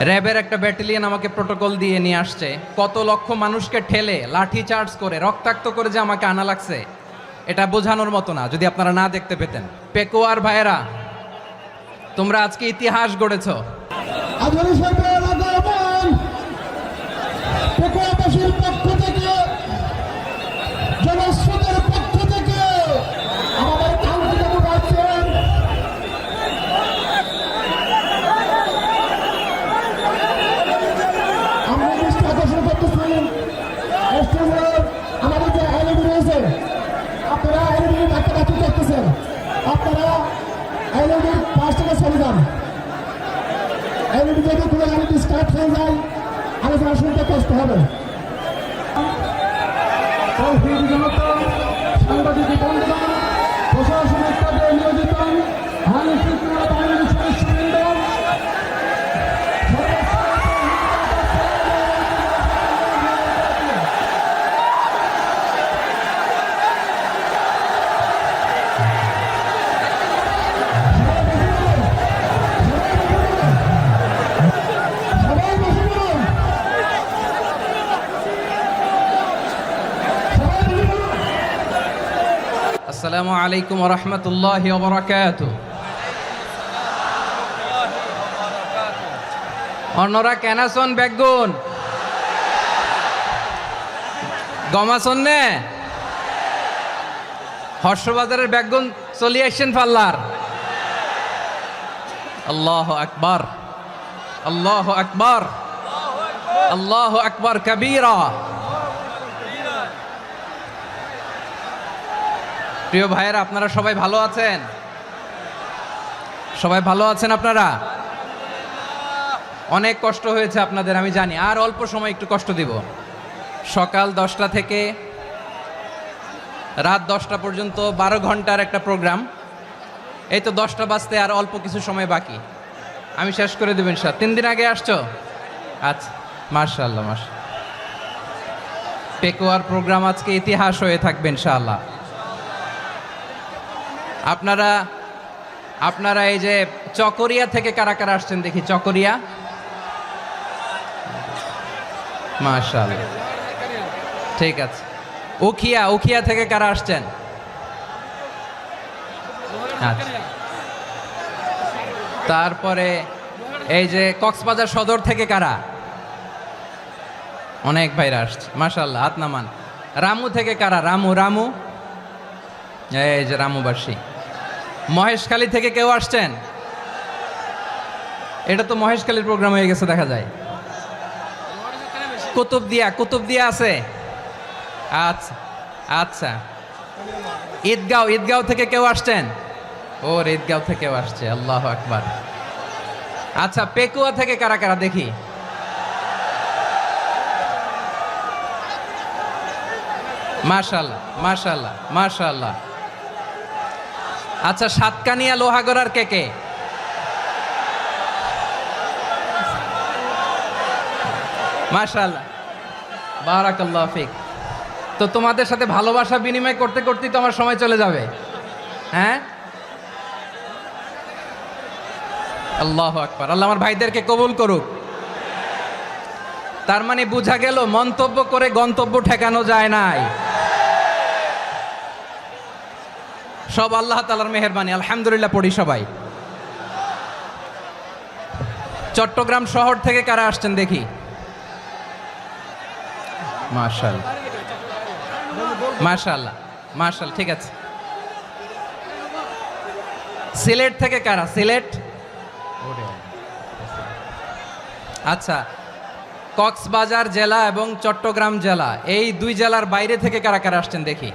র্যাবের একটা ব্যাটালিয়ন আমাকে প্রোটোকল দিয়ে নিয়ে আসছে, কত লক্ষ মানুষকে ঠেলে লাঠি চার্জ করে রক্তাক্ত করে যে আমাকে আনা লাগছে, এটা বোঝানোর মতো না যদি আপনারা না দেখতে পেতেন। পেকুয়ার ভাইয়েরা, তোমরা আজকে ইতিহাস গড়েছো। পেকুয়াবাসীর পক্ষ থেকে, জনস্রোতের পক্ষ থেকে আমাদের কাঙ্ক্ষিত পাচ্ছেন আমরা দৃষ্টি আকর্ষণ করতেছি আমাদের যে এলইডি রয়েছে, আপনারা এলইডি ধাক্কাধাক্কি করতেছেন, আপনারা এলইডির পাশ থেকে চলে যান। এলইডি যদি কোনো এলইডি স্টার্ট হয়ে যায় আলোচনা শুনতে কষ্ট হবে। সাংবাদিক বন্ধুগণ, প্রশাসনিক কাজে নিয়োজিত আইন শৃঙ্খলা বাহিনীর সদস্যবৃন্দ, আসসালামু আলাইকুম ওয়া রাহমাতুল্লাহি ওয়া বারাকাতুহু। অন্যরা কেনাসন বেগুন গমাসন নে হর্ষবাজারের বেগুন চলি আসছেন পাল্লার। আল্লাহু আকবার, আল্লাহু আকবার, আল্লাহু আকবার কাবীরা। প্রিয় ভাইয়েরা, আপনারা সবাই ভালো আছেন? সবাই ভালো আছেন? আপনারা অনেক কষ্ট হয়েছে আপনাদের, আমি জানি। আর অল্প সময় একটু কষ্ট দিব। সকাল 10টা থেকে রাত 10টা পর্যন্ত 12 ঘন্টার একটা প্রোগ্রাম। এই তো 10টা বাজতে আর অল্প কিছু সময় বাকি, আমি শেষ করে দেবেন। 3 দিন আগে আসছো? আচ্ছা, মাশাআল্লাহ মাশাআল্লাহ। পেকুয়ার প্রোগ্রাম আজকে ইতিহাস হয়ে থাকবে ইনশাআল্লাহ। আপনারা এই যে চকরিয়া থেকে কারা কারা আসছেন দেখি? চকরিয়া, মাশাআল্লাহ, ঠিক আছে। উখিয়া থেকে কারা আসছেন? আচ্ছা। তারপরে এই যে কক্সবাজার সদর থেকে কারা? অনেক ভাইরা আসছে, মাশাআল্লাহ, হাত নামান। রামু থেকে কারা? রামু, এই যে রামুবাসী। মহেশখালী থেকে কেউ আসছেন? এটা তো মহেশখালীর প্রোগ্রাম হয়ে গেছে দেখা যায়। কুতুবদিয়া আছে? আচ্ছা আচ্ছা। ঈদগাঁও থেকে কেউ আসছেন? ওর ঈদগাঁও থেকেও আসছে, আল্লাহু আকবার। আচ্ছা, পেকুয়া থেকে কারা কারা দেখি? মাশাআল্লাহ মাশাআল্লাহ মাশাআল্লাহ। আচ্ছা, সাতকানিয়া লোহাগড়ার কে? মাশাআল্লাহ, বারাকাল্লাহু ফিক। তো তোমাদের সাথে ভালোবাসা বিনিময় করতে করতেই তো আমার সময় চলে যাবে। হ্যাঁ, আল্লাহু আকবার। আল্লাহ আমার ভাইদেরকে কবুল করুক। তার মানে বোঝা গেল মন্তব্য করে গন্তব্য ঠেকানো যায় নাই। সব আল্লাহ তাআলার মেহেরবানি, আলহামদুলিল্লাহ পড়ি সবাই। চট্টগ্রাম শহর থেকে কারা আসছেন দেখি? মাশাআল্লাহ মাশাআল্লাহ মাশাআল্লাহ, ঠিক আছে। সিলেট থেকে কারা? সিলেট, আচ্ছা। কক্সবাজার জেলা এবং চট্টগ্রাম জেলা, এই 2 জেলার বাইরে থেকে কারা কারা আসছেন দেখি?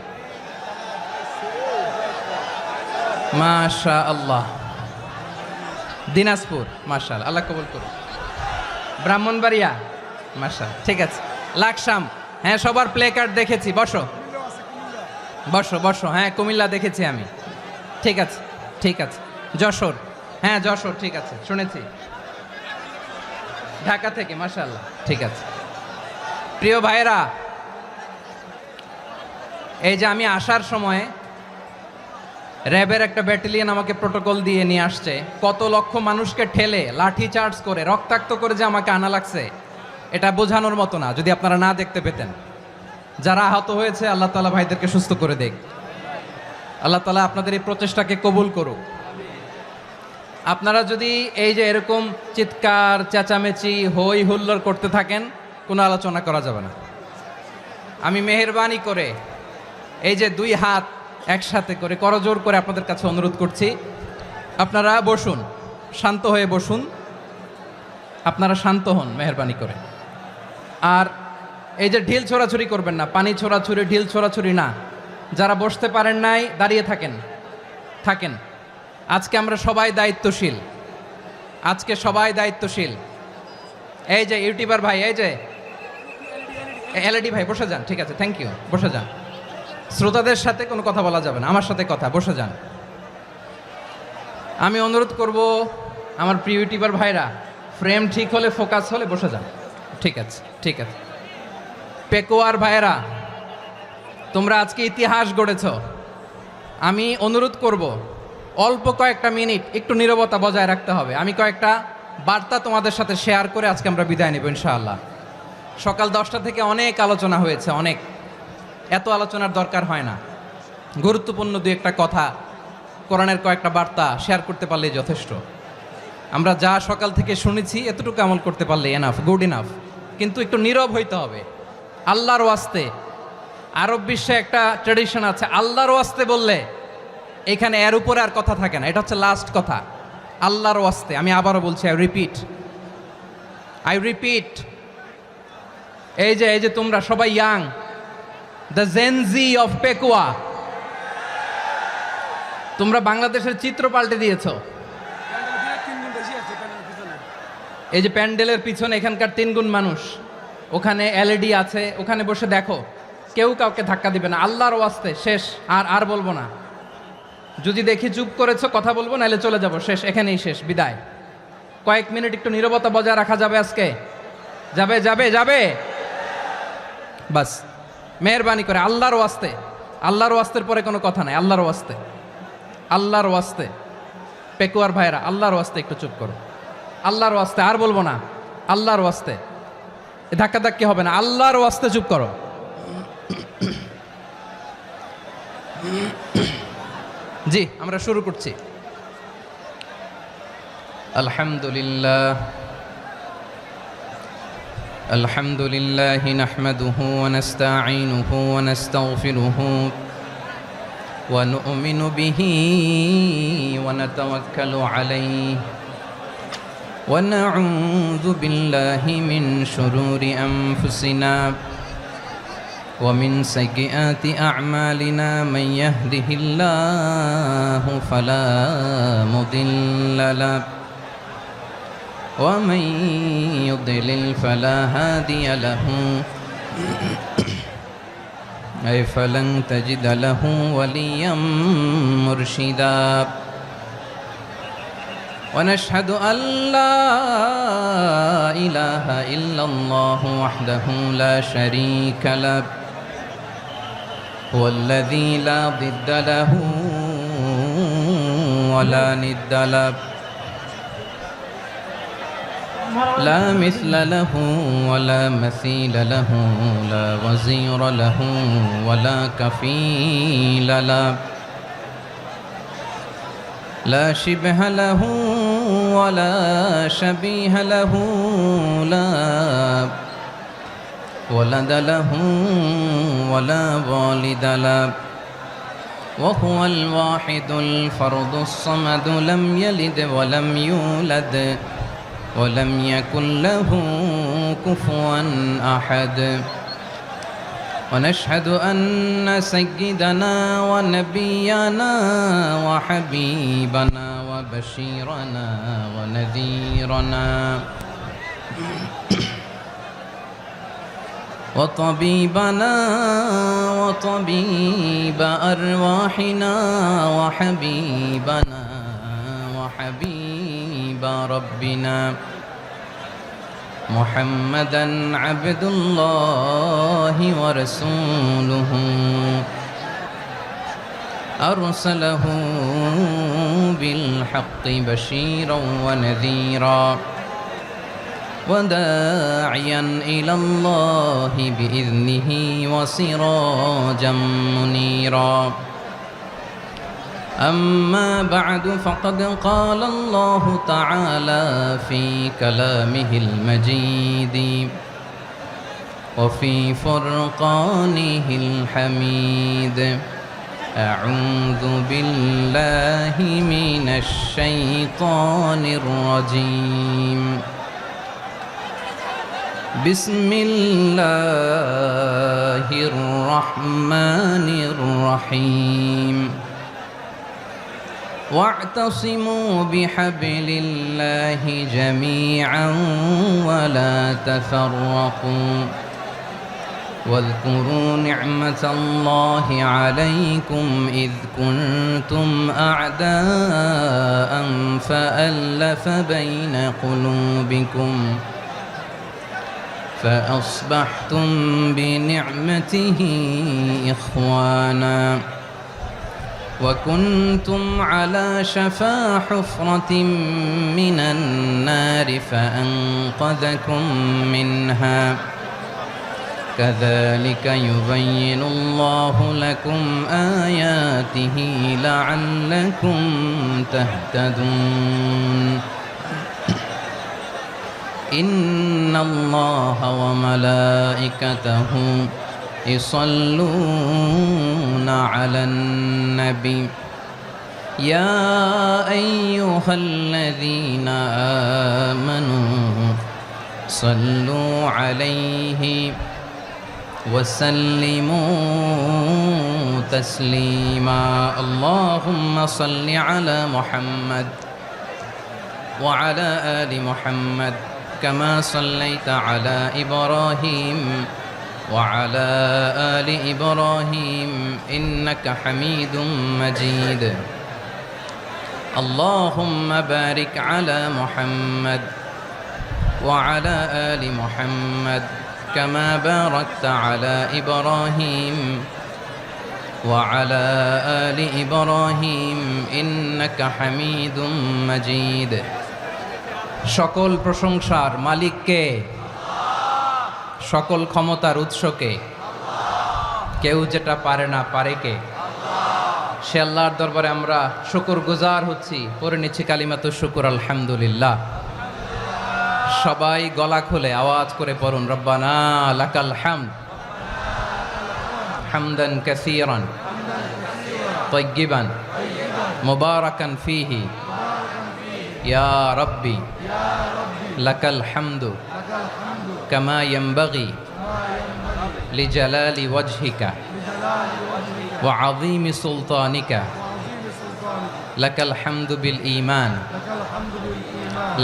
মাশাআল্লাহ। দিনাজপুর, মাশাআল্লাহ, আল্লাহ কবুল করুন। ব্রাহ্মণবাড়িয়া, মাশাআল্লাহ, ঠিক আছে। লাকসাম, হ্যাঁ, সবার প্লে কার্ড দেখেছি। বসো বসো বসো। হ্যাঁ, কুমিল্লা দেখেছি আমি, ঠিক আছে ঠিক আছে। যশোর, হ্যাঁ যশোর, ঠিক আছে, শুনেছি। ঢাকা থেকে, মাশাআল্লাহ, ঠিক আছে। প্রিয় ভাইয়েরা, এই যে আমি আসার সময় র্যাবের একটা ব্যাটালিয়ন আমাকে প্রোটোকল দিয়ে নিয়ে আসছে, কত লক্ষ মানুষকে ঠেলে লাঠি চার্জ করে রক্তাক্ত করে যে আমাকে আনা লাগছে, এটা বোঝানোর মতো না যদি আপনারা না দেখতে পেতেন। যারা আহত হয়েছে আল্লাহ তাআলা ভাইদেরকে সুস্থ করে দেখ। আল্লাহ তাআলা আপনাদের এই প্রচেষ্টাকে কবুল করুক। আপনারা যদি এই যে এরকম চিৎকার চেঁচামেচি হই হুল্লোড় করতে থাকেন, কোনো আলোচনা করা যাবে না। আমি মেহেরবানি করে এই যে দুই হাত একসাথে করে করজোর করে আপনাদের কাছে অনুরোধ করছি, আপনারা বসুন, শান্ত হয়ে বসুন, আপনারা শান্ত হন মেহেরবানি করে। আর এই যে ঢিল ছোড়াছুরি করবেন না, পানি ছোড়াছুরি ঢিল ছোড়াছুরি না। যারা বসতে পারেন নাই দাঁড়িয়ে থাকেন। আজকে আমরা সবাই দায়িত্বশীল, আজকে সবাই দায়িত্বশীল। এই যে ইউটিউবার ভাই, এই যে এলইডি ভাই বসে যান, ঠিক আছে, থ্যাংক ইউ, বসে যান। শ্রোতাদের সাথে কোনো কথা বলা যাবে না, আমার সাথে কথা, বসে যান। আমি অনুরোধ করব আমার প্রিয় ইউটিউবার ভাইরা, ফ্রেম ঠিক হলে ফোকাস হলে বসে যান, ঠিক আছে, ঠিক আছে। পেকোয়ার ভাইরা, তোমরা আজকে ইতিহাস গড়েছ। আমি অনুরোধ করব অল্প কয়েকটা মিনিট একটু নীরবতা বজায় রাখতে হবে। আমি কয়েকটা বার্তা তোমাদের সাথে শেয়ার করে আজকে আমরা বিদায় নেব ইনশাআল্লাহ। সকাল 10টা থেকে অনেক আলোচনা হয়েছে, অনেক, এত আলোচনার দরকার হয় না। গুরুত্বপূর্ণ দুই একটা কথা, কোরআনের কয়েকটা বার্তা শেয়ার করতে পারলেই যথেষ্ট। আমরা যা সকাল থেকে শুনেছি এতটুকু আমল করতে পারলে এনাফ, গুড ইনাফ। কিন্তু একটু নীরব হইতে হবে আল্লাহর ওয়াস্তে। আরব বিশ্বে একটা ট্র্যাডিশন আছে, আল্লাহর ওয়াস্তে বললে এখানে এর উপরে আর কথা থাকে না, এটা হচ্ছে লাস্ট কথা। আল্লাহর ওয়াস্তে, আমি আবারও বলছি, আই রিপিট। এই যে তোমরা সবাই young, the Gen Z of Pekua, তোমরা বাংলাদেশের চিত্র পাল্টে দিয়েছ। এই যে প্যান্ডেলের পিছনে এখানকার 3 গুণ মানুষ, ওখানে এলইডি আছে, ওখানে বসে দেখো, কেউ কাউকে ধাক্কা দিবে না। আল্লাহর ওয়াস্তে শেষ, আর বলবো না। যদি দেখি চুপ করেছো, কথা বলবো, নাহলে চলে যাব, শেষ, এখানেই শেষ, বিদায়। কয়েক মিনিট একটু নীরবতা বজায় রাখা যাবে আজকে? যাবে বাস, মেহেরবানি করে আল্লাহর ওয়াস্তে। আল্লাহর ওয়াস্তের পরে কোনো কথা নাই, আল্লাহর ওয়াস্তে। পেকুয়ার ভাইরা, আল্লাহর ওয়াস্তে একটু চুপ করো, আল্লাহর ওয়াস্তে, আর বলবো না, আল্লাহর ওয়াস্তে। ধাক্কাধাক্কি হবে না, আল্লাহর ওয়াস্তে চুপ করো। জি, আমরা শুরু করছি। আলহামদুলিল্লাহ নাহমাদুহু ওয়া নাস্তাঈনুহু ওয়া নাস্তাগফিরুহু ওয়া নু'মিনু বিহি ওয়া নাতাওয়াক্কালু আলাইহি ওয়া নাউযু বিল্লাহি মিন শুরুরি আনফুসিনা ومن سيئات أعمالنا من يهده الله فلا مضل له ومن يضلل فلا هادي له أي فلن تجد له وليا مرشدا ونشهد أن لا إله إلا الله وحده لا شريك له هو الذي لا ضد له ولا ند له لا مثل له ولا مثيل له لا وزير له ولا كفيل له لا شبه له ولا شبيه له لا ولد له ولا والد له وهو الواحد الفرد الصمد لم يلد ولم يولد ولم يكن له كفوا أحد ونشهد أن سيدنا ونبينا وحبيبنا وبشيرنا ونذيرنا وطبيبنا وطبيب أرواحنا وحبيبنا وحبيب ربنا محمدا عبد الله ورسوله أرسله بالحق بشيرا ونذيرا وداعيا إلى الله بإذنه وسراجا منيرا أما بعد فقد قال الله تعالى في كلامه المجيد وفي فرقانه الحميد أعوذ بالله من الشيطان الرجيم بسم الله الرحمن الرحيم واعتصموا بحبل الله جميعا ولا تفرقوا واذكروا نعمة الله عليكم إذ كنتم أعداء فألف بين قلوبكم فأصبحتم بنعمته إخوانا وكنتم على شفا حفرة من النار فأنقذكم منها كذلك يبين الله لكم آياته لعلكم تهتدون إن الله وملائكته يصلون على النبي يا أيها الذين آمنوا صلوا عليه وسلموا تسليما اللهم صل على محمد وعلى آل محمد كما صليت على إبراهيم وعلى آل إبراهيم إنك حميد مجيد اللهم بارك على محمد وعلى آل محمد كما باركت على إبراهيم وعلى آل إبراهيم إنك حميد مجيد সকল প্রশংসার মালিক কে? সকল ক্ষমতার উৎস কে? কেউ যেটা পারে না পারে কে? সে আল্লাহর দরবারে আমরা শুকরগুজার হচ্ছি, পড়ে নিচ্ছি কালিমাতুশ শুকর আলহামদুলিল্লাহ। সবাই গলা খুলে আওয়াজ করে পড়ুন রব্বানা লাকাল হামদ হামদান কাসীরান তাইয়্যিবান মুবারাকান ফীহি ইয়া রাব্বি লাকাল হামদু কামা ইয়ানবাগি লিজালালি ওয়াজহিকা ওয়া আযীমি সুলতানিকা লাকাল হামদু বিল ঈমান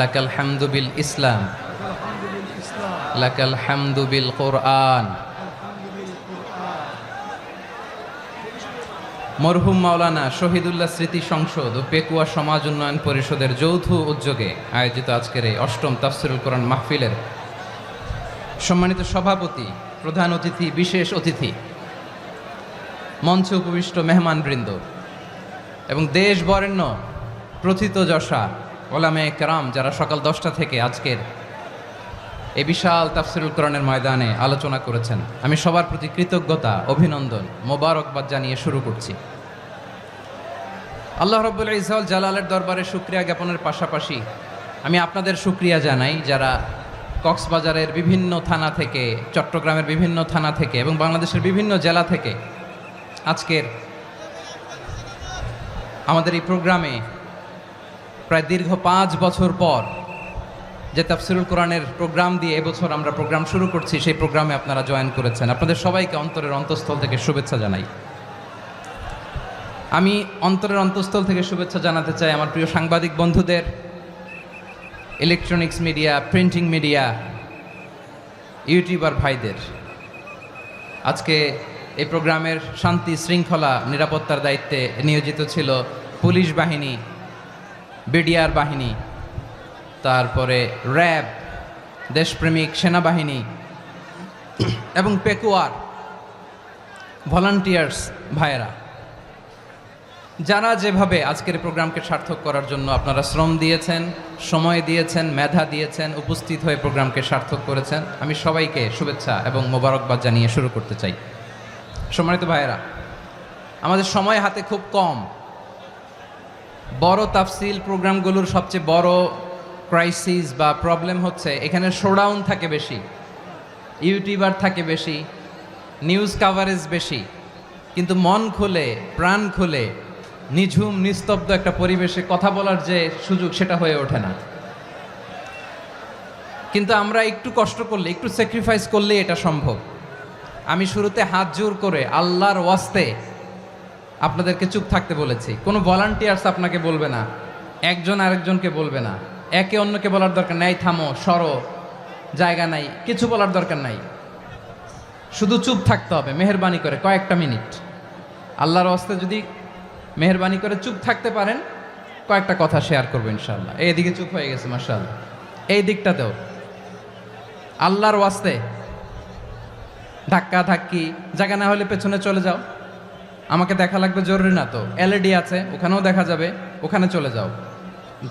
লাকাল হামদু বিল ইসলাম লাকাল হামদু বিল কুরআন। মরহুম মাওলানা শহীদুল্লাহ স্মৃতি সংসদ ও পেকুয়া সমাজ উন্নয়ন পরিষদের যৌথ উদ্যোগে আয়োজিত আজকের এই অষ্টম তাফসীরুল কোরআন মাহফিলের সম্মানিত সভাপতি, প্রধান অতিথি, বিশেষ অতিথি, মঞ্চে উপবিষ্ট মেহমানবৃন্দ এবং দেশ বরেণ্য প্রথিতযশা ওলামায়ে কেরাম যারা সকাল 10টা থেকে আজকের এই বিশাল তাফসীরুল কোরআনের ময়দানে আলোচনা করেছেন, আমি সবার প্রতি কৃতজ্ঞতা, অভিনন্দন, মোবারকবাদ জানিয়ে শুরু করছি। আল্লাহ রাব্বুল ইজ্জত জালালের দরবারে শুকরিয়া জ্ঞাপনের পাশাপাশি আমি আপনাদের শুকরিয়া জানাই যারা কক্সবাজারের বিভিন্ন থানা থেকে, চট্টগ্রামের বিভিন্ন থানা থেকে এবং বাংলাদেশের বিভিন্ন জেলা থেকে আজকের আমাদের এই প্রোগ্রামে প্রায় দীর্ঘ 5 বছর পর যে তাফসীরুল কোরআনের প্রোগ্রাম দিয়ে এবছর আমরা প্রোগ্রাম শুরু করছি, সেই প্রোগ্রামে আপনারা জয়েন করেছেন। আপনাদের সবাইকে অন্তরের অন্তঃস্থল থেকে শুভেচ্ছা জানাই। আমি অন্তরের অন্তঃস্থল থেকে শুভেচ্ছা জানাতে চাই আমার প্রিয় সাংবাদিক বন্ধুদের, electronics media, printing media, YouTuber ভাইদের। আজকে এই প্রোগ্রামের শান্তি শৃঙ্খলা নিরাপত্তার দায়িত্বে নিয়োজিত ছিল পুলিশ বাহিনী, বিডিআর বাহিনী, তারপরে র্যাব, দেশপ্রেমিক সেনাবাহিনী এবং পেকুয়ার ভলান্টিয়ার্স ভাইয়েরা। যারা যেভাবে আজকের এই প্রোগ্রামকে সার্থক করার জন্য আপনারা শ্রম দিয়েছেন, সময় দিয়েছেন, মেধা দিয়েছেন, উপস্থিত হয়ে প্রোগ্রামকে সার্থক করেছেন, আমি সবাইকে শুভেচ্ছা এবং মোবারকবাদ জানিয়ে শুরু করতে চাই। সম্মানিত ভাইয়েরা, আমাদের সময় হাতে খুব কম। বড় তাফসিল প্রোগ্রামগুলোর সবচেয়ে বড় ক্রাইসিস বা প্রবলেম হচ্ছে এখানে শোডাউন থাকে বেশি, ইউটিউবার থাকে বেশি, নিউজ কাভারেজ বেশি, কিন্তু মন খুলে প্রাণ খুলে নিঝুম নিস্তব্ধ একটা পরিবেশে কথা বলার যে সুযোগ সেটা হয়ে ওঠে না। কিন্তু আমরা একটু কষ্ট করলে, একটু স্যাক্রিফাইস করলে এটা সম্ভব। আমি শুরুতে হাত জোর করে আল্লাহর ওয়াস্তে আপনাদেরকে চুপ থাকতে বলেছি। কোনো ভলান্টিয়ার্স আপনাকে বলবে না, একজন আরেকজনকে বলবে না, একে অন্যকে বলার দরকার নাই, থামো সরো, জায়গা নাই, কিছু বলার দরকার নাই। শুধু চুপ থাকতে হবে মেহেরবানি করে কয়েকটা মিনিট। আল্লাহর ওয়াস্তে যদি মেহেরবানি করে চুপ থাকতে পারেন, কয়েকটা কথা শেয়ার করবো ইনশাআল্লাহ। এইদিকে চুপ হয়ে গেছে মাশাআল্লাহ, এই দিকটাতেও আল্লাহর ওয়াস্তে ধাক্কা ধাক্কি জায়গা না হলে পেছনে চলে যাও। আমাকে দেখা লাগবে জরুরি না তো, এলইডি আছে ওখানেও দেখা যাবে, ওখানে চলে যাও।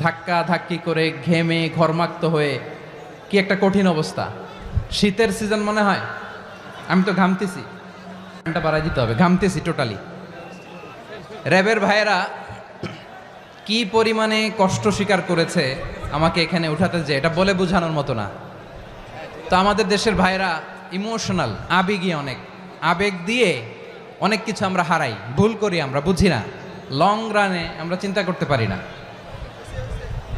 ধাক্কা ধাক্কি করে ঘেমে ঘরমাক্ত হয়ে কি একটা কঠিন অবস্থা। শীতের সিজন মনে হয়, আমি তো ঘামতেছি, ঘন্টা বাড়াই দিতে হবে, ঘামতেছি টোটালি। র্যাবের ভাইয়েরা কি পরিমাণে কষ্ট স্বীকার করেছে আমাকে এখানে উঠাতে, যে এটা বলে বোঝানোর মতো না। তো আমাদের দেশের ভাইয়েরা ইমোশনাল, আবেগী অনেক, আবেগ দিয়ে অনেক কিছু আমরা হারাই, ভুল করি, আমরা বুঝি না, লং রানে আমরা চিন্তা করতে পারি না।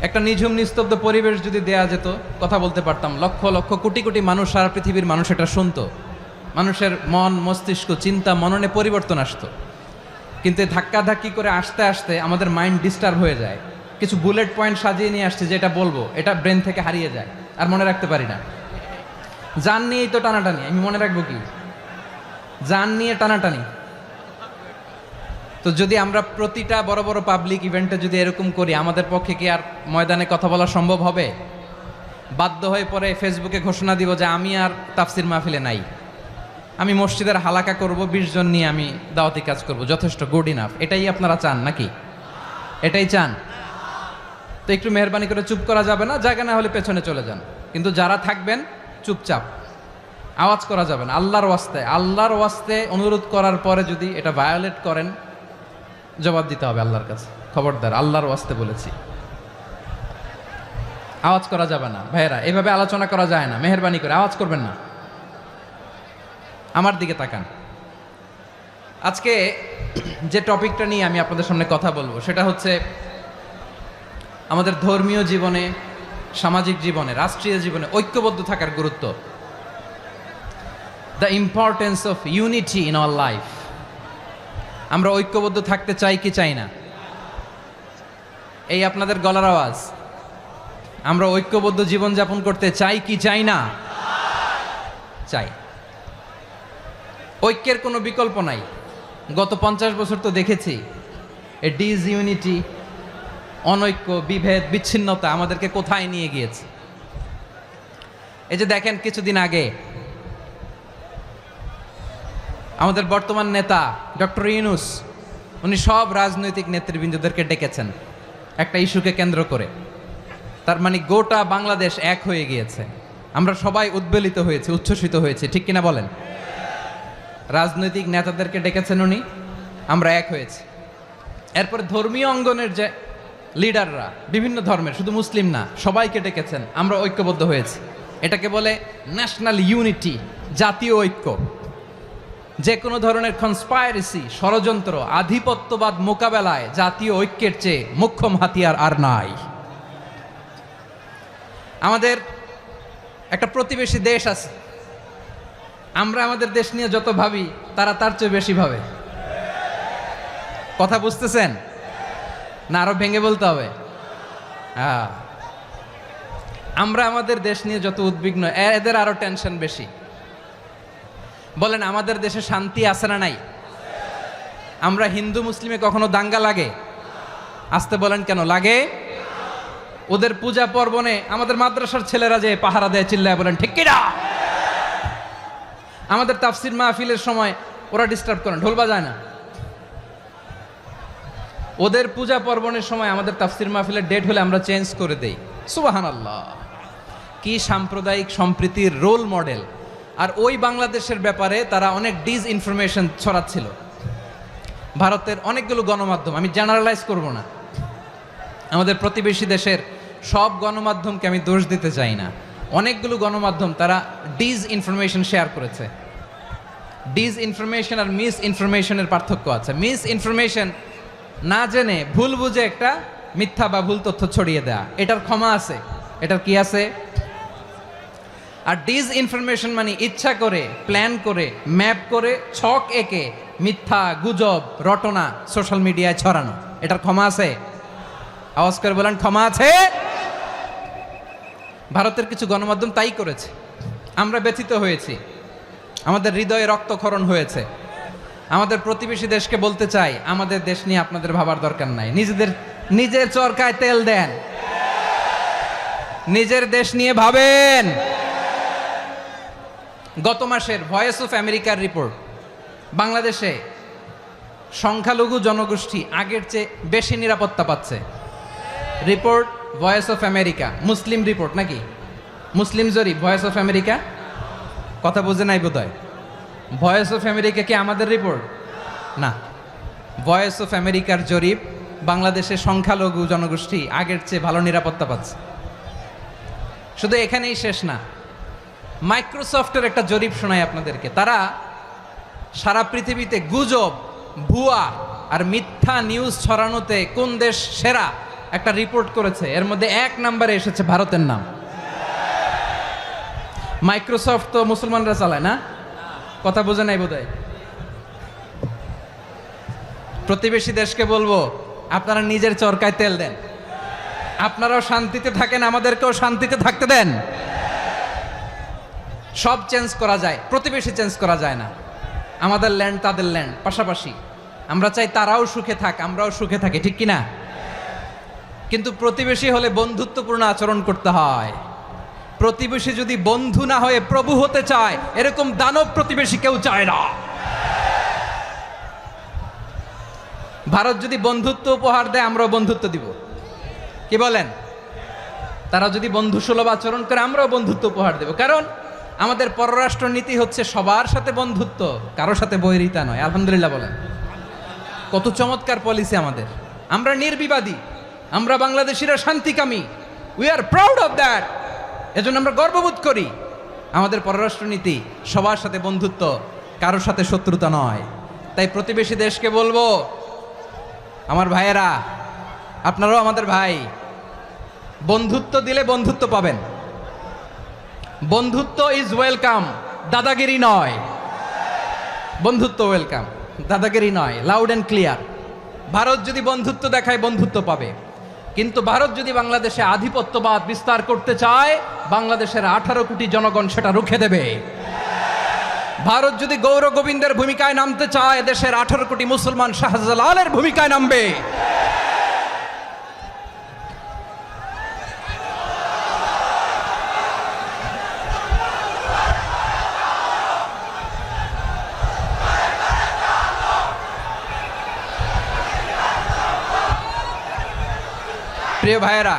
একটা নিঝুম নিস্তব্ধ পরিবেশ যদি দেয়া যেত, কথা বলতে পারতাম, লক্ষ লক্ষ কোটি কোটি মানুষ, সারা পৃথিবীর মানুষ এটা শুনতো, মানুষের মন মস্তিষ্ক চিন্তা মননে পরিবর্তন আসতো। কিন্তু ধাক্কা ধাক্কি করে আসতে আসতে আমাদের মাইন্ড ডিস্টার্ব হয়ে যায়। কিছু বুলেট পয়েন্ট সাজিয়ে নিয়ে আসছে যে এটা বলবো, এটা ব্রেন থেকে হারিয়ে যায়, আর মনে রাখতে পারি না। জান নিয়েই তো টানাটানি, আমি মনে রাখবো কি? জান নিয়ে টানাটানি। তো যদি আমরা প্রতিটা বড় বড় পাবলিক ইভেন্টে যদি এরকম করি, আমাদের পক্ষে কি আর ময়দানে কথা বলা সম্ভব হবে? বাধ্য হয়ে পরে ফেসবুকে ঘোষণা দিব যে আমি আর তাফসির মাহফিলে নাই, আমি মসজিদের হালাকা করব, 20 জন নিয়ে আমি দাওয়াতি কাজ করব, যথেষ্ট, গুড ইনাফ। এটাই আপনারা চান নাকি? এটাই চান? তো একটু মেহরবানি করে চুপ করা যাবে না? জায়গা না হলে পেছনে চলে যান, কিন্তু যারা থাকবেন চুপচাপ, আওয়াজ করা যাবে না। আল্লাহর ওয়াস্তে, আল্লাহর ওয়াস্তে অনুরোধ করার পরে যদি এটা ভায়োলেট করেন, জবাব দিতে হবে আল্লাহর কাছে। খবরদার, আল্লাহর ওয়াস্তে বলেছি, আওয়াজ করা যাবে না। ভাইয়েরা, এভাবে আলোচনা করা যায় না, মেহরবানি করে আওয়াজ করবেন না। আমার দিকে তাকান। আজকে যে টপিকটা নিয়ে আমি আপনাদের সামনে কথা বলবো সেটা হচ্ছে আমাদের ধর্মীয় জীবনে, সামাজিক জীবনে, রাষ্ট্রীয় জীবনে ঐক্যবদ্ধ থাকার গুরুত্ব। The importance of unity in our life. আমরা ঐক্যবদ্ধ থাকতে চাই কি চাই না? এই আপনাদের গলার আওয়াজ। আমরা ঐক্যবদ্ধ জীবনযাপন করতে চাই কি চাই না? চাই। ঐক্যের কোনো বিকল্প নাই। গত 50 বছর তো দেখেছি এ ডিসইউনিটি, অনৈক্য, বিভেদ, বিচ্ছিন্নতা আমাদেরকে কোথায় নিয়ে গিয়েছে। এই যে দেখেন, কিছুদিন আগে আমাদের বর্তমান নেতা ডক্টর ইউনূস, উনি সব রাজনৈতিক নেতৃবৃন্দদেরকে ডেকেছেন একটা ইস্যুকে কেন্দ্র করে। তার মানে গোটা বাংলাদেশ এক হয়ে গিয়েছে। আমরা সবাই উদ্বেলিত হয়েছে, উচ্ছ্বসিত হয়েছে, ঠিক কিনা বলেন? রাজনৈতিক নেতাদেরকে ডেকেছেন উনি, আমরা এক হয়েছি। এরপরে ধর্মীয় অঙ্গনের যে লিডাররা, বিভিন্ন ধর্মের, শুধু মুসলিম না, সবাইকে ডেকেছেন, আমরা ঐক্যবদ্ধ হয়েছি। এটাকে বলে ন্যাশনাল ইউনিটি, জাতীয় ঐক্য। যে কোনো ধরনের কনস্পাইরেসি, ষড়যন্ত্র, আধিপত্যবাদ মোকাবেলায় জাতীয় ঐক্যের চেয়ে মোক্ষম হাতিয়ার আর নাই। আমাদের একটা প্রতিবেশী দেশ আছে, আমরা আমাদের দেশ নিয়ে যত ভাবি তারা তার চেয়ে বেশি ভাবে। কথা বুঝতেছেন না? আরো ভেঙে বলতে হবে। হ্যাঁ, আমরা আমাদের দেশ নিয়ে যত উদ্বিগ্ন, এদের আরো টেনশন বেশি। বলেন, আমাদের দেশে শান্তি আছে না নাই? আমরা হিন্দু মুসলিমে কখনো দাঙ্গা লাগে? আসতে বলেন, কেন লাগে? ওদের পূজা পার্বণে আমাদের মাদ্রাসার ছেলেরা যে পাহারা দেয়, চিল্লায় বলেন ঠিক কিনা? আমাদের তাফসির মাহফিলের সময় ওরা ডিস্টার্ব করেন, ঢোল বাজায় না। ওদের পূজা পার্বণের সময় আমাদের তাফসির মাহফিলের ডেট হলে আমরা চেঞ্জ করে দেই। সুবহানাল্লাহ, কি সাম্প্রদায়িক সম্প্রীতির রোল মডেল। আর ওই বাংলাদেশের ব্যাপারে তারা অনেক ডিস ইনফরমেশন ছড়াচ্ছিল। ভারতের অনেকগুলো গণমাধ্যম, আমি জেনারেলাইজ করব না, আমাদের প্রতিবেশী দেশের সব গণমাধ্যমকে আমি দোষ দিতে চাই না, অনেকগুলো গণমাধ্যম তারা ডিস ইনফরমেশন শেয়ার করেছে। ডিস ইনফরমেশন আর মিস ইনফরমেশনের পার্থক্য আছে। মিস ইনফরমেশন না জেনে ভুল বুঝে একটা মিথ্যা বা ভুল তথ্য ছড়িয়ে দেয়া, এটার ক্ষমা আছে, এটার কি আছে। আর ডিস ইনফরমেশন মানে ইচ্ছা করে, প্ল্যান করে, ম্যাপ করে, ছক এঁকে মিথ্যা, গুজব, রটনা সোশ্যাল মিডিয়ায় ছড়ানো, এটার ক্ষমা আছে? আওয়াজ করে বলেন, ক্ষমা আছে? ভারতের কিছু গণমাধ্যম তাই করেছে, আমরা ব্যথিত হয়েছি, আমাদের হৃদয়ে রক্তক্ষরণ হয়েছে। আমাদের প্রতিবেশী দেশকে বলতে চাই, আমাদের দেশ নিয়ে আপনাদের ভাবার দরকার নাই, নিজের চরকায় তেল দেন, নিজের দেশ নিয়ে ভাবেন। গত মাসের ভয়েস অফ আমেরিকার রিপোর্ট, বাংলাদেশে সংখ্যালঘু জনগোষ্ঠী আগের চেয়ে বেশি নিরাপত্তা পাচ্ছে। Report voice of America, Muslim report নাকি? মুসলিম জরিপ, ভয়েস অফ আমেরিকা। কথা বুঝে নাই বোধহয়। ভয়েস অফ আমেরিকা কি আমাদের রিপোর্ট? না, ভয়েস অফ আমেরিকার জরিপ, বাংলাদেশের সংখ্যালঘু জনগোষ্ঠী আগের চেয়ে ভালো নিরাপত্তা পাচ্ছে। শুধু এখানেই শেষ না, মাইক্রোসফটের একটা জরিপ শোনায় আপনাদেরকে। তারা সারা পৃথিবীতে গুজব, ভুয়া আর মিথ্যা নিউজ ছড়ানোতে কোন দেশ সেরা একটা রিপোর্ট করেছে। এর মধ্যে 1 নম্বরে এসেছে ভারতের নাম। মাইক্রোসফট তো মুসলমানরা চালায় না? কথা বোঝে নাই বোধহয়। প্রতিবেশী দেশকে বলবো, আপনারা নিজের চরকায় তেল দেন, আপনারাও শান্তিতে থাকেন, আমাদেরকেও শান্তিতে থাকতে দেন। সব চেঞ্জ করা যায়, প্রতিবেশী চেঞ্জ করা যায় না। আমাদের ল্যান্ড তাদের ল্যান্ড, পাশাপাশি। আমরা চাই তারাও সুখে থাক, আমরাও সুখে থাকি, ঠিক কিনা? কিন্তু প্রতিবেশী হলে বন্ধুত্বপূর্ণ আচরণ করতে হয়। প্রতিবেশী যদি বন্ধু না হয়ে প্রভু হতে চায়, এরকম দানব প্রতিবেশী কেউ চায় না। ভারত যদি বন্ধুত্ব উপহার দেয়, আমরাও বন্ধুত্ব দিব, কি বলেন? তারা যদি বন্ধুসুলভ আচরণ করে, আমরাও বন্ধুত্ব উপহার দেব। কারণ আমাদের পররাষ্ট্র নীতি হচ্ছে সবার সাথে বন্ধুত্ব, কারোর সাথে বৈরিতা নয়। আলহামদুলিল্লাহ বলেন, কত চমৎকার পলিসি আমাদের। আমরা নির্বিবাদী, আমরা বাংলাদেশিরা শান্তিকামী, we are proud of that. এজন্য আমরা গর্ববোধ করি। আমাদের পররাষ্ট্র নীতি সবার সাথে বন্ধুত্ব, কারোর সাথে শত্রুতা নয়। তাই প্রতিবেশী দেশকে বলবো, আমার ভাইয়েরা, আপনারাও আমাদের ভাই, বন্ধুত্ব দিলে বন্ধুত্ব পাবেন। বন্ধুত্ব ইজ ওয়েলকাম, দাদাগিরি নয়। বন্ধুত্ব ওয়েলকাম, দাদাগিরি নয়, লাউড অ্যান্ড ক্লিয়ার। ভারত যদি বন্ধুত্ব দেখায়, বন্ধুত্ব পাবে। কিন্তু ভারত যদি বাংলাদেশে আধিপত্যবাদ বিস্তার করতে চায়, বাংলাদেশের 18 কোটি জনগণ সেটা রুখে দেবে। ভারত যদি গৌর গোবিন্দের ভূমিকায় নামতে চায়, দেশের 18 কোটি মুসলমান শাহজালালের ভূমিকায় নামবে। প্রিয় ভাইয়েরা,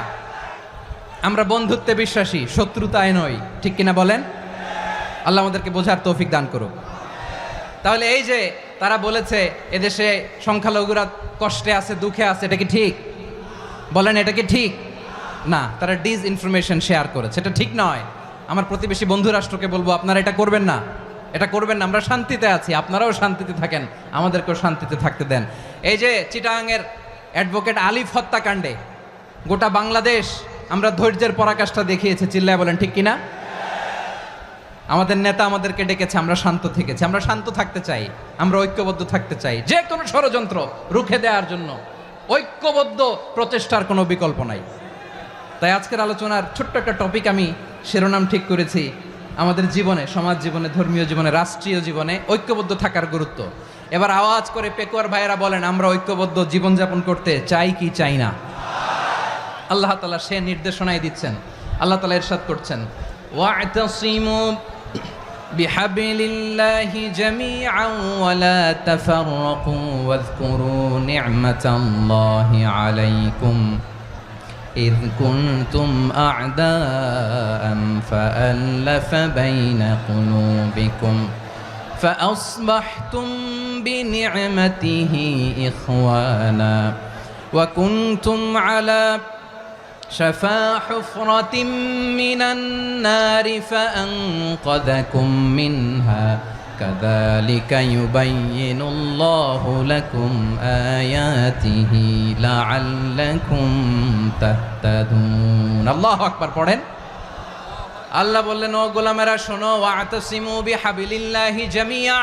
আমরা বন্ধুত্বে বিশ্বাসী, শত্রুতায় নই, ঠিক কিনা বলেন? আল্লাহ আমাদেরকে বোঝার তৌফিক দান করুক। তাহলে এই যে তারা বলেছে এদেশে সংখ্যালঘুরা কষ্টে আছে, দুঃখে আছে, এটা কি ঠিক? বলেন, এটা কি ঠিক? না, তারা ডিস ইনফরমেশন শেয়ার করেছে, এটা ঠিক নয়। আমার প্রতিবেশী বন্ধু রাষ্ট্রকে বলবো, আপনারা এটা করবেন না, এটা করবেন না। আমরা শান্তিতে আছি, আপনারাও শান্তিতে থাকেন, আমাদেরকেও শান্তিতে থাকতে দেন। এই যে চিটাগাংয়ের অ্যাডভোকেট আলিফ হত্যাকাণ্ডে গোটা বাংলাদেশ আমরা ধৈর্যের পরাকাষ্ঠা দেখিয়েছে, চিল্লায় বলেন ঠিক কিনা? আমাদের নেতা আমাদেরকে ডেকেছে, আমরা শান্ত থেকেছি। আমরা শান্ত থাকতে চাই, আমরা ঐক্যবদ্ধ থাকতে চাই। যে কোনো ষড়যন্ত্র রুখে দেওয়ার জন্য ঐক্যবদ্ধ প্রচেষ্টার কোনো বিকল্প নাই। তাই আজকের আলোচনার ছোট্ট একটা টপিক আমি শিরোনাম ঠিক করেছি, আমাদের জীবনে, সমাজ জীবনে, ধর্মীয় জীবনে, রাষ্ট্রীয় জীবনে ঐক্যবদ্ধ থাকার গুরুত্ব। এবার আওয়াজ করে পেকুয়ার ভাইয়েরা বলেন, আমরা ঐক্যবদ্ধ জীবনযাপন করতে চাই কি চাই না? আল্লাহ তাআলা সে নির্দেশনাই দিচ্ছেন। আল্লাহ তাআলা ইরশাদ করছেন, ওয়া'তাসিমু بحبل الله جميعا ولا تفرقوا واذكروا نعمة الله عليكم إذ كنتم أعداء فألف بين قلوبكم فأصبحتم بنعمته إخوانا وكنتم على شفا حفرة من النار فأنقذكم منها كذلك يبين الله لكم آياته لعلكم تهتدون الله أكبر পড়েন আল্লাহ বললেন ও গোলামেরা শোনো ওয়াতাসিমু বিহাবিলিল্লাহি জামিআ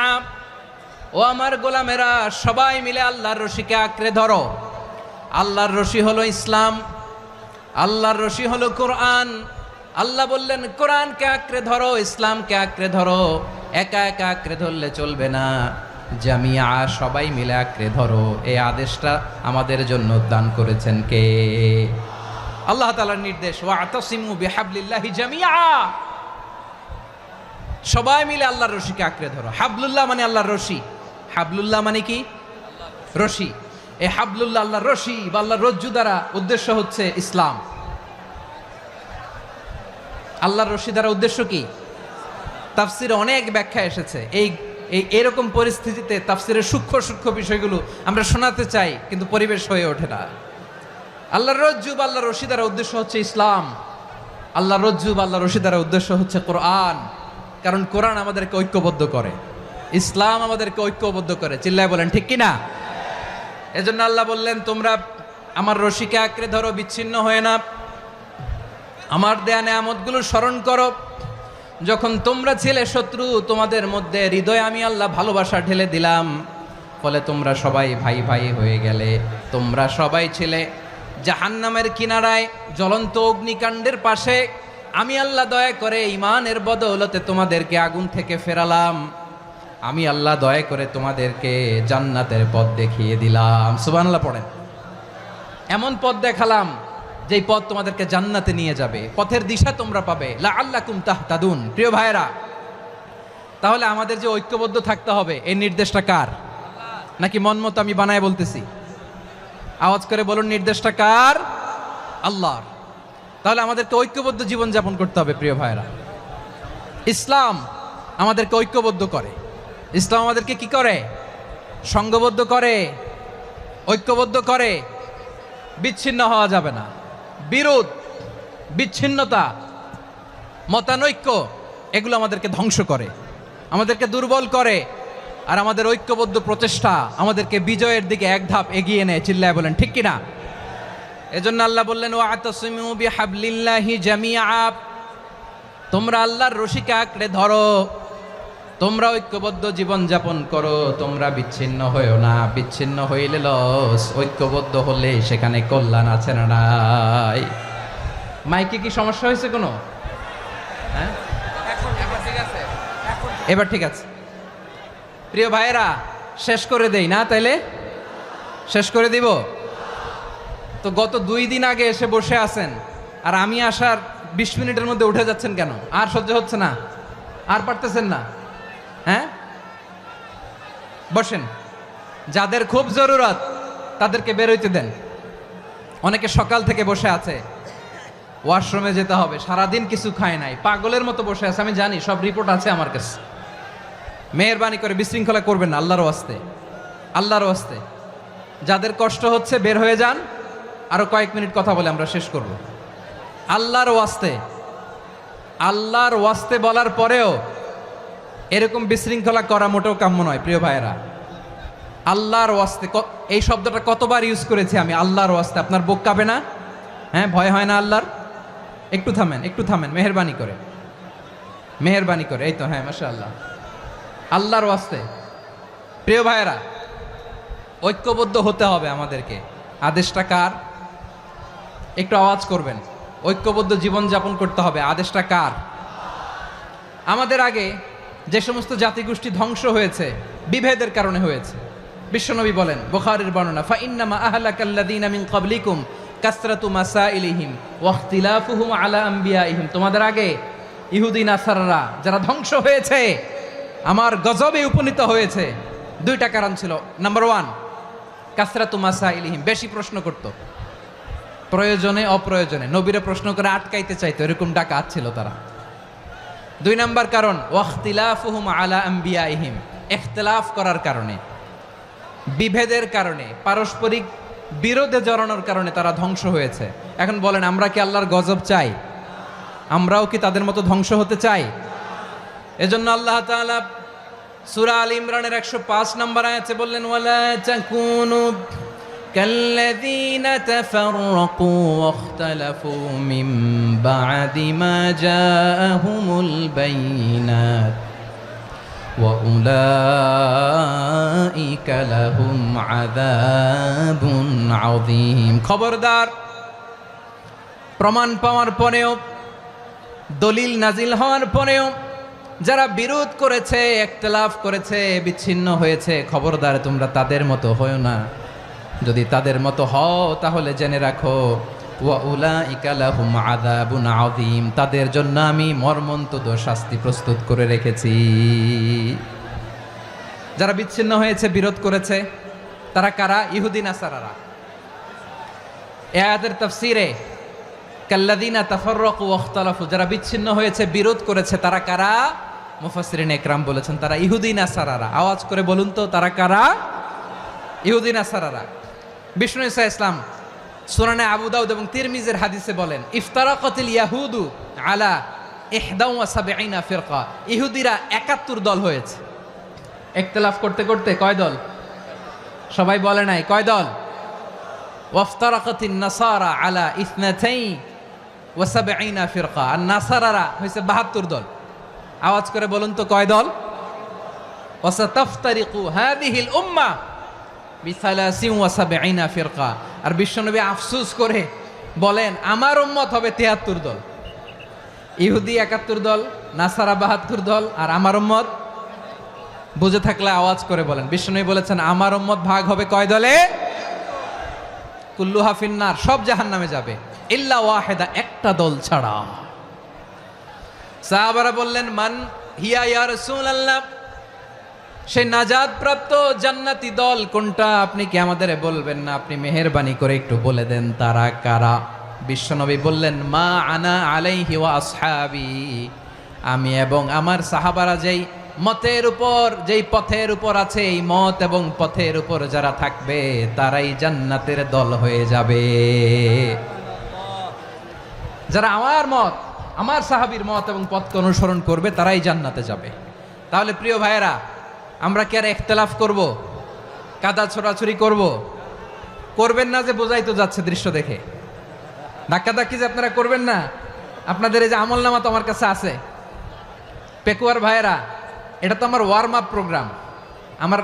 ও আমার গোলামেরা সবাই মিলে আল্লাহর রশিকে আঁকড়ে ধরো আল্লাহর রশি হলো ইসলাম আল্লাহর রশি হলো কোরআন আল্লাহ বললেন কোরআনকে আঁকড়ে ধরো ইসলামকে আঁকড়ে ধরো একা একা আঁকড়ে ধরলে চলবে না জামিয়া সবাই মিলে আঁকড়ে ধরো এই আদেশটা আমাদের জন্য দান করেছেন কে আল্লাহ তাআলার নির্দেশ ওয়াতাসিমু বিহাবলিল্লাহি জামিআ সবাই মিলে আল্লাহর রশিকে আঁকড়ে ধরো হাবলুল্লাহ মানে আল্লাহর রশি হাবলুল্লাহ মানে কি রশি এই হাবলুল্লাহ আল্লাহর রশি বা আল্লাহর রজ্জু দ্বারা উদ্দেশ্য হচ্ছে ইসলাম আল্লাহর রশি দ্বারা উদ্দেশ্য কি তাফসিরে অনেক ব্যাখ্যা এসেছে এই এরকম পরিস্থিতিতে তাফসিরের সূক্ষ্ম সূক্ষ্ম বিষয়গুলো আমরা শোনাতে চাই কিন্তু পরিবেশ হয়ে ওঠে না আল্লাহর রজ্জু বা আল্লাহর রশি দ্বারা উদ্দেশ্য হচ্ছে ইসলাম আল্লাহর রজ্জু বা আল্লাহর রশি দ্বারা উদ্দেশ্য হচ্ছে কোরআন কারণ কোরআন আমাদেরকে ঐক্যবদ্ধ করে ইসলাম আমাদেরকে ঐক্যবদ্ধ করে চিল্লায় বলেন ঠিক কিনা এজন্য আল্লাহ বললেন তোমরা আমার রশিকে আঁকড়ে ধরো বিচ্ছিন্ন হয়ে না আমার দেয়া নেয়ামতগুলো স্মরণ করো যখন তোমরা ছিলে শত্রু তোমাদের মধ্যে হৃদয়ে আমি আল্লাহ ভালোবাসা ঢেলে দিলাম ফলে তোমরা সবাই ভাই ভাই হয়ে গেলে তোমরা সবাই ছিলে জাহান্নামের কিনারায় জ্বলন্ত অগ্নিকাণ্ডের পাশে আমি আল্লাহ দয়া করে ঈমানের বদৌলতে তোমাদেরকে আগুন থেকে ফেরালাম আমি আল্লাহ দয়া করে তোমাদেরকে জান্নাতের পথ দেখিয়ে দিলাম সুবহানাল্লাহ পড়েন এমন পথ দেখালাম যেই পথ তোমাদেরকে জান্নাতে নিয়ে যাবে পথের দিশা তোমরা পাবে লাআল্লাকুম তাহতাদুন প্রিয় ভাইরা তাহলে আমাদের যে ঐক্যবদ্ধ থাকতে হবে এই নির্দেশটা কার নাকি মন মতো আমি বানায় বলতেছি আওয়াজ করে বলুন নির্দেশটা কার আল্লাহর তাহলে আমাদেরকে ঐক্যবদ্ধ জীবন যাপন করতে হবে প্রিয় ভাইরা ইসলাম আমাদেরকে ঐক্যবদ্ধ করে ইসলাম আমাদেরকে কি করে সংঘবদ্ধ করে ঐক্যবদ্ধ করে বিচ্ছিন্ন হওয়া যাবে না বিরোধ বিচ্ছিন্নতা মতানৈক্য এগুলো আমাদেরকে ধ্বংস করে আমাদেরকে দুর্বল করে আর আমাদের ঐক্যবদ্ধ প্রচেষ্টা আমাদেরকে বিজয়ের দিকে এক ধাপ এগিয়ে নেয় চিল্লায় বলেন ঠিক কিনা এজন্য আল্লাহ বললেন ওয়াতাসিমু বিহাবলিল্লাহি জামিআ তোমরা আল্লাহর রশিকে আঁকড়ে ধরো তোমরা ঐক্যবদ্ধ জীবন যাপন করো তোমরা বিচ্ছিন্ন হয়েও না বিচ্ছিন্ন হইলে লস ঐক্যবদ্ধ হলে সেখানে কল্যাণ আছে না নাই মাইকে কি সমস্যা হয়েছে কোনো হ্যাঁ ঠিক আছে এবার ঠিক আছে প্রিয় ভাইয়েরা শেষ করে দেই না তাইলে শেষ করে দিব তো গত 2 দিন আগে এসে বসে আছেন আর আমি আসার 20 মিনিটের মধ্যে উঠে যাচ্ছেন কেন আর সহ্য হচ্ছে না আর পারতেছেন না হ্যাঁ বসেন যাদের খুব জরুরত তাদেরকে বের হইতে দেন অনেকে সকাল থেকে বসে আছে ওয়াশরুমে যেতে হবে সারাদিন কিছু খায় নাই পাগলের মতো বসে আছে আমি জানি সব রিপোর্ট আছে আমার কাছে মেহেরবানি করে বিশৃঙ্খলা করবেন না আল্লাহর ওয়াস্তে আল্লাহর ওয়াস্তে যাদের কষ্ট হচ্ছে বের হয়ে যান আরো কয়েক মিনিট কথা বলে আমরা শেষ করব আল্লাহর ওয়াস্তে বলার পরেও এরকম বিশৃঙ্খলা করা মোটেও কাম্য নয় প্রিয় ভাইয়েরা আল্লাহর ওয়াস্তে এই শব্দটা কতবার ইউজ করেছি আমি আল্লাহর ওয়াস্তে আপনার বুক কাঁপে না হ্যাঁ ভয় হয় না আল্লাহর একটু থামেন মেহেরবানি করে এই তো হ্যাঁ মাশাআল্লাহ আল্লাহর ওয়াস্তে প্রিয় ভাইয়েরা ঐক্যবদ্ধ হতে হবে আমাদেরকে আদেশটা কার একটু আওয়াজ করবেন ঐক্যবদ্ধ জীবন যাপন করতে হবে আদেশটা কার আমাদের আগে যে সমস্ত জাতিগোষ্ঠী ধ্বংস হয়েছে বিভেদের কারণে হয়েছে বিশ্বনবী বলেন বুখারীর বর্ণনা ফা ইন্নামা আহলাকাল্লাযীনা মিন ক্বাবলিকুম কাসরাতু মাসাইলিহিম ওয়া ইখতিলাফুহুম আলা আমবিয়াইহিম তোমাদের আগে ইহুদি নাসারারা যারা ধ্বংস হয়েছে, আমার গজবে উপনীত হয়েছে, দুইটা কারণ ছিল। নাম্বার ওয়ান, কাসরাতু মাসাইলিহিম, বেশি প্রশ্ন করত, প্রয়োজনে অপ্রয়োজনে নবীরে প্রশ্ন করে আটকাইতে চাইতো, এরকম ডাকাত ছিল তারা। দুই নাম্বার কারণ, ওয়াখতিলাফুহুম আলা আম্বিয়াইহিম, ইখতিলাফ করার কারণে, বিভেদের কারণে, পারস্পরিক বিরোধে জড়ানোর কারণে তারা ধ্বংস হয়েছে। এখন বলেন, আমরা কি আল্লাহর গজব চাই? আমরাও কি তাদের মতো ধ্বংস হতে চাই? এজন্য আল্লাহ তাআলা সূরা আল ইমরানের 105 নম্বর আয়াতে বললেন, ওয়ালা তাকুনু কাল্লাযীনা তাফাররাকু ওয়াখতালাফু মিন বা'দি মা জাআহুমুল বাইয়িনাত ওয়া উলাইকা লাহুম আযাবুন আযীম। খবরদার, প্রমাণ পাওয়ার পরেও, দলিল নাজিল হওয়ার পরেও যারা বিরোধ করেছে, ইখতিলাফ করেছে, বিচ্ছিন্ন হয়েছে, খবরদার তোমরা তাদের মতো হও না। যদি তাদের মতো হও তাহলে জেনে রাখো, ওয়া উলাইকা লাহুম আযাবুন আযীম, তাদের জন্য আমি মর্মন্তুদ শাস্তি প্রস্তুত করে রেখেছি। যারা বিচ্ছিন্ন হয়েছে, বিরোধ করেছে, তারা কারা? ইহুদি নাসারারা। এই আয়াতের তাফসীরে কাল্লাযীনা তাফাররাকু ওয়াখতালাফু, যারা বিচ্ছিন্ন হয়েছে, বিরোধ করেছে, তারা কারা? মুফাসসিরিন ইকরাম বলেছেন তারা ইহুদি নাসারারা। আওয়াজ করে বলুন তো, তারা কারা? ইহুদি নাসারারা। বিষ্ণু ঈসা ইসলাম সুনানে আবু দাউদ এবং তিরমিজির হাদিসে বলেন, ইফতারাকাতিল ইয়াহুদু আলা 71 ফিরকা, ইহুদিরা 71 দল হয়েছে। ইখতিলাফ করতে করতে কয় দল? সবাই বলে নাই, কয় দল? ওয়াফতারাকাতিন নাসারা আলা 72 ফিরকা, আর নাসারারা হয়েছে 72 দল। আওয়াজ করে বলুন তো, কয় দল? ওয়াসাতাফতারিকু হাদিহিল উম্মাহ বি73 ফিরকা। আর বিশ্বনবী আফসোস করে বলেন, আমার উম্মত হবে 73 দল। ইহুদি 71 দল, নাসারা 72 দল, আর আমার উম্মত, বুঝে থাকলে আওয়াজ করে বলেন। বিশ্বনবী বলেছেন, আমার উম্মত ভাগ হবে কয় দলে? কুল্লুহা ফিন্নার, সব জাহান্নামে যাবে, ইল্লা ওয়াহিদা, একটা দল ছাড়া। সাহাবারা বললেন, মান হিয়া ইয়া রাসূলুল্লাহ, সেই নাজাত প্রাপ্ত জান্নাতি দল কোনটা? আপনি কি আমাদের বলবেন না? আপনি মেহেরবানি করে একটু বলে দেন তারা কারা। বিশ্বনবী বললেন, মা আনা আলাইহি ওয়া আসহাবি, আমি এবং আমার সাহাবারা যেই মতের উপর, যেই পথের উপর আছে, এই মত এবং পথের উপর যারা থাকবে তারাই জান্নাতের দল হয়ে যাবে। যারা আমার মত, আমার সাহাবীর মত এবং পথকে অনুসরণ করবে তারাই জান্নাতে যাবে। তাহলে প্রিয় ভাইয়েরা, আমরা কি আর ইখতিলাফ করব? কাদা ছোড়াছুরি করব? করবেন না যে বোঝাই তো যাচ্ছে দৃশ্য দেখে। ধাক্কাধাক্কি যে আপনারা করবেন না। আপনাদের এই যে আমলনামা তো আমার কাছে আছে। পেকুয়ার ভাইয়েরা, এটা তো আমার ওয়ার্ম আপ প্রোগ্রাম। আমার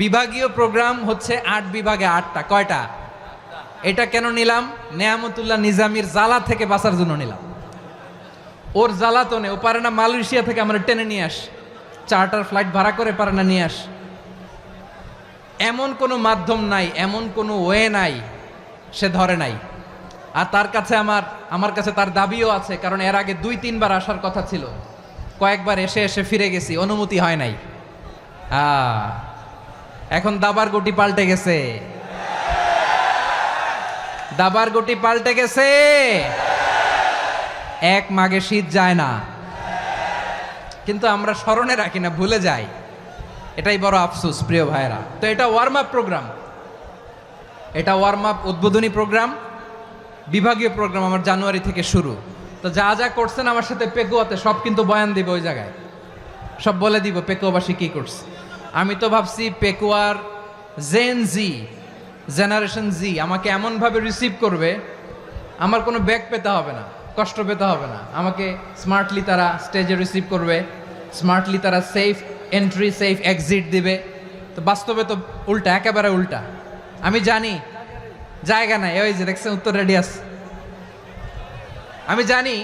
বিভাগীয় প্রোগ্রাম হচ্ছে 8 বিভাগে 8টা। কয়টা? এটা কেন নিলাম? নেয়ামতুল্লাহ নিজামীর জ্বালা থেকে বাঁচার জন্য নিলাম। ওর জ্বালাতনে ও পারে না মালয়েশিয়া থেকে আমরা টেনে নিয়ে আস, চার্টার ফ্লাইট ভাড়া করে পারে না নিয়ে আস। এমন কোনো মাধ্যম নাই, এমন কোনো ওয়ে নাই সে ধরে নাই। আর তার কাছে আমার কাছে তার দাবিও আছে, কারণ এর আগে 2-3 বার আসার কথা ছিল। কয়েকবার এসে এসে ফিরে গেছি, অনুমতি হয় নাই। এখন দাবার গুটি পাল্টে গেছে, দাবার গুটি পাল্টে গেছে। এক মাঘে শীত যায় না, কিন্তু আমরা স্মরণে রাখি না, ভুলে যাই। এটাই বড় আফসোস প্রিয় ভাইরা। তো এটা ওয়ার্ম আপ প্রোগ্রাম, এটা ওয়ার্ম আপ উদ্বোধনী প্রোগ্রাম, বিভাগীয় প্রোগ্রাম আমার জানুয়ারি থেকে শুরু। তো যা যা করছেন আমার সাথে পেকুয়াতে সব কিন্তু বয়ান দিব, ওই জায়গায় সব বলে দিব পেকুয়াবাসী কি করছে। আমি তো ভাবছি পেকুয়ার জেনারেশন জি আমাকে এমনভাবে রিসিভ করবে, আমার কোনো ব্যাক পেতে হবে না, কষ্ট পেতে হবে না। আমাকে স্মার্টলি তারা স্টেজে রিসিভ করবে, স্মার্টলি তারা সেফ এন্ট্রি সেফ এক্সিট দিবে। তো বাস্তবে তো উল্টা, একেবারে উল্টা। আমি জানি জায়গা নাই, ওই যে দেখছেন উত্তর রেডিয়াস। আমি জানি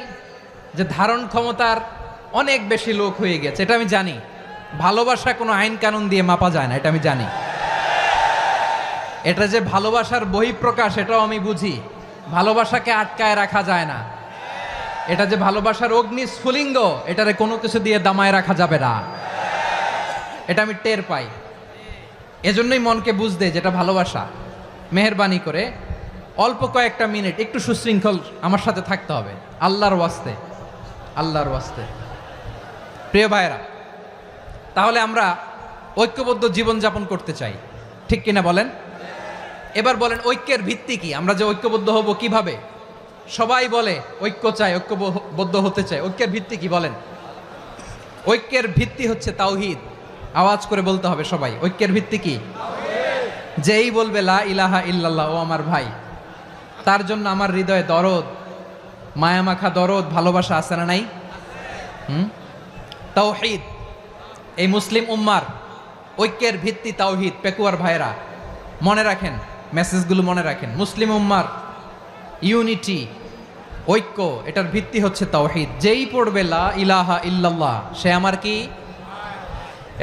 যে ধারণ ক্ষমতার অনেক বেশি লোক হয়ে গেছে, এটা আমি জানি। ভালোবাসা কোনো আইন কানুন দিয়ে মাপা যায় না, এটা আমি জানি। এটা যে ভালোবাসার বহিঃপ্রকাশ এটাও আমি বুঝি। ভালোবাসাকে আটকায় রাখা যায় না। এটা যে ভালোবাসার অগ্নি স্ফুলিঙ্গ, এটারে কোনো কিছু দিয়ে দামায় রাখা যাবে না। এটা আমি টের পাই, এজন্যই মনকে বুঝতে যেটা ভালোবাসা। মেহেরবানি করে অল্প কয়েকটা মিনিট একটু সুশৃঙ্খল আমার সাথে থাকতে হবে, আল্লাহর ওয়াস্তে, আল্লাহর ওয়াস্তে। প্রিয় ভাইয়েরা, তাহলে আমরা ঐক্যবদ্ধ জীবনযাপন করতে চাই, ঠিক কিনা বলেন? এবার বলেন ঐক্যের ভিত্তি কি? আমরা যে ঐক্যবদ্ধ হব কিভাবে? সবাই বলে ঐক্য চাই, ঐক্যবদ্ধ হতে চাই। ঐক্যের ভিত্তি কি বলেন? ঐক্যের ভিত্তি হচ্ছে তাওহীদ। আওয়াজ করে বলতে হবে সবাই, ঐক্যের ভিত্তি কি? যেই বলবে লা ইলাহা ইল্লাল্লাহ, ও আমার ভাই, তার জন্য আমার হৃদয়ে দরদ, মায়ামাখা দরদ, ভালোবাসা আছে না নাই? তাওহীদ, এই মুসলিম উম্মার ঐক্যের ভিত্তি তাওহীদ। পেকুয়ার ভাইরা মনে রাখেন, মেসেজগুলো মনে রাখেন। মুসলিম উম্মার ইউনিটি, ঐক্য, এটার ভিত্তি হচ্ছে তাওহীদ। যেই পড়বে লা ইলাহা ইল্লাল্লাহ, সে আমার কি?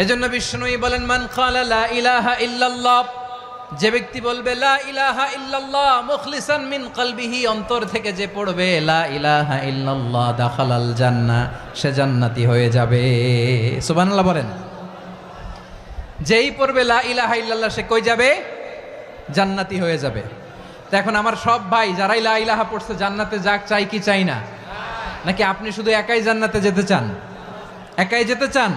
এজন্য বিষ্ণুই বলেন, মান ক্বালা লা ইলাহা ইল্লাল্লাহ, যে ব্যক্তি বলবে লা ইলাহা ইল্লাল্লাহ মুখলিসান মিন কলবিহি, অন্তর থেকে যে পড়বে লা ইলাহা ইল্লাল্লাহ, দাখালাল জান্নাহ, সে জান্নাতি হয়ে যাবে। সুবহানাল্লাহ বলেন। যেই পড়বে লা ইলাহা ইল্লাল্লাহ, সে কই যাবে? জান্নাতি হয়ে যাবে। তো এখন আমার সব ভাই যারাই লা ইলাহা পড়ছে জান্নাতে যাক, চাই কি চাই না? নাকি আপনি শুধু একাই জান্নাতে যেতে চান? একাই যেতে চান?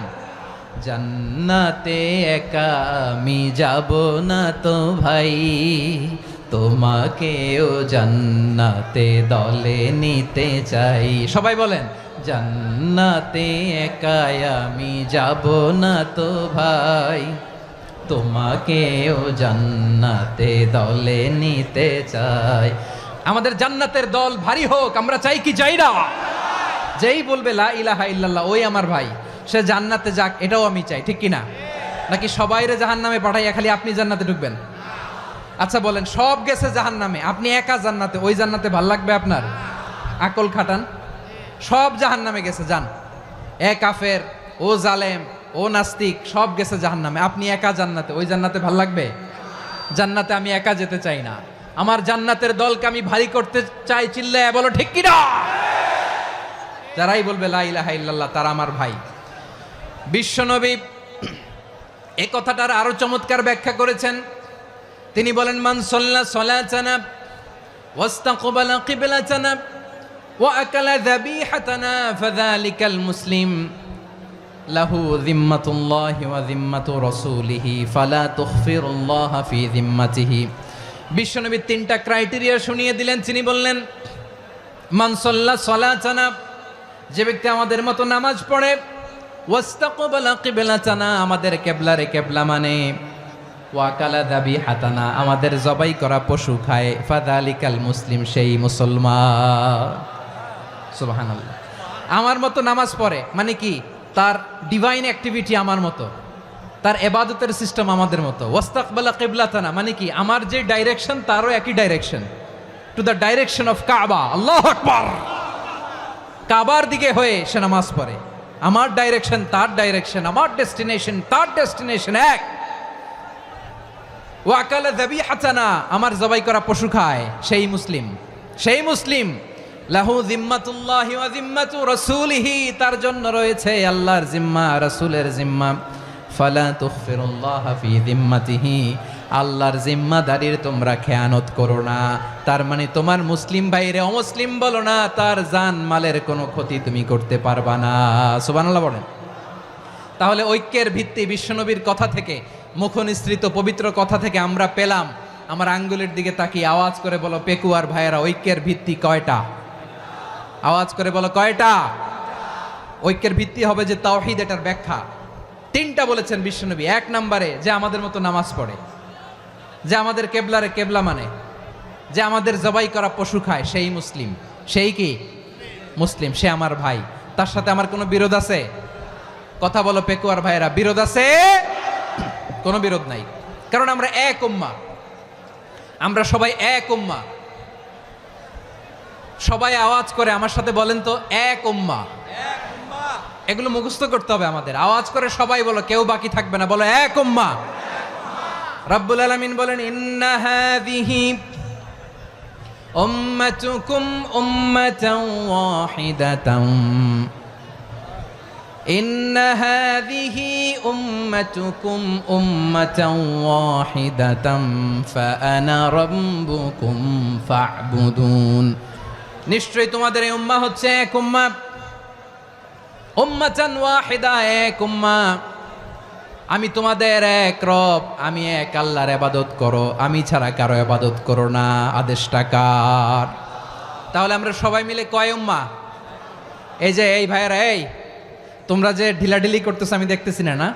জান্নাতে একা আমি যাব না তো ভাই, তোমাকেও জান্নাতে দলে নিতে চাই। সবাই বলেন, জান্নাতে একা আমি যাব না তো ভাই, তোমাকেও জান্নাতে দলে নিতে চাই। আমাদের জান্নাতের দল ভারী হোক, আমরা চাই কি চাই না? যেই বলবে লা ইলাহা ইল্লাল্লাহ, ওই আমার ভাই, সে জান্নাতে যাক, এটাও আমি চাই, ঠিক কিনা? নাকি সবাইরে জাহান্নামে পাঠাইয়া খালি আপনি জান্নাতে ঢুকবেন? আচ্ছা বলেন, সব গেছে জাহান্নামে, আপনি একা জান্নাতে, ওই জান্নাতে ভাল লাগবে আপনার? আকল খাটান। সব জাহান্নামে গেছে, যান। এ কাফের, ও জালেম, ও নাস্তিক, সব গেছে জাহান্নামে, আপনি একা জান্নাতে, ওই জান্নাতে ভাল লাগবে? জান্নাতে আমি একা যেতে চাই না, আমার জান্নাতের দলকে আমি ভারী করতে চাই। চিল্লায় বলো ঠিক কিনা? যারাই বলবে লা ইলাহা ইল্লাল্লাহ, তারা আমার ভাই। বিশ্বনবী এই কথাটার আরো চমৎকার ব্যাখ্যা করেছেন। তিনি বলেন, মান সাল্লা সালাতানা ওয়াস্তাকবালা কিবলাতানা ওয়া আকালা যাবিহাতানা ফাযালিকাল মুসলিম লাহু যিম্মাতুল্লাহি ওয়া যিম্মাতু রাসূলিহি ফালা তুখফিরুল্লাহা ফি যিম্মাতিহি। বিশ্বনবী তিনটা ক্রাইটেরিয়া শুনিয়ে দিলেন। তিনি বললেন, মান সাল্লা সালাতানা, যে ব্যক্তি আমাদের মতো নামাজ পড়ে, ওয়াস্তাকবালা কিবলাতানা, আমাদের কিবলারে কিবলা মানে, ওয়া কালা যাবিহাতানা, আমাদের জবাই করা পশু খায়, ফাযালিকাল মুসলিম, সেই মুসলমান। সুবহানাল্লাহ। আমার মতো নামাজ পড়ে মানে কি? তার ডিভাইন অ্যাক্টিভিটি আমার মতো, তার ইবাদতের সিস্টেম আমাদের মতো। ওয়াস্তাকবালা কিবলাতানা মানে কি? আমার যে ডাইরেকশন তারও একই direction, to the direction of কাবা। আল্লাহু আকবার। কাবার দিকে হয়ে সে নামাজ পড়ে। আমার ডাইরেকশন তার ডাইরেকশন, আমার ডেস্টিনেশন তার ডেস্টিনেশন এক। ওয়াকালা যাবিহাতানা, আমার জবাই করা পশু খায়, সেই মুসলিম, সেই মুসলিম। লাহু যিম্মাতুল্লাহি ওয়া যিম্মাতু রাসূলিহি, তার জন্য রয়েছে আল্লাহর জিম্মা, রাসূলের জিম্মা। ফালা তুখফিরুল্লাহা ফি যিম্মাতিহি, আল্লাহর জিম্মাদারির তোমরা খেয়ানত করো না। তার মানে তোমার মুসলিম ভাইরে অমুসলিম বলো না, তার জান মালের কোনো ক্ষতি তুমি করতে পারবা না। সুবহানাল্লাহ বলেন। তাহলে ঐক্যের ভিত্তি বিশ্বনবীর কথা থেকে, মুখনিসৃত পবিত্র কথা থেকে আমরা পেলাম। আমার আঙ্গুলের দিকে তাকিয়ে আওয়াজ করে বলো পেকুয়ার ভাইয়েরা, ঐক্যের ভিত্তি কয়টা? আওয়াজ করে বলো কয়টা? ঐক্যের ভিত্তি হবে যে তাওহীদ, এটার ব্যাখ্যা তিনটা বলেছেন বিশ্বনবী। এক নম্বরে, যে আমাদের মতো নামাজ পড়ে, যে আমাদের কেবলারে কেবলা মানে, যে আমাদের জবাই করা পশু খায়, সেই মুসলিম। সেই কি? মুসলিম, সে আমার ভাই। তার সাথে আমার কোনো বিরোধ আছে? কথা বলো পেকুয়ার ভাইয়েরা, বিরোধ আছে? কোনো বিরোধ নাই, কারণ আমরা এক উম্মাহ, আমরা সবাই এক উম্মাহ। সবাই আওয়াজ করে আমার সাথে বলেন তো, এক উম্মাহ। এগুলো মুখস্থ করতে হবে আমাদের। আওয়াজ করে সবাই বলো, কেউ বাকি থাকবে না, বলো এক উম্মাহ। রব্বুল আলামিন বলেন, ইন্না হাযিহি উম্মাতুকুম উম্মাতাও ওয়াহিদাতাও ইন্না হাযিহি উম্মাতুকুম উম্মাতাও ওয়াহিদাতাম ফাআনা রাব্বুকুম ফা'বুদুন। নিশ্চয়ই তোমাদের এই উম্মাহ হচ্ছে এক উম্মাহ, উম্মাতান ওয়াহিদা, এক উম্মাহ। আমি তোমাদের এক রব, আমি এক আল্লাহর ইবাদত করো, আমি ছাড়া কারো ইবাদত করো না। আদেশটা কার? তাহলে আমরা সবাই মিলে কয় উম্মাহ? এই যে এই ভাইয়েরা, এই তোমরা যে ঢিলাঢিলি করতেছো আমি দেখতেছি না, না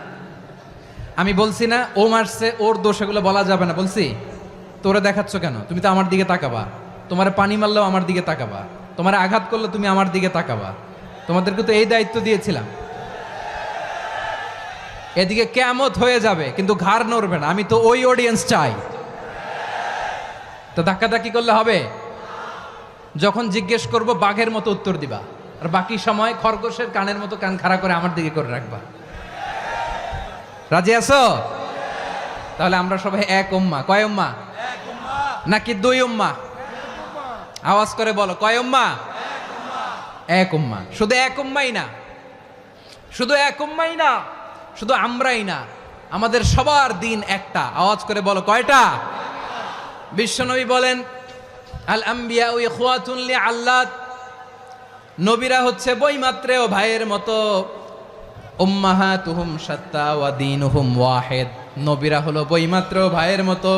আমি বলছি না ও মারছে ওর দোষ, এগুলো বলা যাবে না বলছি? তোরা দেখাচ্ছ কেন? তুমি তো আমার দিকে তাকাবা। তোমার পানি মারলেও আমার দিকে তাকাবা, তোমার আঘাত করলে তুমি আমার দিকে তাকাবা। তোমাদেরকে তো এই দায়িত্ব দিয়েছিলাম। এদিকে কিয়ামত হয়ে যাবে কিন্তু ঘাড় নড়বে না, আমি তো ওই অডিয়েন্স চাই। তো ধাক্কাধাক্কি করলে হবে? যখন জিজ্ঞেস করব বাঘের মতো উত্তর দিবা, আর বাকি সময় খরগোশের কানের মতো কান খাড়া করে আমার দিকে করে রাখবা। রাজি আছো? তাহলে আমরা সবাই এক উম্মা। কয় উম্মা? নাকি দুই উম্মা? আওয়াজ করে বলো, কয় উম্মা? এক উম্মা। শুধু এক উম্মাই না, শুধু এক উম্মাই না, শুধু আমরাই না, আমাদের সবার দিন একটা। আওয়াজ করে বলো, কয়টা? বিশ্বনবী বলেন, আল আম্বিয়া ইখওয়াতুন লিআল্লাত, নবীরা হচ্ছে বইমাত্রেও ভাইয়ের মতো। উম্মাহাতুহুম শাত্তা ওয়া দীনুহুম ওয়াহিদ, নবীরা হলো বইমাত্রেও ভাইয়ের মতো।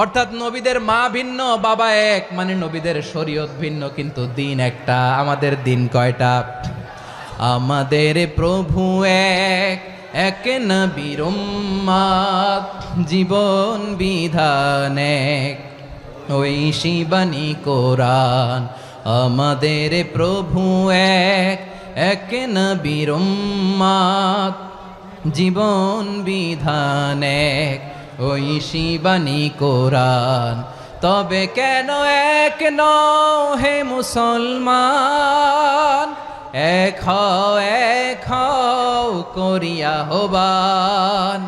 অর্থাৎ নবীদের মা ভিন্ন, বাবা এক, মানে নবীদের শরীয়ত ভিন্ন কিন্তু দিন একটা। আমাদের দিন কয়টা? আমাদের প্রভু এক, এক নবীর উম্মাত, জীবন বিধান এক, ওই শিবানী কোরআন। আমাদের প্রভু এক, এক নবীর উম্মাত, জীবন বিধান এক, ওই শিবানী কোরআন। তবে কেন এক নও হে মুসলমান? এক হও করিয়া হবান।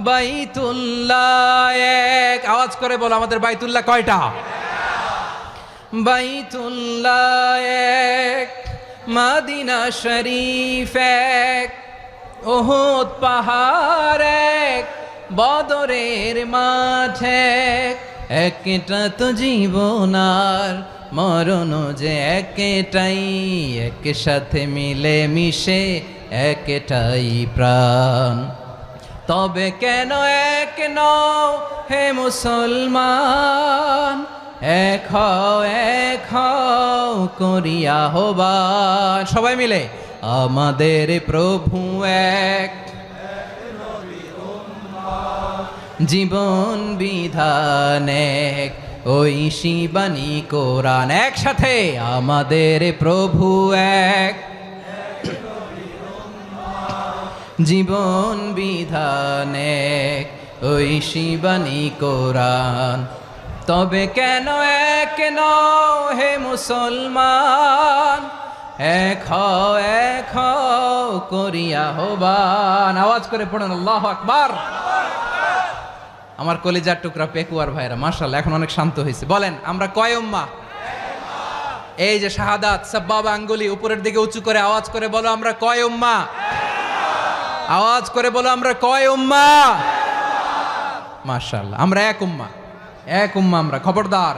বাইতুল্লাহ এক। আওয়াজ করে বলো, আমাদের বাইতুল্লাহ কয়টা? বাইতুল্লাহ এক, মদিনা শরীফ এক, উহুদ পাহাড় এক, বদরের মাঠ এক। একটা তো জীবন আর মরণ যে একটাই, এক সাথে মিলে মিশে একটাই প্রাণ। তবে কেন এক নও হে মুসলমান? এক হও করিয়া হবান। সবাই মিলে, আমাদের প্রভু এক, জীবন বিধান এক, ওই শিবানী কোরআন। একসাথে, আমাদের প্রভু এক, জীবন বিধান এক, ওই শিবানী কোরআন। তবে কেন এক নও হে মুসলমান? এক হও করিয়া হবান। আওয়াজ করে পড়ুন আল্লাহু আকবার। আমার কলিজার টুকরা পেকুয়ার ভাইরা মাশাআল্লাহ এখন অনেক শান্ত হয়েছে। বলেন, আমরা কয় উম্মাহ? এই যে শাহাদাত সাব্বাবা আঙ্গুলি উপরের দিকে উঁচু করে আওয়াজ করে বলো, আমরা কয় উম্মাহ? আওয়াজ করে বলো, আমরা কয় উম্মাহ? মাশাআল্লাহ, আমরা এক উম্মাহ, এক উম্মাহ। আমরা খবরদার,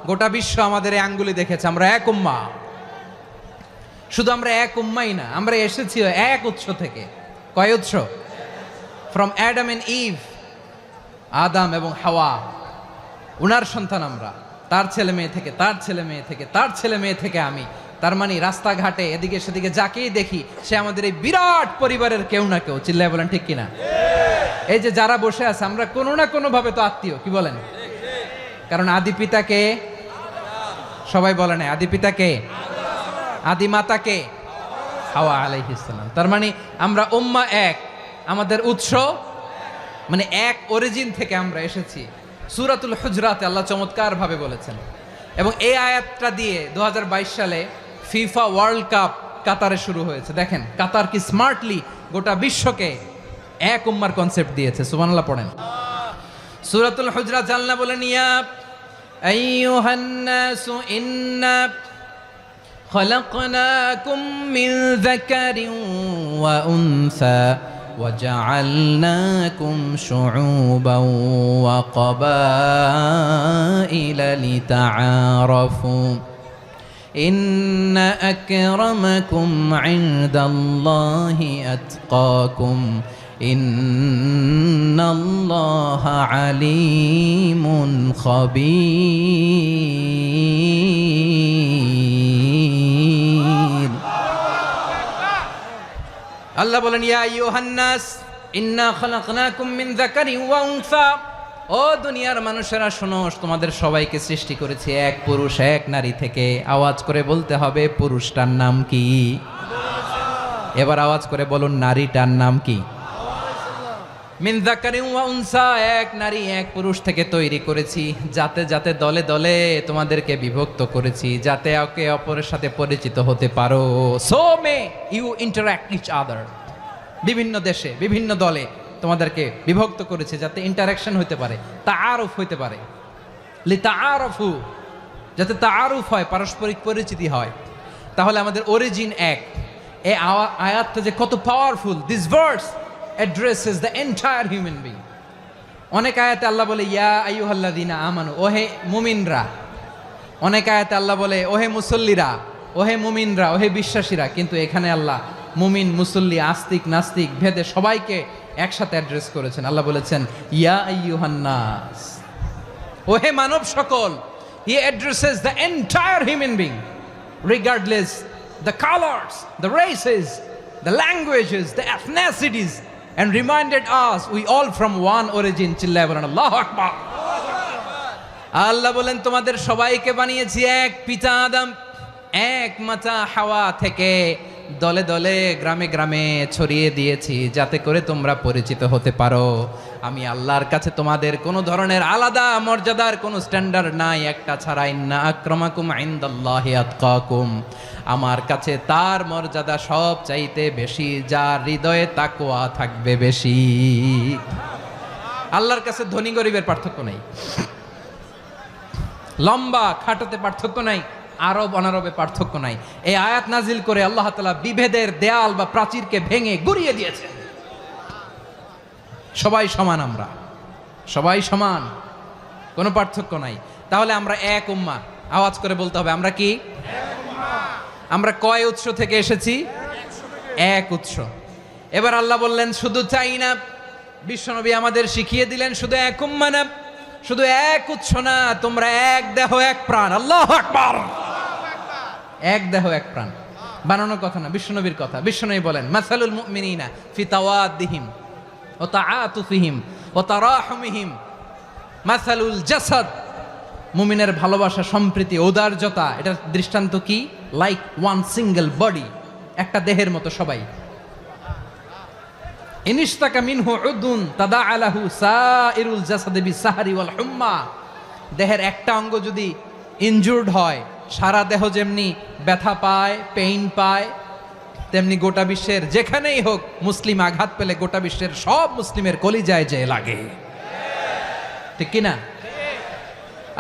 গোটা বিশ্ব আমাদের এই আঙ্গুলি দেখেছে, আমরা এক উম্মাহ। শুধু আমরা এক উম্মাই না, আমরা এসেছি এক উৎস থেকে। কয় উৎস? ফ্রম অ্যাডাম এন্ড ইভ, আদাম এবং হাওয়া, উনার সন্তান আমরা। তার ছেলে মেয়ে থেকে, তার ছেলে মেয়ে থেকে, তার ছেলে মেয়ে থেকে আমি। তার মানে রাস্তাঘাটে এদিকে সেদিকে যাকেই দেখি সে আমাদের এই বিরাট পরিবারের কেউ না কেউ। চিল্লায় বলেন ঠিক কিনা? এই যে যারা বসে আছে, আমরা কোনো না কোনো ভাবে তো আত্মীয়। কি বলেন? কারণ আদি পিতাকে সবাই বলে না, আদি পিতাকে, আদি মাতাকে হাওয়া আলাইহিস সালাম। তার মানে আমরা উম্মাহ এক, আমাদের উৎস মানে এক অরিজিন থেকে আমরা এসেছি। সূরাতুল হুজরাতে আল্লাহ চমৎকার ভাবে বলেছেন, এবং এই আয়াতটা দিয়ে 2022 সালে ফিফা ওয়ার্ল্ড কাপ কাতারে শুরু হয়েছে। দেখেন কাতার কি স্মার্টলি গোটা বিশ্বকে এক উম্মার কনসেপ্ট দিয়েছে। সুবহানাল্লাহ পড়েন। সূরাতুল হুজরাত আল্লাহ বলেন, ইয়া আইয়ুহান নাসু ইন্না خلقناكم من ذكر وأنثى وجعلناكم شعوبا وقبائل لتعارفوا إن أكرمكم عند الله أتقاكم إن الله عليم خبير আল্লাহ বলেন ইয়া আইয়ুহান নাস ইন্না খালাকনাকুম মিন যাকারিন ওয়া উনসা, ও দুনিয়ার মানুষেরা শোনো, তোমাদের সবাইকে সৃষ্টি করেছি এক পুরুষ এক নারী থেকে। আওয়াজ করে বলতে হবে পুরুষটার নাম কি? এবার আওয়াজ করে বলুন নারীটার নাম কি? মিন যাকারিন ওয়া উনসা, এক নারী এক পুরুষ থেকে তৈরি করেছি, যাতে যাতে দলে দলে তোমাদেরকে বিভক্ত করেছি, যাতে একে অপরের সাথে পরিচিত হতে পারো। So may you interact each other, বিভিন্ন দেশে বিভিন্ন দলে তোমাদেরকে বিভক্ত করেছে যাতে ইন্টারাকশন হতে পারে, তাআরুফ হতে পারে। লিতাআরফু, যাতে তাআরুফ হয়, পারস্পরিক পরিচিতি হয়। তাহলে আমাদের অরিজিন এক। এই আয়াতটা যে কত powerful! This verse addresses the entire human being. অনেক আয়াতে আল্লাহ বলে ইয়া আইয়ুহাল্লাযীনা আমানু, ওহে মুমিনরা। অনেক আয়াতে আল্লাহ বলে ওহে মুসল্লিরা, ওহে মুমিনরা, ওহে বিশ্বাসীরা। কিন্তু এখানে আল্লাহ মুমিন মুসল্লি আস্তিক নাস্তিক ভেদে সবাইকে একসাথে অ্যাড্রেস করেছেন। আল্লাহ বলেছেন ইয়া আইয়ুহান নাস, ওহে মানব সকল। He addresses the entire human being regardless the colors, the races, the languages, the ethnicities, and reminded us we all from one origin. চিল্লায় বলেন আল্লাহু আকবার। আল্লাহ বলেন তোমাদের সবাইকে বানিয়েছি এক পিতা আদম, এক মাতা হাওয়া থেকে, দলে দলে গ্রামে গ্রামে ছড়িয়ে দিয়েছি যাতে করে তোমরা পরিচিত হতে পারো। আমি আল্লাহর কাছে তোমাদের কোনো ধরনের আলাদা মর্যাদার কোনো স্ট্যান্ডার্ড নাই, একটা ছাড়া। ইন্না আক্রামাকুম ইনদাল্লাহি আতকাকুম, আমার কাছে তার মর্যাদা সব চাইতে বেশি যার হৃদয়ে তাকওয়া থাকবে বেশি। আল্লাহর কাছে ধনী গরিবের পার্থক্য নাই, লম্বা খাটোতে পার্থক্য নাই, আরব অনারবে পার্থক্য নাই। এই আয়াত নাজিল করে আল্লাহ তাআলা বিভেদের দেয়াল বা প্রাচীরকে ভেঙে গুড়িয়ে দিয়েছেন। সবাই সমান, আমরা সবাই সমান, কোনো পার্থক্য নাই। তাহলে আমরা এক উম্মাহ। আওয়াজ করে বলতে হবে আমরা কি? আমরা কয় উৎস থেকে এসেছি? এক উৎস। এবার আল্লাহ বললেন শুধু চাই না, বিশ্বনবী আমাদের শিখিয়ে দিলেন শুধু এক উম্মাহ না, শুধু এক উৎস না, তোমরা এক দেহ এক প্রাণ। আল্লাহু আকবার। এক দেহ এক প্রাণ বানানোর কথা না, বিশ্বনবীর কথা। বিশ্বনবী বলেন মাসালুল মুমিনিনা ফি তাওয়াদ্দিহিম ওয়া তাআতুফিহিম ওয়া তারাহুমিহিম মাসালুল জাসাদ, মুমিনের ভালোবাসা, সম্প্রীতি, ঔদার্যতা, এটার দৃষ্টান্ত কি? লাইক ওয়ান সিঙ্গেল বডি, একটা দেহের মতো সবাই। ইনিশতাকা মিনহু উদুন তাদাআ লাহু সাইরুল জাসাদি বিসাহরি ওয়াল হুম্মা, দেহের একটা অঙ্গ যদি ইনজুর্ড হয়, সারা দেহ যেমনি ব্যথা পায়, পেইন পায়, তেমনি গোটা বিশ্বের যেখানেই হোক মুসলিম আঘাত পেলে গোটা বিশ্বের সব মুসলিমের কলিজায় যে লাগে, ঠিক কিনা?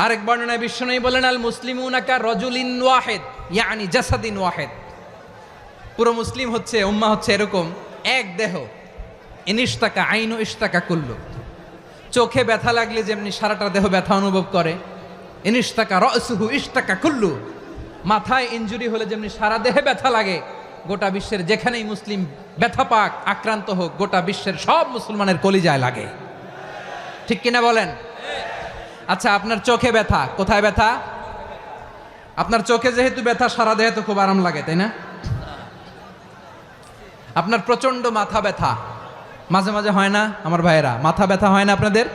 আরেক বর্ণনায় বিশ্বনবী বলেন আল মুসলিমুনা কা রাজুলিন ওয়াহিদ ইয়ানি জাসাদিন ওয়াহিদ, পুরো মুসলিম হচ্ছে, উম্মাহ হচ্ছে এরকম এক দেহ। ইনিশতাকা আইনু ইশতাকা কুল্লু, চোখে ব্যথা লাগলে যেমনি সারাটা দেহ ব্যথা অনুভব করে, ইনিশতাকা রাসুহু ইশতাকা কুল্লু, মাথায় ইনজুরি হলে যেমনি সারা দেহে ব্যথা লাগে, গোটা বিশ্বের যেখানেই মুসলিম ব্যথা পাক, আক্রান্ত হোক, গোটা বিশ্বের সব মুসলমানের কলিজায় লাগে, ঠিক কিনা বলেন? আচ্ছা, আপনার চোখে ব্যথা, কোথায় ব্যথা? আপনার চোখে যেহেতু ব্যথা, সারা দেহে তো খুব আরাম লাগে, তাই না? আপনার প্রচন্ড মাথা ব্যথা মাঝে মাঝে হয় না আমার ভাইয়েরা? মাথা ব্যথা হয় না আপনাদের?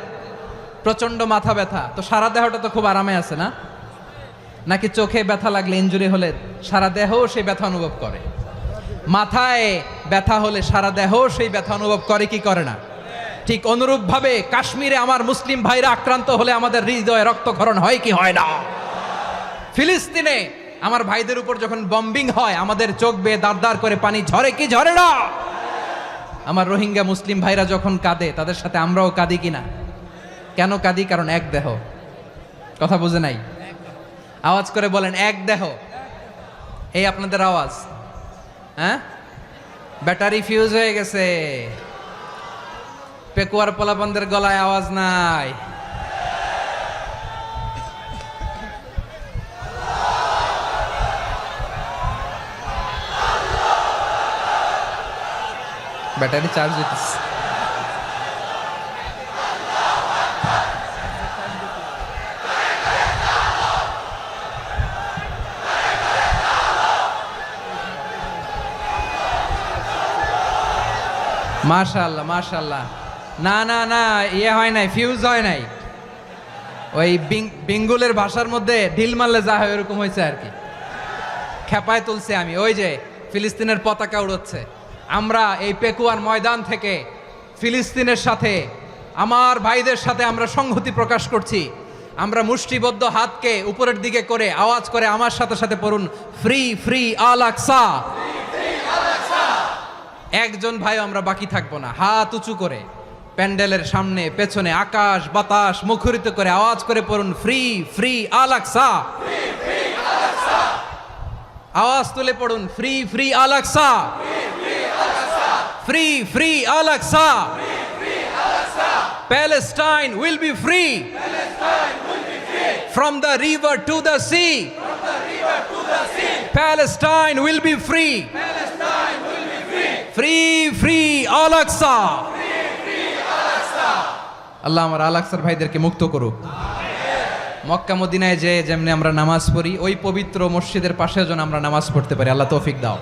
প্রচন্ড মাথা ব্যথা, তো সারা দেহটা তো খুব আরামে আছে না? নাকি চোখে ব্যথা লাগলে, ইনজুরি হলে সারা দেহ সেই ব্যথা অনুভব করে? মাথায় ব্যথা হলে সারা দেহ সেই ব্যথা অনুভব করে কি করে না? ঠিক অনুরূপ ভাবে কাশ্মীরে আমার মুসলিম ভাইরা আক্রান্ত হলে আমাদের হৃদয়ে রক্তক্ষরণ হয় কি হয় না? ফিলিস্তিনে আমার ভাইদের উপর যখন বম্বিং হয় আমাদের চোখ বেয়ে দাঁড় দাঁড় করে পানি ঝরে কি ঝরে না? আমার রোহিঙ্গা মুসলিম ভাইরা যখন কাঁদে তাদের সাথে আমরাও কাঁদি কিনা? কেন কাঁদি? কারণ এক দেহ। কথা বুঝে নাই? আওয়াজ করে বলেন এক দেহ। এই আপনাদের আওয়াজ, হ্যাঁ? ব্যাটারি ফিউজ হয়ে গেছে, পেকুয়ার পোলাপানদের গলায় আওয়াজ নাই। ব্যাটারি চার্জ হইতেছে। মাশাআল্লাহ মাশাআল্লাহ। না না না, ইয়ে হয় নাই, ফিউজ হয় নাই। ওই বেঙ্গলের ভাষার মধ্যে ঢিল মারলে যা হয় ওরকম হয়েছে আর কি। খেপায় তুলছে আমি। ওই যে ফিলিস্তিনের পতাকা উড়োচ্ছে। আমরা এই পেকুয়ার ময়দান থেকে ফিলিস্তিনের সাথে, আমার ভাইদের সাথে আমরা সংহতি প্রকাশ করছি। আমরা মুষ্টিবদ্ধ হাতকে উপরের দিকে করে আওয়াজ করে আমার সাথে সাথে পড়ুন, ফ্রি ফ্রি আল আকসা। একজন ভাই আমরা বাকি থাকবো না। হাত উঁচু করে প্যান্ডেলের সামনে পেছনে আকাশ বাতাস মুখরিত করে আওয়াজ করে পড়ুন, ফ্রি ফ্রি আল আকসা। আওয়াজ তুলে পড়ুন, free free Al Aqsa, free free Al Aqsa. Palestine will be free from the river to the sea. Palestine will be free. Free free Al Aqsa. আল্লাহ আমার আল আকসার ভাইদেরকে মুক্ত করুক। মক্কা মদিনায় যে যেমনি আমরা নামাজ পড়ি, ওই পবিত্র মসজিদের পাশে যেন আমরা নামাজ পড়তে পারি। আল্লাহ তৌফিক দাও।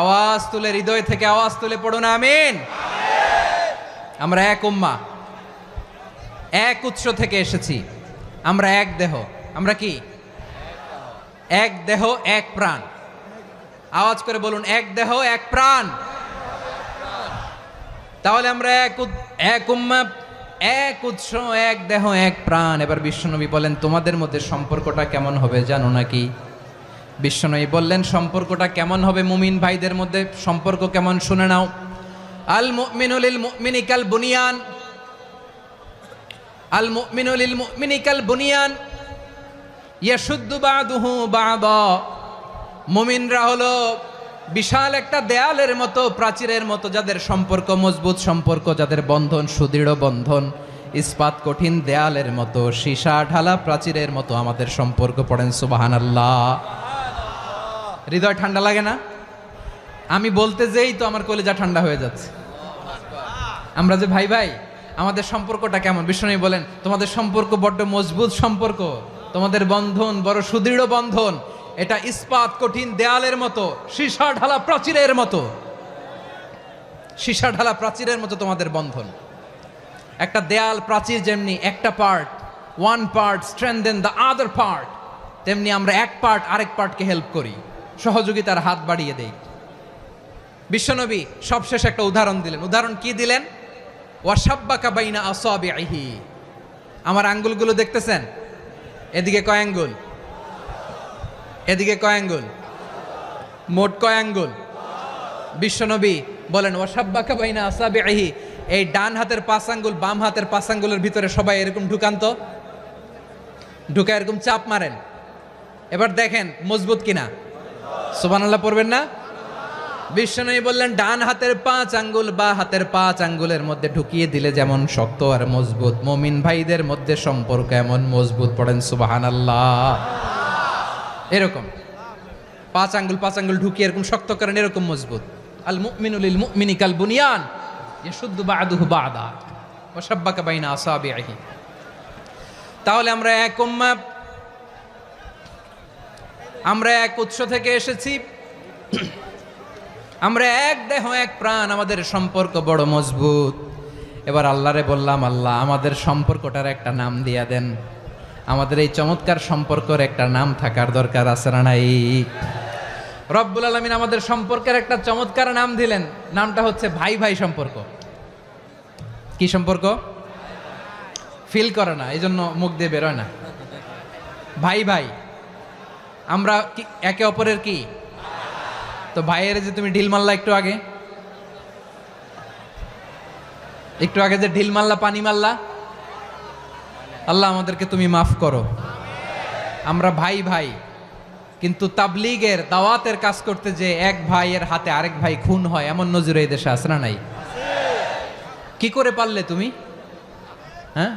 আওয়াজ তুলে, হৃদয় থেকে আওয়াজ তুলে পড়ুন আমিন। আমরা এক উম্মাহ, এক উৎস থেকে এসেছি। আমরা এক দেহ। আমরা কি? এক দেহ এক প্রাণ। আওয়াজ করে বলুন, এক দেহ এক প্রাণ। তাহলে আমরা এক উম্মাহ, এক উৎস, এক দেহ এক প্রাণ। এবার বিশ্বনবী বলেন, তোমাদের মধ্যে সম্পর্কটা কেমন হবে জানো নাকি? বিশ্বনবী বললেন, সম্পর্কটা কেমন হবে মুমিন ভাইদের মধ্যে? সম্পর্ক কেমন শুনে নাও। আল মুমিনু লিল মুমিনি কাল বুনিয়ান, আল মুমিনু লিল মুমিনি কাল বুনিয়ান ইয়াশুদ্দু বাদুহু বাদা। মুমিনরা হলো বিশাল একটা দেয়ালের মতো, প্রাচীরের মতো, যাদের সম্পর্ক মজবুত সম্পর্ক, যাদের বন্ধন সুদৃঢ় বন্ধন, ইস্পাত কঠিন দেয়ালের মতো, সীসা ঢালা প্রাচীরের মতো আমাদের সম্পর্ক। পড়েন সুবহানাল্লাহ। হৃদয় ঠান্ডা লাগে না? আমি বলতে যেই তো আমার কলিজা ঠান্ডা হয়ে যাচ্ছে। আমরা যে ভাই ভাই, আমাদের সম্পর্কটা কেমন? বিষ্ণু বলেন, তোমাদের সম্পর্ক বড্ড মজবুত সম্পর্ক, তোমাদের বন্ধন বড় সুদৃঢ় বন্ধন। এটা ইস্পাত কঠিন দেয়ালের মতো, সীসা ঢালা প্রাচীরের মতো, সীসা ঢালা প্রাচীরের মতো তোমাদের বন্ধন। একটা দেয়াল প্রাচীর যেমনি একটা part, one part strengthen the other part, তেমনি আমরা এক পার্ট আরেক পার্টকে হেল্প করি, সহযোগিতার হাত বাড়িয়ে দেই। বিশ্বনবী সবশেষ একটা উদাহরণ দিলেন। উদাহরণ কি দিলেন? ওয়াশাব্বাকা বাইনা আসাবিহি। আমার আঙ্গুলগুলো দেখতেছেন? এদিকে কয় আঙ্গুল, এদিকে কয় আঙ্গুল, মোট কয় আঙ্গুল? বিশ্বনবী বলেন, ওয়াশাব্বাকা বাইনা আসাবিহি। এই ডান হাতের 5 আঙ্গুল বাম হাতের 5 আঙ্গুলের ভিতরে সবাই এরকম ঢুকান তো, ঢুকা এরকম চাপ মারেন। এবার দেখেন মজবুত কিনা। সুবহানাল্লাহ পড়বেন না? বিশ্বনবী বললেন, ডান হাতের 5 আঙ্গুল বা হাতের 5 আঙ্গুলের মধ্যে ঢুকিয়ে দিলে যেমন শক্ত আর মজবুত, মুমিন ভাইদের মধ্যে সম্পর্ক এমন মজবুত। পড়েন সুবহানাল্লাহ। এরকম 5 আঙ্গুল ঢুকিয়ে এরকম শক্ত করেন, এরকম মজবুত। আল মুমিনু লিল মুমিনি কাল বুনিয়ান ইয়াশুদ্দু বাদুহু বাদা ওয়া শাব্বাকা বাইনা আসাবিহি। তাহলে আমরা এক উম্মাহ, আমরা এক উৎস থেকে এসেছি, আমরা এক দেহ এক প্রাণ, আমাদের সম্পর্ক বড় মজবুত। এবার আল্লাহরে বললাম, আল্লাহ আমাদের সম্পর্কটার একটা নাম দিয়া দেন। আমাদের এই চমৎকার সম্পর্কের একটা নাম থাকার দরকার আছে না নাই? রব্বুল আলামিন আমাদের সম্পর্কের একটা চমৎকার নাম দিলেন। নামটা হচ্ছে ভাই ভাই সম্পর্ক। কি সম্পর্ক? ফিল করে না, এই জন্য মুখ দিয়ে বেরোয় না। ভাই ভাই, আমরা একে অপরের কি? তো ভাইয়ের যে তুমি ঢিল মারলা একটু আগে, একটু আগে যে ঢিল মারলা, পানি মারলা, আল্লাহ আমাদেরকে তুমি মাফ করো। আমরা ভাই ভাই, কিন্তু তাবলীগের দাওয়াতের কাজ করতে যে এক ভাইয়ের হাতে আরেক ভাই খুন হয়, এমন নজির এই দেশে আছে না নাই? কি করে পারলে তুমি? হ্যাঁ,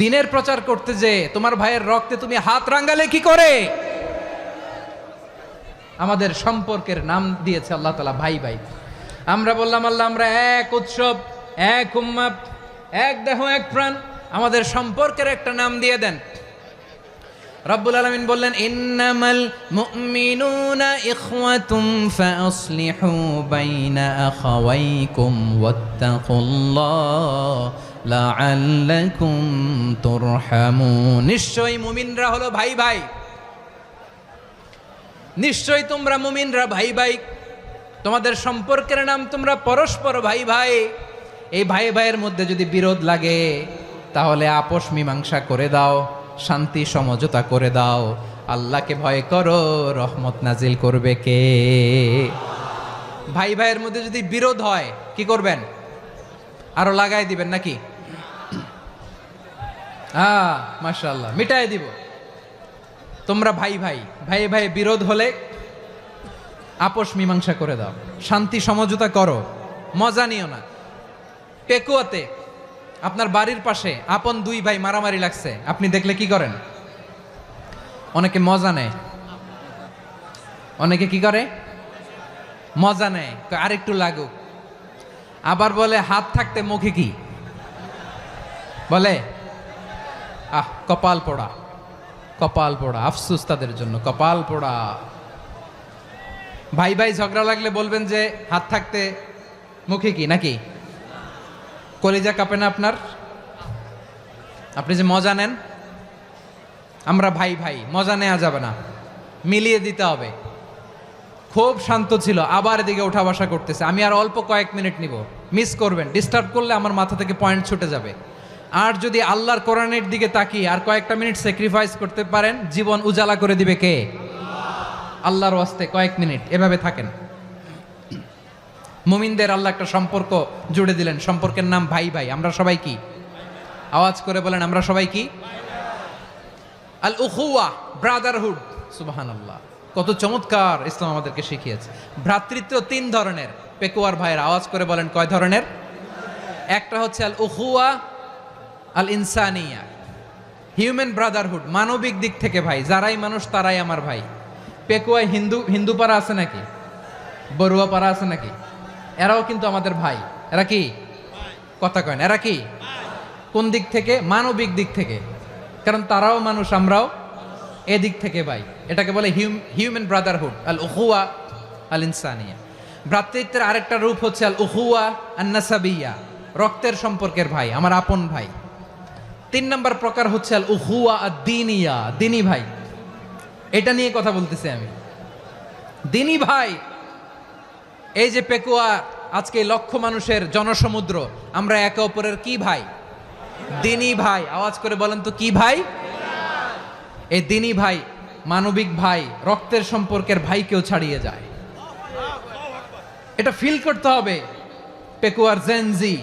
দিনের প্রচার করতে যে তোমার ভাইয়ের রক্তে তুমি হাত রাঙ্গালে কি করে? আমাদের সম্পর্কের নাম দিয়েছে আল্লাহ তাআলা ভাই ভাই। আমরা বললাম আল্লাহ আমরা এক উৎসব, এক উম্মাত, এক দেহ এক প্রাণ, আমাদের সম্পর্কের একটা নাম দিয়ে দেন। রব্বুল আলামিন বললেন ইন্নামাল মুমিনুনা ইখওয়াতুম ফাসলিহু বাইনা আখাওয়াইকুম ওয়াত্তাকুল্লাহ লাআল্লাকুম তুরহামুন। নিশ্চয়ই মুমিনরা হলো ভাই ভাই, নিশ্চয়ই তোমরা মুমিনরা ভাই ভাই, তোমাদের সম্পর্কের নাম তোমরা পরস্পর ভাই ভাই। এই ভাই ভাইয়ের মধ্যে যদি বিরোধ লাগে তাহলে আপোষ মীমাংসা করে দাও, শান্তি সমঝোতা করে দাও। আল্লাহকে ভয় করো, রহমত নাজিল করবে কে? ভাই ভাইয়ের মধ্যে যদি বিরোধ হয় কি করবেন? আরো লাগাই দিবেন নাকি? মাশাআল্লাহ, মিটাই দিব। তোমরা ভাই ভাই, ভাই ভাই বিরোধ হলে আপোষ মীমাংসা করে দাও, শান্তি সমঝোতা করো, মজা নিও না। পেকুয়াতে আপনার বাড়ির পাশে আপন দুই ভাই মারামারি লাগছে, আপনি দেখলে কি করেন? অনেকে মজা নেয়, অনেকে কি করে? মজা নেয়, আরেকটু লাগুক। আবার বলে হাত থাকতে মুখে কি বলে? কপাল পোড়া, কপাল পোড়া, আফসোস তাদের জন্য, কপাল পোড়া। ভাই ভাই ঝগড়া লাগলে বলবেন যে হাত থাকতে মুখে কি, নাকি? কলিজা কাঁপে না আপনার? আপনি যে মজা নেন। আমরা ভাই ভাই, মজা নেওয়া যাবে না, মিলিয়ে দিতে হবে। খুব শান্ত ছিল, আবার এদিকে ওঠা বসা করতেছে। আমি আর অল্প কয়েক মিনিট নিব, মিস করবেন। ডিস্টার্ব করলে আমার মাথা থেকে পয়েন্ট ছুটে যাবে। আর যদি আল্লাহর কোরআনের দিকে তাকিয়ে আর কয়েকটা মিনিট স্যাক্রিফাইস করতে পারেন, জীবন উজালা করে দিবে কে? আল্লাহর ওয়াস্তে কয়েক মিনিট এভাবে থাকেন। মুমিনদের আল্লাহ একটা সম্পর্ক জুড়ে দিলেন, সম্পর্কের নাম ভাই ভাই। আমরা সবাই কি? আওয়াজ করে বলেন, আমরা সবাই কি? আল উখুয়া, ব্রাদারহুড। সুবহানাল্লাহ, কত চমৎকার ইসলাম আমাদেরকে শিখিয়েছে। ভ্রাতৃত্ব তিন ধরনের। পেকুয়ার ভাইয়ের আওয়াজ করে বলেন, কয় ধরনের? একটা হচ্ছে আল উখুয়া আল ইনসানিয়া, হিউম্যান ব্রাদারহুড, মানবিক দিক থেকে ভাই, যারাই মানুষ তারাই আমার ভাই। পেকুয়ায় হিন্দু পাড়া আছে নাকি? বড়ুয়া পাড়া আছে নাকি? এরাও কিন্তু আমাদের ভাই। এরা কি? কথা কয় না, এরা কি? কোন দিক থেকে? মানবিক দিক থেকে, কারণ তারাও মানুষ, আমরাও এদিক থেকে ভাই। এটাকে বলে হিউম্যান ব্রাদারহুড, আল উখুয়া আল ইনসানিয়া। ভ্রাতৃত্বের আরেকটা রূপ হচ্ছে আল উখুয়া আন নাসাবিয়া, রক্তের সম্পর্কের ভাই, আমার আপন ভাই। তিন নম্বর প্রকার হচ্ছে আল উখুয়া আদ দ্বীনিয়া, দ্বীনি ভাই। এটা নিয়ে কথা বলতেছি আমি, দ্বীনি ভাই। এই যে পেকুয়া, আজকে লক্ষ মানুষের জনসমুদ্র, আমরা একে অপরের কি ভাই? দ্বীনি ভাই। আওয়াজ করে বলেন তো কি ভাই? এই দ্বীনি ভাই, মানবিক ভাই, রক্তের সম্পর্কের ভাইকেও ছাড়িয়ে যায়। এটা ফিল করতে হবে। পেকুয়ার জেনজি,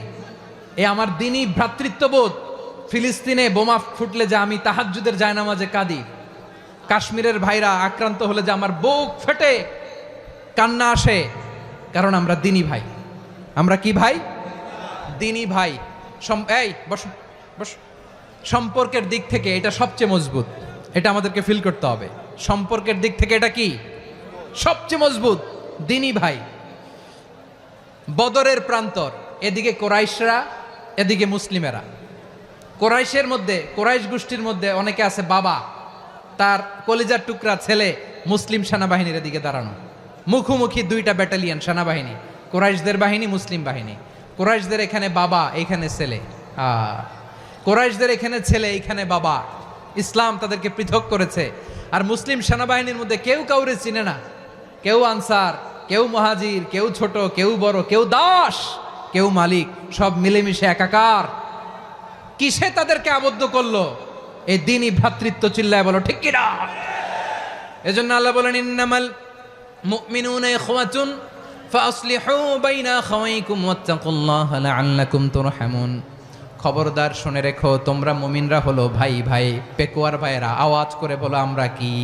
এ আমার দ্বীনি ভ্রাতৃত্ববোধ। ফিলিস্তিনে বোমা ফুটলে যে আমি তাহাজ্জুদের জায়নামাজে কাঁদি, কাশ্মীরের ভাইরা আক্রান্ত হলে যে আমার বুক ফেটে কান্না আসে, কারণ আমরা দ্বীনি ভাই। আমরা কি ভাই? দ্বীনি ভাই। এই বসো বসো। সম্পর্কের দিক থেকে এটা সবচেয়ে মজবুত, এটা আমাদেরকে ফিল করতে হবে। সম্পর্কের দিক থেকে এটা কি? সবচেয়ে মজবুত, দ্বীনি ভাই। বদরের প্রান্তর, এদিকে কোরাইশরা, এদিকে মুসলিমেরা। কোরাইশের মধ্যে, কোরাইশ গোষ্ঠীর মধ্যে অনেকে আছে বাবা, তার কলিজার টুকরা ছেলে মুসলিম সেনাবাহিনীর দিকে দাঁড়ানো, মুখোমুখি দুইটা ব্যাটালিয়ন সেনাবাহিনী, কোরাইশদের বাহিনী, মুসলিম বাহিনী। কোরাইশদের এখানে বাবা, এইখানে ছেলে। কোরাইশদের এখানে ছেলে, এইখানে বাবা। ইসলাম তাদেরকে পৃথক করেছে। আর মুসলিম সেনাবাহিনীর মধ্যে কেউ কাউরে চিনে না, কেউ আনসার, কেউ মুহাজির, কেউ ছোট, কেউ বড়, কেউ দাস, কেউ মালিক, সব মিলেমিশে একাকার। কিসে তাদেরকে আবদ্ধ করলো? এই দ্বীনি ভ্রাতৃত্ব। চিল্লায় বলো ঠিক কিনা? এজন্য আল্লাহ বলেন ইন্নামাল মুমিনুনা ইখওয়াতুন ফাসলিহু বাইনা আখাওয়াইকুম ওয়াত্তাকুল্লাহা লাআল্লাকুম তুরহামুন। খবরদার শুনে রেখো, তোমরা মুমিনরা হলো ভাই ভাই। পেকুয়ার ভাইয়েরা আওয়াজ করে বলো আমরা কি?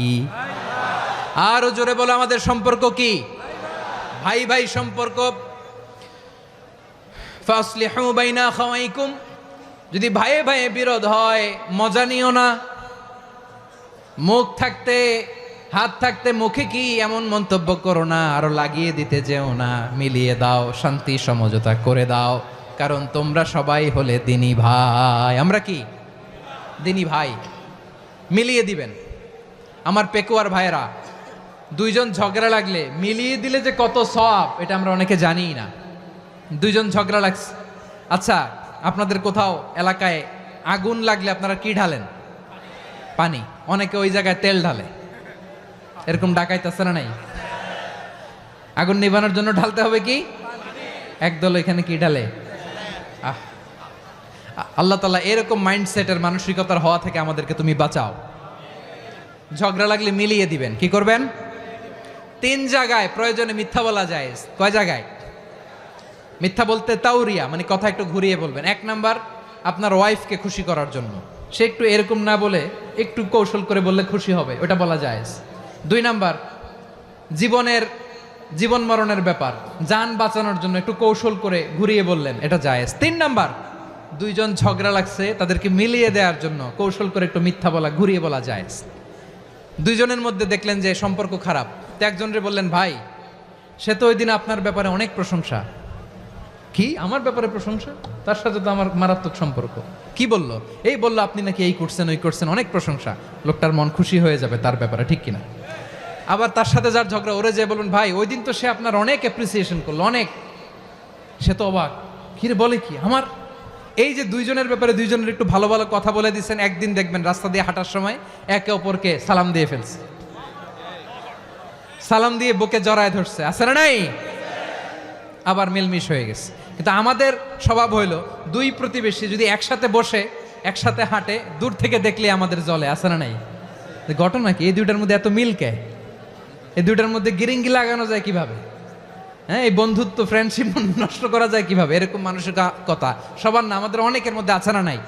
আরো জোরে বলো আমাদের সম্পর্ক কি? ভাই ভাই সম্পর্ক। ফাসলিহু বাইনা আখাওয়াইকুম, যদি ভাইয়ে ভাইয়ে বিরোধ হয় মজা নিও না। মুখ থাকতে হাত থাকতে মুখে কি এমন মন্তব্য করো না, আরো লাগিয়ে দিতে যেও না। মিলিয়ে দাও, শান্তি সমঝোতা করে দাও, কারণ তোমরা সবাই হলে দিনী ভাই। আমরা কি দিনী ভাই? মিলিয়ে দিবেন। আমার পেকুয়ার ভাইয়েরা, দুইজন ঝগড়া লাগলে মিলিয়ে দিলে যে কত সওয়াব, এটা আমরা অনেকে জানিই না। দুইজন ঝগড়া লাগছে, আচ্ছা আপনাদের কোথাও এলাকায় আগুন লাগলে আপনারা কি ঢালেন? পানি। অনেকে ওই জায়গায় তেল ঢালে, এরকম ডাকাইতে আছে না নাই? আগুন নিভানোর জন্য ঢালতে হবে কি? একদল এখানে কি ঢালে? আল্লাহ তাআলা এরকম মাইন্ডসেটের মানসিকতার হওয়া থেকে আমাদেরকে তুমি বাঁচাও। ঝগড়া লাগলে মিলিয়ে দিবেন। কি করবেন? 3 জায়গায় প্রয়োজনে মিথ্যা বলা যায়। কয় জায়গায় মিথ্যা বলতে? তাউরিয়া, মানে কথা একটু ঘুরিয়ে বলবেন। 1 নাম্বার, আপনার ওয়াইফকে খুশি করার জন্য, সে একটু এরকম না বলে একটু কৌশল করে বললে খুশি হবে, ওটা বলা যায়। 2 নাম্বার, জীবন মরণের ব্যাপার, জান বাঁচানোর জন্য একটু কৌশল করে ঘুরিয়ে বললেন, এটা জায়েজ। 3 নাম্বার, দুইজন ঝগড়া লাগছে তাদেরকে মিলিয়ে দেওয়ার জন্য কৌশল করে একটু মিথ্যা বলা, ঘুরিয়ে বলা জায়েজ। দুইজনের মধ্যে দেখলেন যে সম্পর্ক খারাপ, তো একজনরে বললেন ভাই, সে তো ওই দিন আপনার ব্যাপারে অনেক প্রশংসা। কি আমার ব্যাপারে প্রশংসা? তার সাথে তো আমার মারাত্মক সম্পর্ক। কি বললো? এই বললো আপনি নাকি এই করছেন ওই করছেন, অনেক প্রশংসা। লোকটার মন খুশি হয়ে যাবে তার ব্যাপারে, ঠিক কিনা? আবার তার সাথে যার ঝগড়া, ওরে যে বলুন ভাই ওই দিন তো সে আপনার অনেক অ্যাপ্রিসিয়েশন করলো, অনেক। সে তো অবাক, কি রে বলে কি আমার? এই যে দুইজনের ব্যাপারে দুইজনের একটু ভালো ভালো কথা বলে দিচ্ছেন, একদিন দেখবেন রাস্তা দিয়ে হাঁটার সময় একে অপরকে সালাম দিয়ে ফেলছে, সালাম দিয়ে বুকে জড়ায় ধরছে, আছে না নাই? আবার মিলমিশ হয়ে গেছে। কিন্তু আমাদের স্বভাব হইল, দুই প্রতিবেশী যদি একসাথে বসে একসাথে হাঁটে, দূর থেকে দেখলে আমাদের জলে, আছে না নাই? ঘটনা কি? এই দুইটার মধ্যে এত মিল কে? এই দুইটার মধ্যে গিরিঙ্গি লাগানো যায় কিভাবে? হ্যাঁ, এই বন্ধুত্ব ফ্রেন্ডশিপ নষ্ট করা যায় কিভাবে? এরকম মানসিকতা সবার না, আমাদের অনেকের মধ্যে আছে না নাই?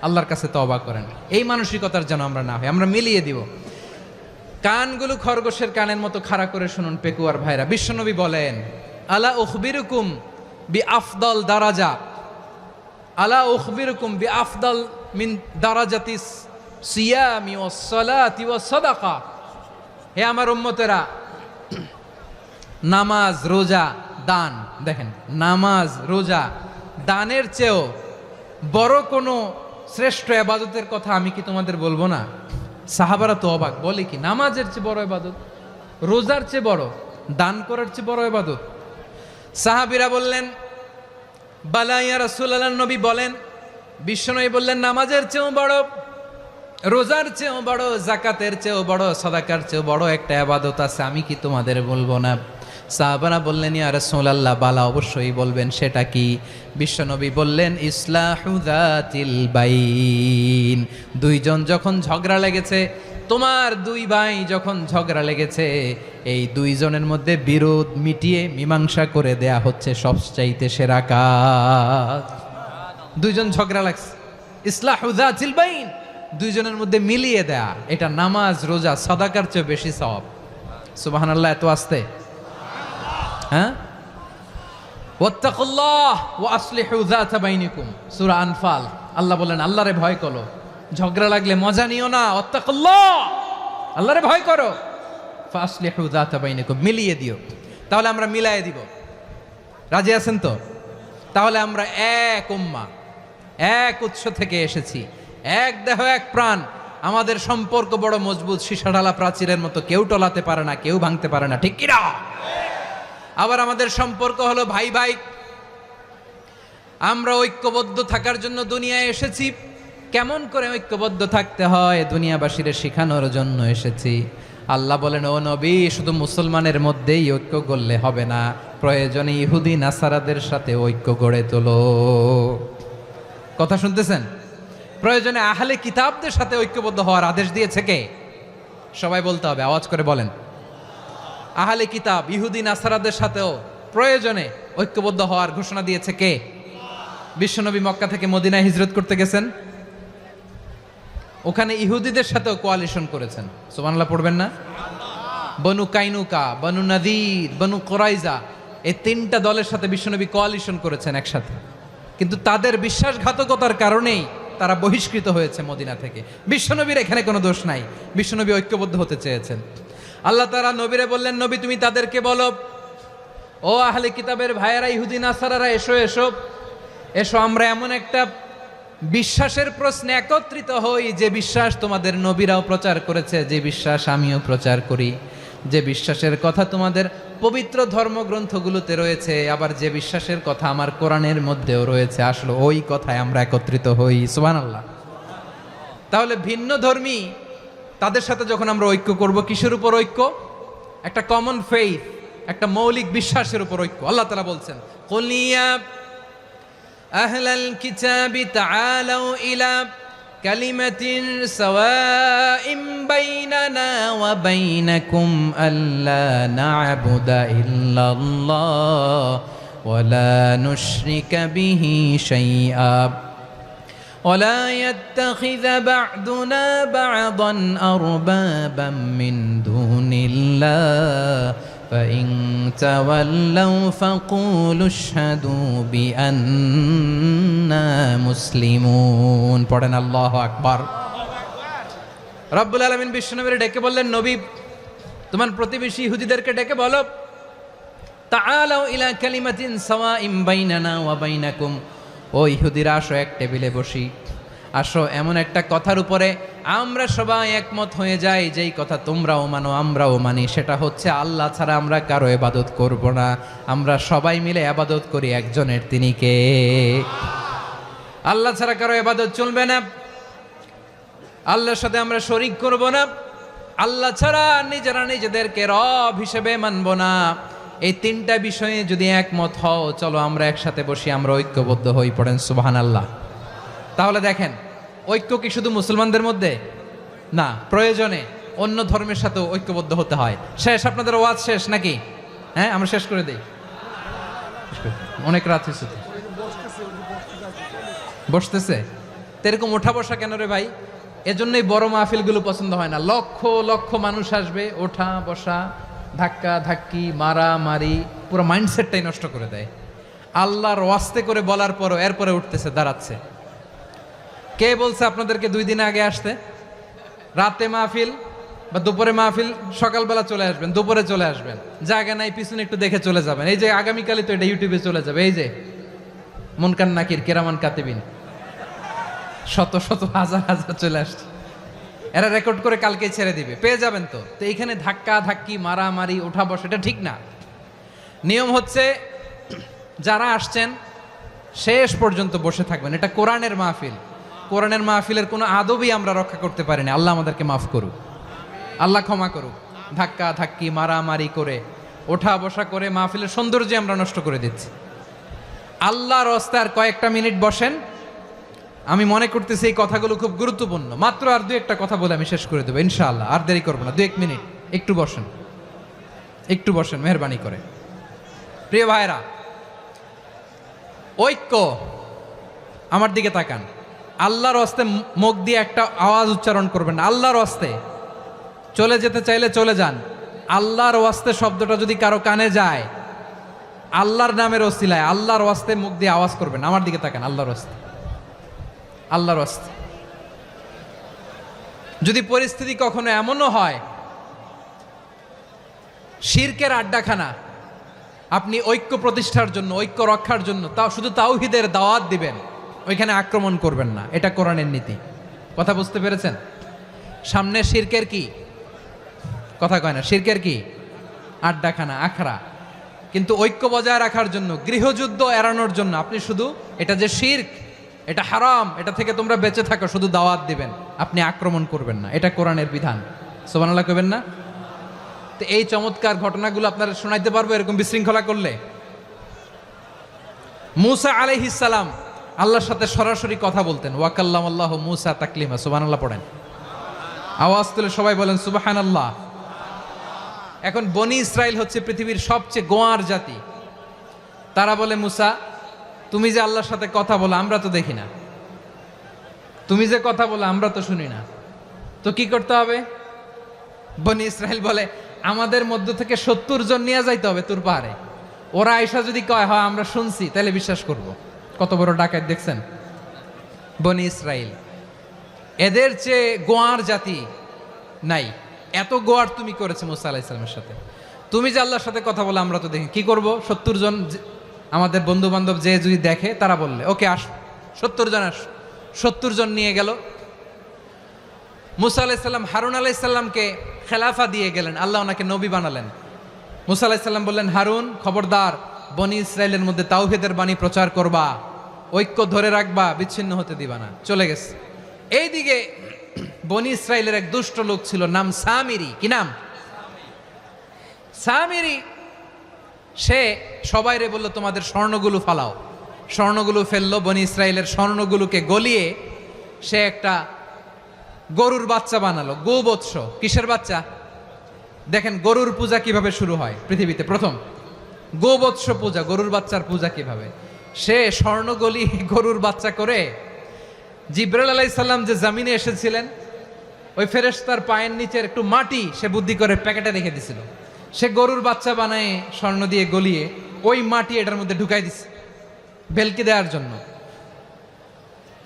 আল্লাহর কাছে তওবা করেন, এই মানসিকতার যেন আমরা না হই, আমরা মিলিয়ে দিব। কানগুলো খরগোশের কানের মতো খাড়া করে শুনুন পেকুয়ার ভাইরা। বিশ্বনবী বলেন, আলা উখবিরুকুম বি আফদল দারাজা, আলা উখবিরুকুম বি আফদল মিন দারাজাতিস সিয়ামি ওয়াস সালাতি ওয়াস সাদাকা। হে আমার উম্মতেরা, নামাজ, রোজা, দান, দেখেন নামাজ, রোজা, দানের চেয়েও বড় কোনো শ্রেষ্ঠ ইবাদতের কথা আমি কি তোমাদের বলবো না? সাহাবারা তো অবাক, বলে কি নামাজের চেয়ে বড় ইবাদত, রোজার চেয়ে বড়, দান করার চেয়ে বড় ইবাদত? সাহাবীরা বললেন বালা ইয়া রাসূলুল্লাহ। নবী বলেন, বিশ্বনবী বললেন নামাজের চেয়েও বড়, রোজার চেয়েও বড়, জাকাতের চেয়েও বড়, সাদাকার চেয়েও বড় একটা ইবাদত আছে, আমি কি তোমাদের বলবো না? সাহাবারা বললেন ইয়া রাসূলুল্লাহ, বালা অবশ্যই বলবেন, সেটা কি? বিশ্বনবী বললেন ইসলাহু যাতিল বাইন। দুইজন যখন ঝগড়া লেগেছে, তোমার দুই ভাই যখন ঝগড়া লেগেছে, এই দুইজনের মধ্যে বিরোধ মিটিয়ে মীমাংসা করে দেয়া হচ্ছে সবচাইতে সেরা কাজ। দুইজন ঝগড়া লাগছে, ইসলাহু যাতিল বাইন, দুইজনের মধ্যে মিলিয়ে দেয়া, এটা নামাজ, রোজা, সাদাকার চেয়ে বেশি সওয়াব। সুবহানাল্লাহ, এত আস্তে? হ্যাঁ, ওয়াত্তাকুল্লাহ ওয়া আসলিহু যাতা বাইনিকুম, সূরা আনফাল। আল্লাহ বলেন আল্লাহরে ভয় করো, ঝগড়া লাগলে মজা নিও না, ওয়াত্তাকুল্লাহ, আল্লাহরে ভয় করো, ফাসলিহু যাতা বাইনিকুম, মিলিয়ে দিও। তাহলে আমরা মিলায়ে দিব, রাজি আছেন তো? তাহলে আমরা এক উম্মাহ, এক উৎস থেকে এসেছি, এক দেহ এক প্রাণ, আমাদের সম্পর্ক বড় মজবুত, সীসাঢালা প্রাচীরের মতো, কেউ টলাতে পারে না, কেউ ভাঙতে পারে না, ঠিক কিনা? আবার আমাদের সম্পর্ক হলো ভাই ভাই, আমরা ঐক্যবদ্ধ থাকার জন্য দুনিয়ায় এসেছি। কেমন করে ঐক্যবদ্ধ থাকতে হয় দুনিয়াবাসীর শেখানোর জন্য এসেছি। আল্লাহ বলেন, ও নবী, শুধু মুসলমানের মধ্যেই ঐক্য গড়লে হবে না, প্রয়োজনে ইহুদি নাসারাদের সাথে ঐক্য গড়ে তোলো। কথা শুনতেছেন? প্রয়োজনে আহলে কিতাবদের সাথে ঐক্যবদ্ধ হওয়ার আদেশ দিয়েছে কে? সবাই বলতে হবে, আওয়াজ করে বলেন। আহলে কিতাব ইহুদি নাসারাদের সাথেও প্রয়োজনে ঐক্যবদ্ধ হওয়ার ঘোষণা দিয়েছে কে? বিশ্বনবী মক্কা থেকে মদিনায় হিজরত করতে গেছেন, ওখানে ইহুদিদের সাথেও কোয়ালিশন করেছেন। সুবহানাল্লাহ পড়বেন না? বনু কাইনুকা, বনু নাদির, বনু কোরাইজা, এই তিনটা দলের সাথে বিশ্বনবী কোয়ালিশন করেছেন একসাথে। কিন্তু তাদের বিশ্বাসঘাতকতার কারণেই তারা বহিষ্কৃত হয়েছে মদিনা থেকে। বিশ্বনবীর এখানে কোনো দোষ নাই, বিশ্বনবী ঐক্যবদ্ধ হতে চেয়েছেন। আল্লাহ তাআলা নবীরে বললেন, নবী তুমি তাদেরকে বলো, ও আহলে কিতাবের ভাইয়েরা, ইহুদি নাসারারা, এসো এসো এসো, আমরা এমন একটা বিশ্বাসের প্রশ্নে একত্রিত হই যে বিশ্বাস তোমাদের নবীরাও প্রচার করেছে, যে বিশ্বাস আমিও প্রচার করি, যে বিশ্বাসের কথা তোমাদের পবিত্র ধর্মগ্রন্থগুলোতে রয়েছে, আবার যে বিশ্বাসের কথা আমার কোরআনের মধ্যেও রয়েছে, আসলে ওই কথায় আমরা একত্রিত হই। সুবহানাল্লাহ। তাহলে ভিন্ন ধর্মী তাদের সাথে যখন আমরা ঐক্য করব, কিসের উপর ঐক্য? একটা কমন ফেইথ, একটা মৌলিক বিশ্বাসের উপর ঐক্য। আল্লাহ তাআলা বলছেন, কুল ইয়া আহলাল কিতাবি তাআলাউ ইলা কালিমাতিন সাওয়াইম বাইনানা ওয়া বাইনাকুম আল্লা না'বুদা ইল্লাল্লাহ ওয়া লা নুশরিকা বিহি শাইআ ولا يتخذ بعضنا بعضا أربابا من دون الله فإن تولوا فقولوا اشهدوا بأننا مسلمون পড়েন আল্লাহু আকবার। রব্বুল আলামিন বিশ্বনবীর ডেকে বললেন, নবী তোমার প্রতিবেশী ইহুদিদেরকে ডেকে বলো, তাআলাউ ইলা কালিমাতিন সাওয়াইম বাইনানা ওয়া বাইনাকুম, ও ইহুদিরা আসো এক টেবিলে বসি, আসো এমন একটা কথার উপরে আমরা সবাই একমত হয়ে যাই, যেই কথা তোমরাও মানো আমরাও মানি, সেটা হচ্ছে আল্লাহ ছাড়া আমরা কারো ইবাদত করব না, আমরা সবাই মিলে ইবাদত করি একজনের, তিনি কে? আল্লাহ ছাড়া কারো ইবাদত চলবে না, আল্লাহর সাথে আমরা শরীক করব না, আল্লাহ ছাড়া নিজেরা নিজেদেরকে রব হিসেবে মানব না। এই তিনটা বিষয়ে যদি একমত হও, চলো আমরা একসাথে বসি, আমরা ঐক্যবদ্ধ হই। পড়েন সুবহানাল্লাহ। তাহলে দেখেন, ঐক্য কি শুধু মুসলমানদের মধ্যে না, প্রয়োজনে অন্য ধর্মের সাথেও ঐক্যবদ্ধ হতে হয়। শেষ, আপনাদের ওয়াজ শেষ নাকি? হ্যাঁ, আমরা শেষ করে দেই, অনেক রাত হয়েছে। বসতেছে তো এরকম ওঠা বসা কেন রে ভাই? এজন্যই বড় মাহফিলগুলো পছন্দ হয় না। লক্ষ লক্ষ মানুষ আসবে, ওঠা বসা, ধাক্কা ধাক্কি, মারামারি, পুরো মাইন্ডসেটটাই নষ্ট করে দেয়। আল্লাহর ওয়াস্তে করে বলার পরও এরপরে উঠতেছে, দাঁড়াচ্ছে। কে বলছে আপনাদেরকে 2 দিন আগে আসতে? রাতে মাহফিল বা দুপুরে মাহফিল, সকালবেলা চলে আসবেন, দুপুরে চলে আসবেন, জায়গা নাই পিছনে একটু দেখে চলে যাবেন। এই যে আগামীকালই তো এটা ইউটিউবে চলে যাবে, এই যে মুনকার নাকির কেরামান কাতিবিন, শত শত হাজার হাজার চলে আসছে, এরা রেকর্ড করে কালকে ছেড়ে দিবে, পেয়ে যাবেন। তো এইখানে ধাক্কা ধাক্কি, মারামারি, ওঠা বসা, এটা ঠিক না। নিয়ম হচ্ছে যারা আসছেন শেষ পর্যন্ত বসে থাকবেন। এটা কোরআনের মাহফিল, কোরআনের মাহফিলের কোনো আদবই আমরা রক্ষা করতে পারিনি। আল্লাহ আমাদেরকে মাফ করুক, আল্লাহ ক্ষমা করুক। ধাক্কা ধাক্কি, মারামারি করে, ওঠা বসা করে মাহফিলের সৌন্দর্য আমরা নষ্ট করে দিচ্ছি। আল্লাহর রাস্তায় আর কয়েকটা মিনিট বসেন। আমি মনে করতেছি এই কথাগুলো খুব গুরুত্বপূর্ণ। মাত্র আর 2-1টা কথা বলে আমি শেষ করে দেবো ইনশাআল্লাহ, আর দেরি করবো না। 2-1 মিনিট একটু বসেন, একটু বসেন মেহরবানি করে। প্রিয় ভাইরা, ঐক্য, আমার দিকে তাকান। আল্লাহর রাস্তায় মুখ দিয়ে একটা আওয়াজ উচ্চারণ করবেন না। আল্লাহর রাস্তায় চলে যেতে চাইলে চলে যান। আল্লাহর ওয়াস্তে শব্দটা যদি কারো কানে যায়, আল্লাহর নামের ওসিলায় আল্লাহর ওয়াস্তে মুখ দিয়ে আওয়াজ করবেন। আমার দিকে তাকান, আল্লাহর ওয়াস্তে, আল্লাহর ওয়াস্তে। যদি পরিস্থিতি কখনো এমনও হয় শিরকের আড্ডাখানা, আপনি ঐক্য প্রতিষ্ঠার জন্য, ঐক্য রক্ষার জন্য তাও শুধু তাওহীদের দাওয়াত দিবেন, ওইখানে আক্রমণ করবেন না। এটা কোরআনের নীতি। কথা বুঝতে পেরেছেন? সামনে শিরকের কি কথা কয় না, শিরকের কি আড্ডাখানা, আখড়া। কিন্তু ঐক্য বজায় রাখার জন্য, গৃহযুদ্ধ এড়ানোর জন্য আপনি শুধু এটা যে শিরক, এটা হারাম, এটা থেকে তোমরা বেঁচে থাকো, শুধু দাওয়াত দিবেন, আপনি আক্রমণ করবেন না। এটা কোরআনের বিধান। সুবহানাল্লাহ কইবেন না? তো এই চমৎকার ঘটনাগুলো আপনারা শোনাইতে পারবো এরকম বিশৃঙ্খলা করলে। মূসা আলাইহিস সালাম আল্লাহর সাথে সরাসরি কথা বলতেন। ওয়াকাল্লামাল্লাহু মূসা তাকলিমা। সুবহানাল্লাহ পড়েন, আওয়াজ তুলে সবাই বলেন সুবহানাল্লাহ। এখন বনি ইসরাইল হচ্ছে পৃথিবীর সবচেয়ে গোয়ার জাতি। তারা বলে, মূসা তুমি যে আল্লাহর সাথে কথা বলো আমরা তো দেখি না, তুমি যে কথা বলো আমরা তো শুনি না, তো কি করতে হবে? বনি ইসরাইল বলে আমাদের মধ্য থেকে 70 জন নিয়ে যাইতে হবে তুর পাহাড়ে। ওরা আয়সা যদি কয় হয় আমরা শুনছি তাহলে বিশ্বাস করব। কত বড় ডাকাত দেখছেন বনি ইসরাইল। এদের চেয়ে গোয়ার জাতি নাই, এত গোয়ার তুমি করেছে মুসা আলাইহিস সালামের সাথে। তুমি যে আল্লাহর সাথে কথা বলে আমরা তো দেখি, কি করব? 70 জন আমাদের বন্ধু বান্ধব যে যদি দেখে তারা বললে ওকে আস, 70 জন আস। 70 জন নিয়ে গেল। মুসা আলাইহিস সালাম হারুন আলাইহিস সালামকে খেলাফা দিয়ে গেলেন, আল্লাহ ওনাকে নবী বানালেন। মুসা আলাইহিস সালাম বললেন, হারুন খবরদার বনি ইসরাইলের মধ্যে তাওহীদের বাণী প্রচার করবা, ঐক্য ধরে রাখবা, বিচ্ছিন্ন হতে দিবা না। চলে গেছে। এইদিকে বনি ইসরাইলের এক দুষ্ট লোক ছিল, নাম সামিরি। কি নাম? সামিরি। সে সবাইরে বলল তোমাদের স্বর্ণগুলো ফালাও। স্বর্ণগুলো ফেললো, বনি ইসরাইলের স্বর্ণগুলোকে গলিয়ে সে একটা গরুর বাচ্চা বানালো। গোবৎস। কিসের বাচ্চা? দেখেন গরুর পূজা কিভাবে শুরু হয় পৃথিবীতে প্রথম, গোবৎস পূজা, গরুর বাচ্চার পূজা কিভাবে। সে স্বর্ণ গলি গরুর বাচ্চা করে জিবরাইল আলাইহিস সালাম যে জামিনে এসেছিলেন ওই ফেরেশতার পায়ের নিচের একটু মাটি সে বুদ্ধি করে প্যাকেটে রেখে দিছিল। সে গরুর বাচ্চা বানায় স্বর্ণ দিয়ে গলিয়ে ওই মাটি এটার মধ্যে ঢুকাই দিছে ভেলকি দেওয়ার জন্য।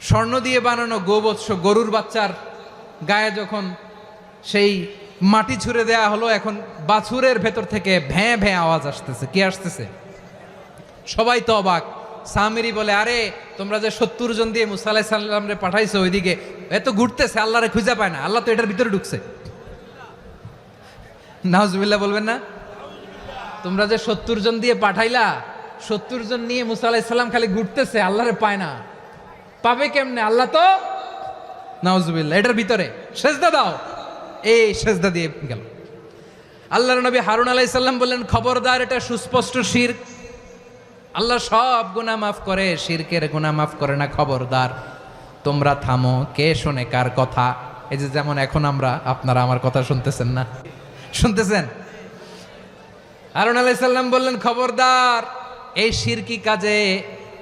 স্বর্ণ দিয়ে বানানো গোবৎস গরুর বাচ্চার গায়ে যখন সেই মাটি ছুঁড়ে দেয়া হলো, এখন বাছুরের ভেতর থেকে ভ্যাঁ ভ্যাঁ আওয়াজ আসতেছে। কি আসতেছে? সবাই তো অবাক। সামিরি বলে, আরে তোমরা যে 70 জন দিয়ে মুসা আলাইহিস সালামরে পাঠাইছো ওইদিকে, এত ঘুরতেছে, আল্লাহরে খুঁজে পায় না, আল্লাহ তো এটার ভিতরে ঢুকছে। নাউজুবিল্লাহ বলবেন না? তোমরা যে 70 জন দিয়ে পাঠাইলা, 70 জন নিয়ে মুসা আলাইহিস সালাম খালি ঘুরতেছে, আল্লাহরে পায় না। পাবে কেমনে? আল্লাহ তো নাউজুবিল্লাহ এটার ভিতরে। সেজদা দাও। এই সেজদা দিয়ে গেল। আল্লাহর নবী হারুন আলাইহিস সালাম বললেন, খবরদার, এটা সুস্পষ্ট শিরক। আল্লাহ সব গুনাহ মাফ করে, শিরকের গুনাহ মাফ করে না, খবরদার তোমরা থামো। কে শোনে কার কথা? এই যে যেমন এখন আপনারা আমার কথা শুনতেছেন না? শুনতেছেন? হারুন আলাইহিস সালাম বললেন, খবরদার এই শিরকি কাজে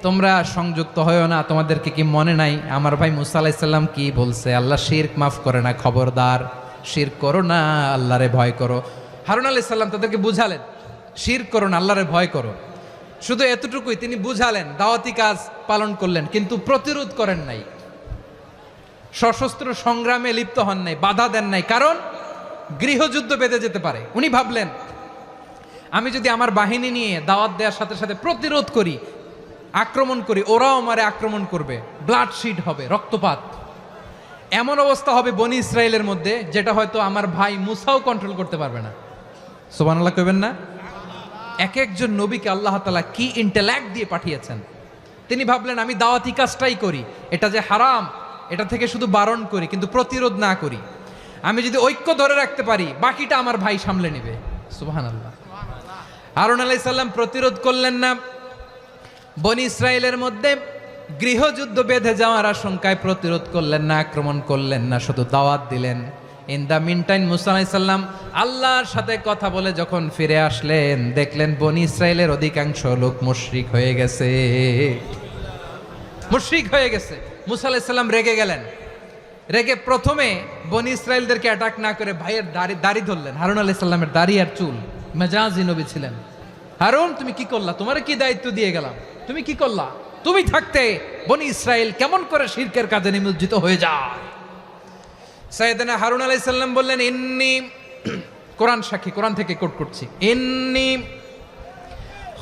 তোমরা সংযুক্ত হয়েও না। তোমাদেরকে কি মনে নাই আমার ভাই মুসা আলাইহিস সালাম কি বলছে? আল্লাহ শিরক মাফ করে না, খবরদার শিরক করো না, আল্লাহরে ভয় করো। হারুন আলাইহিস সালাম তাদেরকে বুঝালেন, শিরক করো না, আল্লাহরে ভয় করো। শুধু এতটুকুই তিনি বুঝালেন, দাওয়াতি কাজ পালন করলেন, কিন্তু প্রতিরোধ করেন নাই, সশস্ত্র সংগ্রামে লিপ্ত হন নাই, বাধা দেন নাই, কারণ গৃহযুদ্ধ বেঁধে যেতে পারে। উনি ভাবলেন আমি যদি আমার বাহিনী নিয়ে দাওয়াত দেওয়ার সাথে সাথে প্রতিরোধ করি, আক্রমণ করি, ওরাও আমারে আক্রমণ করবে, ব্লাডশিড হবে, রক্তপাত, এমন অবস্থা হবে বনি ইসরায়েলের মধ্যে যেটা হয়তো আমার ভাই মুসাও কন্ট্রোল করতে পারবে না। সুবহানাল্লাহ কইবেন না? এক একজন নবীকে আল্লাহ তাআলা কি ইন্টেলেক্ট দিয়ে পাঠিয়েছেন। তিনি ভাবলেন আমি দাওয়াতি কাজটাই করি, এটা যে হারাম এটা থেকে শুধু বারণ করি, কিন্তু প্রতিরোধ না করি। আমি যদি ঐক্য ধরে রাখতে পারি বাকিটা আমার ভাই সামলে নেবে। সুবহানাল্লাহ। হারুন আলাইহিস সালাম প্রতিরোধ করলেন না। বনি ইসরায়েলের মধ্যে গৃহযুদ্ধ বেঁধে যাওয়ার আশঙ্কায় প্রতিরোধ করলেন না, আক্রমণ করলেন না, শুধু দাওয়াত দিলেন। ইন দ্য মিন টাইম মুসা আলাইহিস সালাম আল্লাহর সাথে কথা বলে যখন ফিরে আসলেন, দেখলেন বনি ইসরায়েলের অধিকাংশ লোক মুশরিক হয়ে গেছে। মুশরিক হয়ে গেছে। মুসা আলাইহিস সালাম রেগে গেলেন। রেগে প্রথমে বনি ইসরায়েলদেরকে অ্যাটাক না করে ভাইয়ের দাড়ি ধরলেন। হারুন আলাইহিস সালামের দাড়ি আর চুল। মেজাজি নবী ছিলেন। হারুন তুমি কি করলা? তোমারে কি দায়িত্ব দিয়ে গেলাম, তুমি কি করলা? তুমি থাকতে বনি ইসরায়েল কেমন করে শিরকের কাজে নিমজ্জিত হয়ে যায়? সাইয়েদনা হারুন আলাইহিস সালাম বললেন, ইন্নী, কোরআন সাক্ষী, কোরআন থেকে কোট করছি, ইন্নী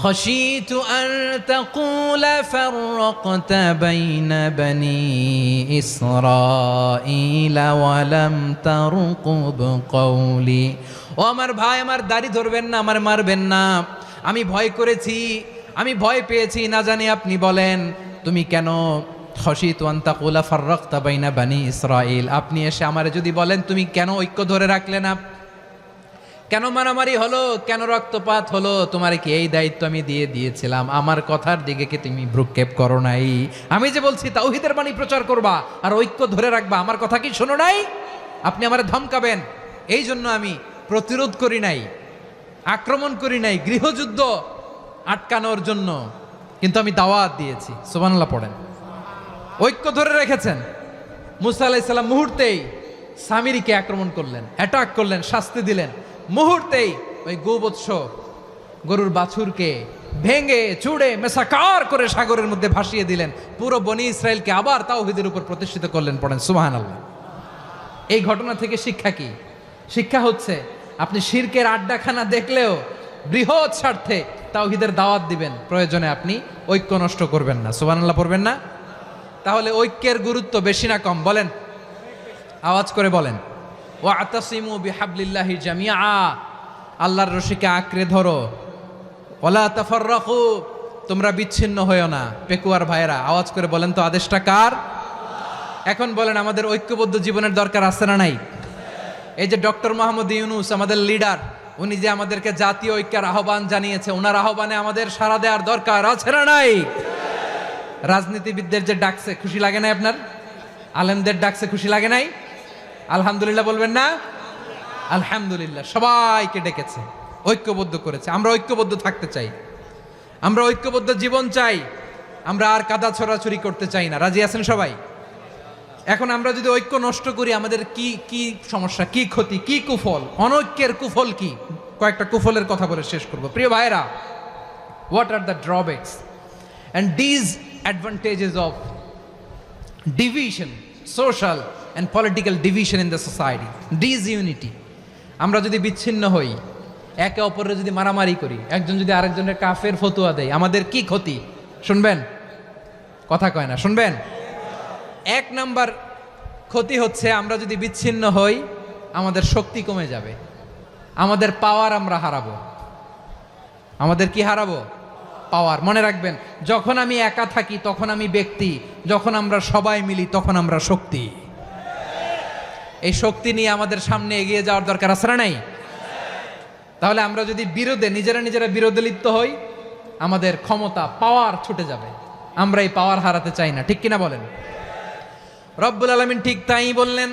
খাশিতু আন তাকুলা ফাররাকতা বাইনা বনি ইসরাঈলা ওয়া লাম তারকুব কওলি। ও আমার ভাই, আমার দাড়ি ধরবেন না, আমার মারবেন না। আমি ভয় করেছি, আমি ভয় পেয়েছি, না জানি আপনি বলেন তুমি কেন খাশিতু আন তাকুলা ফাররাকতা বাইনা বনি ইসরাঈল, আপনি এসে আমারে যদি বলেন তুমি কেন ঐক্য ধরে রাখলে না, কেন মারামারি হলো, কেন রক্তপাত হলো, তোমারে কি এই দায়িত্ব আমি দিয়ে দিয়েছিলাম? আমার কথার দিকে কি তুমি ভ্রুক্ষেপ করো নাই? আমি যে বলছি তাওহীদের বাণী প্রচার করবা আর ঐক্য ধরে রাখবা, আমার কথা কি শোনো নাই? আপনি আমারে ধমকাবেন, এই জন্য আমি প্রতিরোধ করি নাই, আক্রমণ করি নাই, গৃহযুদ্ধ আটকানোর জন্য। কিন্তু আমি দাওয়াত দিয়েছি। সুবহানাল্লাহ পড়েন। ঐক্য ধরে রেখেছেন। মুসা আলাইহিস সালাম মুহূর্তেই সামিরীকে আক্রমণ করলেন, অ্যাটাক করলেন, শাস্তি দিলেন। মুহূর্তেই ওই গোবৎস গরুর বাছুরকে ভেঙে চুড়ে মেসাকার করে সাগরের মধ্যে ভাসিয়ে দিলেন। পুরো বনি ইসরায়েলকে আবার তাওহীদের উপর প্রতিষ্ঠিত করলেন। পড়েন সুবহানাল্লাহ। এই ঘটনা থেকে শিক্ষা কি? শিক্ষা হচ্ছে আপনি শিরকের আড্ডাখানা দেখলেও বৃহৎ স্বার্থে তাওহীদের দাওয়াত দিবেন, প্রয়োজনে আপনি ঐক্য নষ্ট করবেন না। সুবহানাল্লাহ পড়বেন না? তাহলে ঐক্যের গুরুত্ব বেশি না কম বলেন? আওয়াজ করে বলেন। ওয়াতাসিমু বিহাবলিল্লাহি জামিআ, আল্লাহর রশিকে আঁকড়ে ধরো। ওয়ালা তাফাররাকু, তোমরা বিচ্ছিন্ন হয়ো না। পেকুয়ার ভাইয়েরা আওয়াজ করে বলেন তো আদেশটা কার? এখন বলেন আমাদের ঐক্যবদ্ধ জীবনের দরকার আছে না নাই? এই যে ডক্টর মোহাম্মদ ইউনূস আমাদের লিডার, উনি যে আমাদেরকে জাতীয় ঐক্যের আহ্বান জানিয়েছে, ওনার আহ্বানে আমাদের সাড়া দেওয়ার দরকার আছে না নাই? রাজনীতিবিদদের যে ডাকছে খুশি লাগে নাই আপনার? আলেমদের ডাকছে খুশি লাগে নাই? আলহামদুলিল্লাহ বলবেন না? আলহামদুলিল্লাহ। সবাইকে ডেকেছে, ঐক্যবদ্ধ করেছে। আমরা ঐক্যবদ্ধ থাকতে চাই, আমরা ঐক্যবদ্ধ জীবন চাই, আমরা আর কাদা ছড়াছড়ি করতে চাই না। রাজি আছেন সবাই? এখন আমরা যদি ঐক্য নষ্ট করি আমাদের কি কি সমস্যা, কি ক্ষতি, কি কুফল? অনৈক্যের কুফল কি? কয়েকটা কুফলের কথা বলে শেষ করব। প্রিয় ভাইরা, what are the drawbacks and disadvantages of division, social and political division in the society, disunity? আমরা যদি বিচ্ছিন্ন হই, একে অপরের যদি মারামারি করি, একজন যদি আরেকজনের কাফের ফতোয়া দেয়, আমাদের কি ক্ষতি? শুনবেন? কথা কয় না, শুনবেন? এক নাম্বার ক্ষতি হচ্ছে আমরা যদি বিচ্ছিন্ন হই আমাদের শক্তি কমে যাবে, আমাদের পাওয়ার আমরা হারাবো। আমাদের কি হারাবো? পাওয়ার। মনে রাখবেন, যখন আমি একা থাকি তখন আমি ব্যক্তি, যখন আমরা সবাই মিলি তখন আমরা শক্তি। এই শক্তি নিয়ে আমাদের সামনে এগিয়ে যাওয়ার দরকার আছে না নাই? তাহলে আমরা যদি বিরোধে নিজেরা বিরোধে লিপ্ত হই আমাদের ক্ষমতা, পাওয়ার ছুটে যাবে। আমরা এই পাওয়ার হারাতে চাই না, ঠিক কিনা বলেন? রব্বুল আলামিন ঠিক তাই বললেন।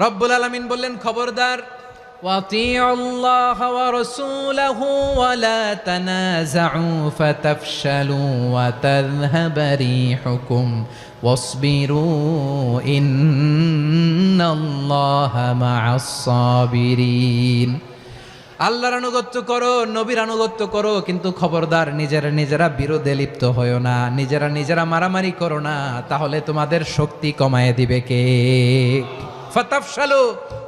রব্বুল আলামিন বললেন, খবরদার, وَأَطِيعُوا اللَّهَ وَرَسُولَهُ وَلَا تَنَازَعُوا فَتَفْشَلُوا وَتَذْهَبَ رِيحُكُمْ وَاصْبِرُوا إِنَّ اللَّهَ مَعَ الصَّابِرِينَ। আল্লাহর আনুগত্য করো, নবীর আনুগত্য করো, কিন্তু খবরদার নিজেরা বিরোধে লিপ্ত হয়ো না, নিজেরা মারামারি করো না, তাহলে তোমাদের শক্তি কমায় দিবে কে? ফাতাফশালু,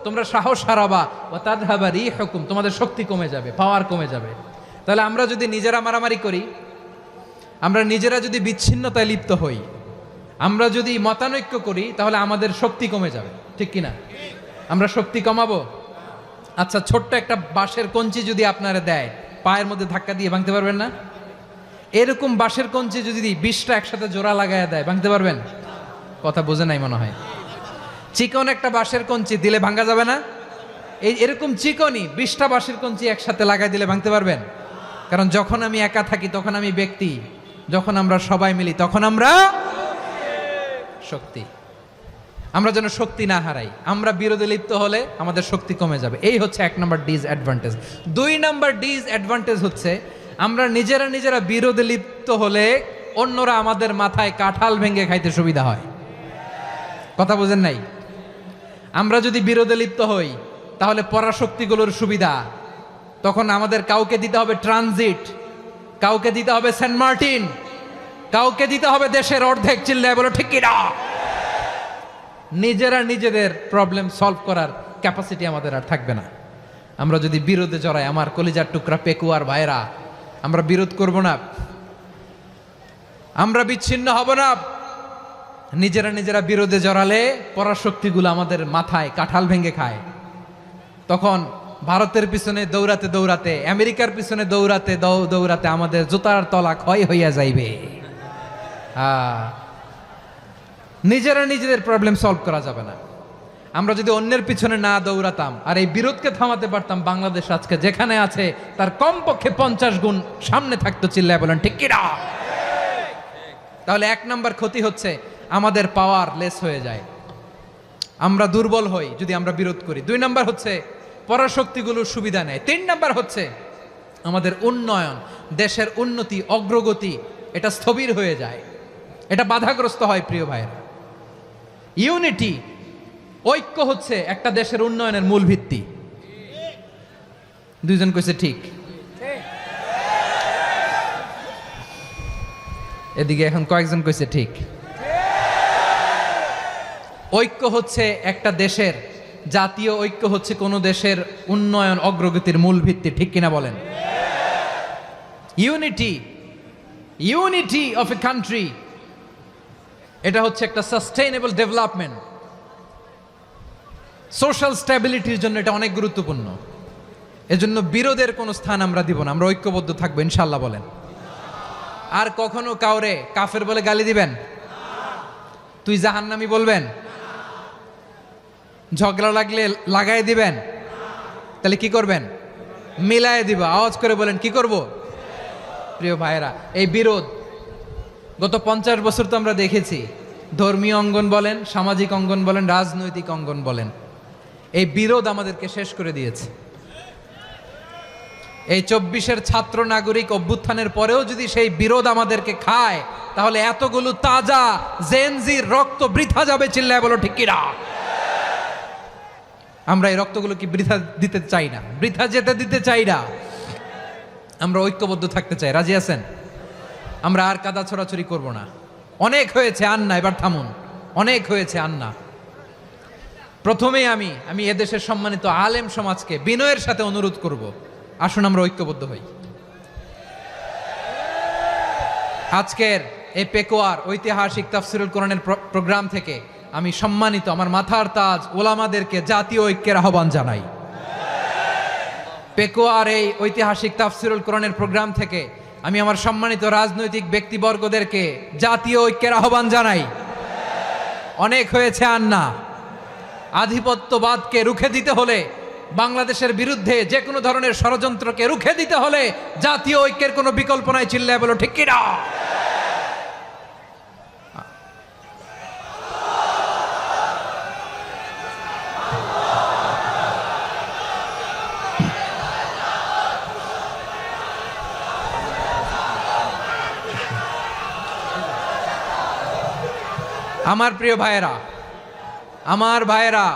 তোমরা সাহস হারাবা, ওয়া তাযহাবা রিহুকুম, তোমাদের শক্তি কমে যাবে, পাওয়ার কমে যাবে। তাহলে আমরা যদি নিজেরা মারামারি করি, আমরা নিজেরা যদি বিচ্ছিন্নতায় লিপ্ত হই, আমরা যদি মতানৈক্য করি, তাহলে আমাদের শক্তি কমে যাবে, ঠিক কিনা? আমরা শক্তি কমাবো। আচ্ছা, ছোট্ট একটা বাঁশের কঞ্চি যদি আপনারা দেয়, পায়ের মধ্যে ধাক্কা দিয়ে ভাঙতে পারবেন না? এরকম বাঁশের কঞ্চি যদি 20টা একসাথে জোড়া লাগায় দেয়, ভাঙতে পারবেন? কথা বোঝে নাই মনে হয়। চিকন একটা বাঁশের কঞ্চি দিলে ভাঙা যাবে না? এরকম চিকনই 20টা বাঁশের কঞ্চি একসাথে লাগাই দিলে ভাঙতে পারবেন? কারণ যখন আমি একা থাকি তখন আমি ব্যক্তি, যখন আমরা সবাই মিলি তখন আমরা শক্তি। আমরা যেন শক্তি না হারাই। আমরা বিরোধে লিপ্ত হলে আমাদের শক্তি কমে যাবে। এই হচ্ছে 1 নম্বর ডিসঅ্যাডভান্টেজ। 2 নম্বর ডিসঅ্যাডভান্টেজ হচ্ছে আমরা নিজেরা বিরোধে লিপ্ত হলে অন্যরা আমাদের মাথায় কাঁঠাল ভেঙে খাইতে সুবিধা হয়। কথা বুঝেন নাই? আমরা যদি বিরোধে লিপ্ত হই তাহলে পরাশক্তিগুলোর সুবিধা, তখন আমাদের কাউকে দিতে হবে ট্রানজিট, কাউকে দিতে হবে সেন্ট মার্টিন, কাউকে দিতে হবে দেশের অর্ধেক। চিল্লায় বলো ঠিক কিনা? নিজেদের প্রবলেম সলভ করার ক্যাপাসিটি আমাদের আর থাকবে না। আমরা যদি বিরোধে জড়াই, আমার কলিজার টুকরা পেকুয়ার ভাইরা, আমরা বিরোধ করব না, আমরা বিচ্ছিন্ন হব না। নিজেরা বিরোধে জড়ালে পরাশক্তিগুলো আমাদের মাথায় কাঁঠাল ভেঙে খায়। তখন ভারতের পিছনে দৌড়াতে, আমেরিকার পিছনে দৌড়াতে আমাদের জুতার তলা ক্ষয় হইয়া যাইবে। নিজেদের প্রবলেম সলভ করা যাবে না। আমরা যদি অন্যের পিছনে না দৌড়াতাম আর এই বিরোধকে থামাতে পারতাম, বাংলাদেশ আজকে যেখানে আছে তার কমপক্ষে 50 গুণ সামনে থাকতো। চিল্লায় বলেন ঠিক কিনা? তাহলে 1 নম্বর ক্ষতি হচ্ছে আমাদের পাওয়ার লেস হয়ে যায়, আমরা দুর্বল হই যদি আমরা বিরোধ করি। 2 নম্বর হচ্ছে পরাশক্তিগুলোর সুবিধা নেয়। 3 নম্বর হচ্ছে আমাদের উন্নয়ন, দেশের উন্নতি, অগ্রগতি এটা স্থবির হয়ে যায়, এটা বাধাগ্রস্ত হয়। প্রিয় ভাইয়েরা, ইউনিটি, ঐক্য হচ্ছে একটা দেশের উন্নয়নের মূল ভিত্তি। দুইজন কইছে ঠিক। এদিকে এখন কয়েকজন কইছে ঠিক। ঐক্য হচ্ছে একটা দেশের, জাতীয় ঐক্য হচ্ছে কোনো দেশের উন্নয়ন অগ্রগতির মূল ভিত্তি, ঠিক কিনা বলেন? ইউনিটি অফ এ কান্ট্রি, এটা হচ্ছে একটা সাস্টেইনেবল ডেভেলপমেন্ট, সোশ্যাল স্ট্যাবিলিটির জন্য এটা অনেক গুরুত্বপূর্ণ। এজন্য বিরোধের কোনো স্থান আমরা দিব না, আমরা ঐক্যবদ্ধ থাকবো ইনশাল্লাহ বলেন। আর কখনো কাউরে কাফের বলে গালি দিবেন? তুই জাহান্নামী বলবেন? ঝগড়া লাগলে লাগাই দিবেন? তাহলে কি করবেন? মিলায় দিব। আওয়াজ করে বলেন, কি করব? প্রিয় ভাইয়েরা, এই বিরোধ গত 50 বছর তো আমরা দেখেছি। ধর্মীয় অঙ্গন বলেন, সামাজিক অঙ্গন বলেন, রাজনৈতিক অঙ্গন বলেন, এই বিরোধ আমাদেরকে শেষ করে দিয়েছে। এই 24-এর ছাত্র নাগরিক অভ্যুত্থানের পরেও যদি সেই বিরোধ আমাদেরকে খায়, তাহলে এতগুলো তাজা জেনজির রক্ত বৃথা যাবে। চিল্লায় বলো ঠিক কিনা? আমরা এই রক্তগুলো কি বৃথা দিতে চাই না, বৃথা যেতে দিতে চাই না। আমরা ঐক্যবদ্ধ থাকতে চাই। রাজি আছেন? আমরা আর কাদা ছড়াছড়ি করব না। অনেক হয়েছে, আন্না, এবার থামুন। অনেক হয়েছে, আন্না। প্রথমেই আমি এদেশের সম্মানিত আলেম সমাজকে বিনয়ের সাথে অনুরোধ করব, আসুন আমরা ঐক্যবদ্ধ হই। আজকের এই পেকুয়ার ঐতিহাসিক তাফসিরুল কোরআনের প্রোগ্রাম থেকে আমি সম্মানিত আমার মাথার তাজ ওলামাদেরকে জাতীয় ঐক্যের আহ্বান জানাই। পেকুয়ার এই ঐতিহাসিক তাফসিরুল কোরআনের প্রোগ্রাম থেকে আমি আমার সম্মানিত রাজনৈতিক ব্যক্তিবর্গদেরকে জাতীয় ঐক্যের আহ্বান জানাই। অনেক হয়েছে, আন্না। আধিপত্যবাদকে রুখে দিতে হলে, বাংলাদেশের বিরুদ্ধে যে কোনো ধরনের ষড়যন্ত্রকে রুখে দিতে হলে জাতীয় ঐক্যের কোনো বিকল্প নাই। চিল্লায় বলো ঠিক কিনা? আমার প্রিয় ভাইয়েরা, আমার ভাইয়েরা,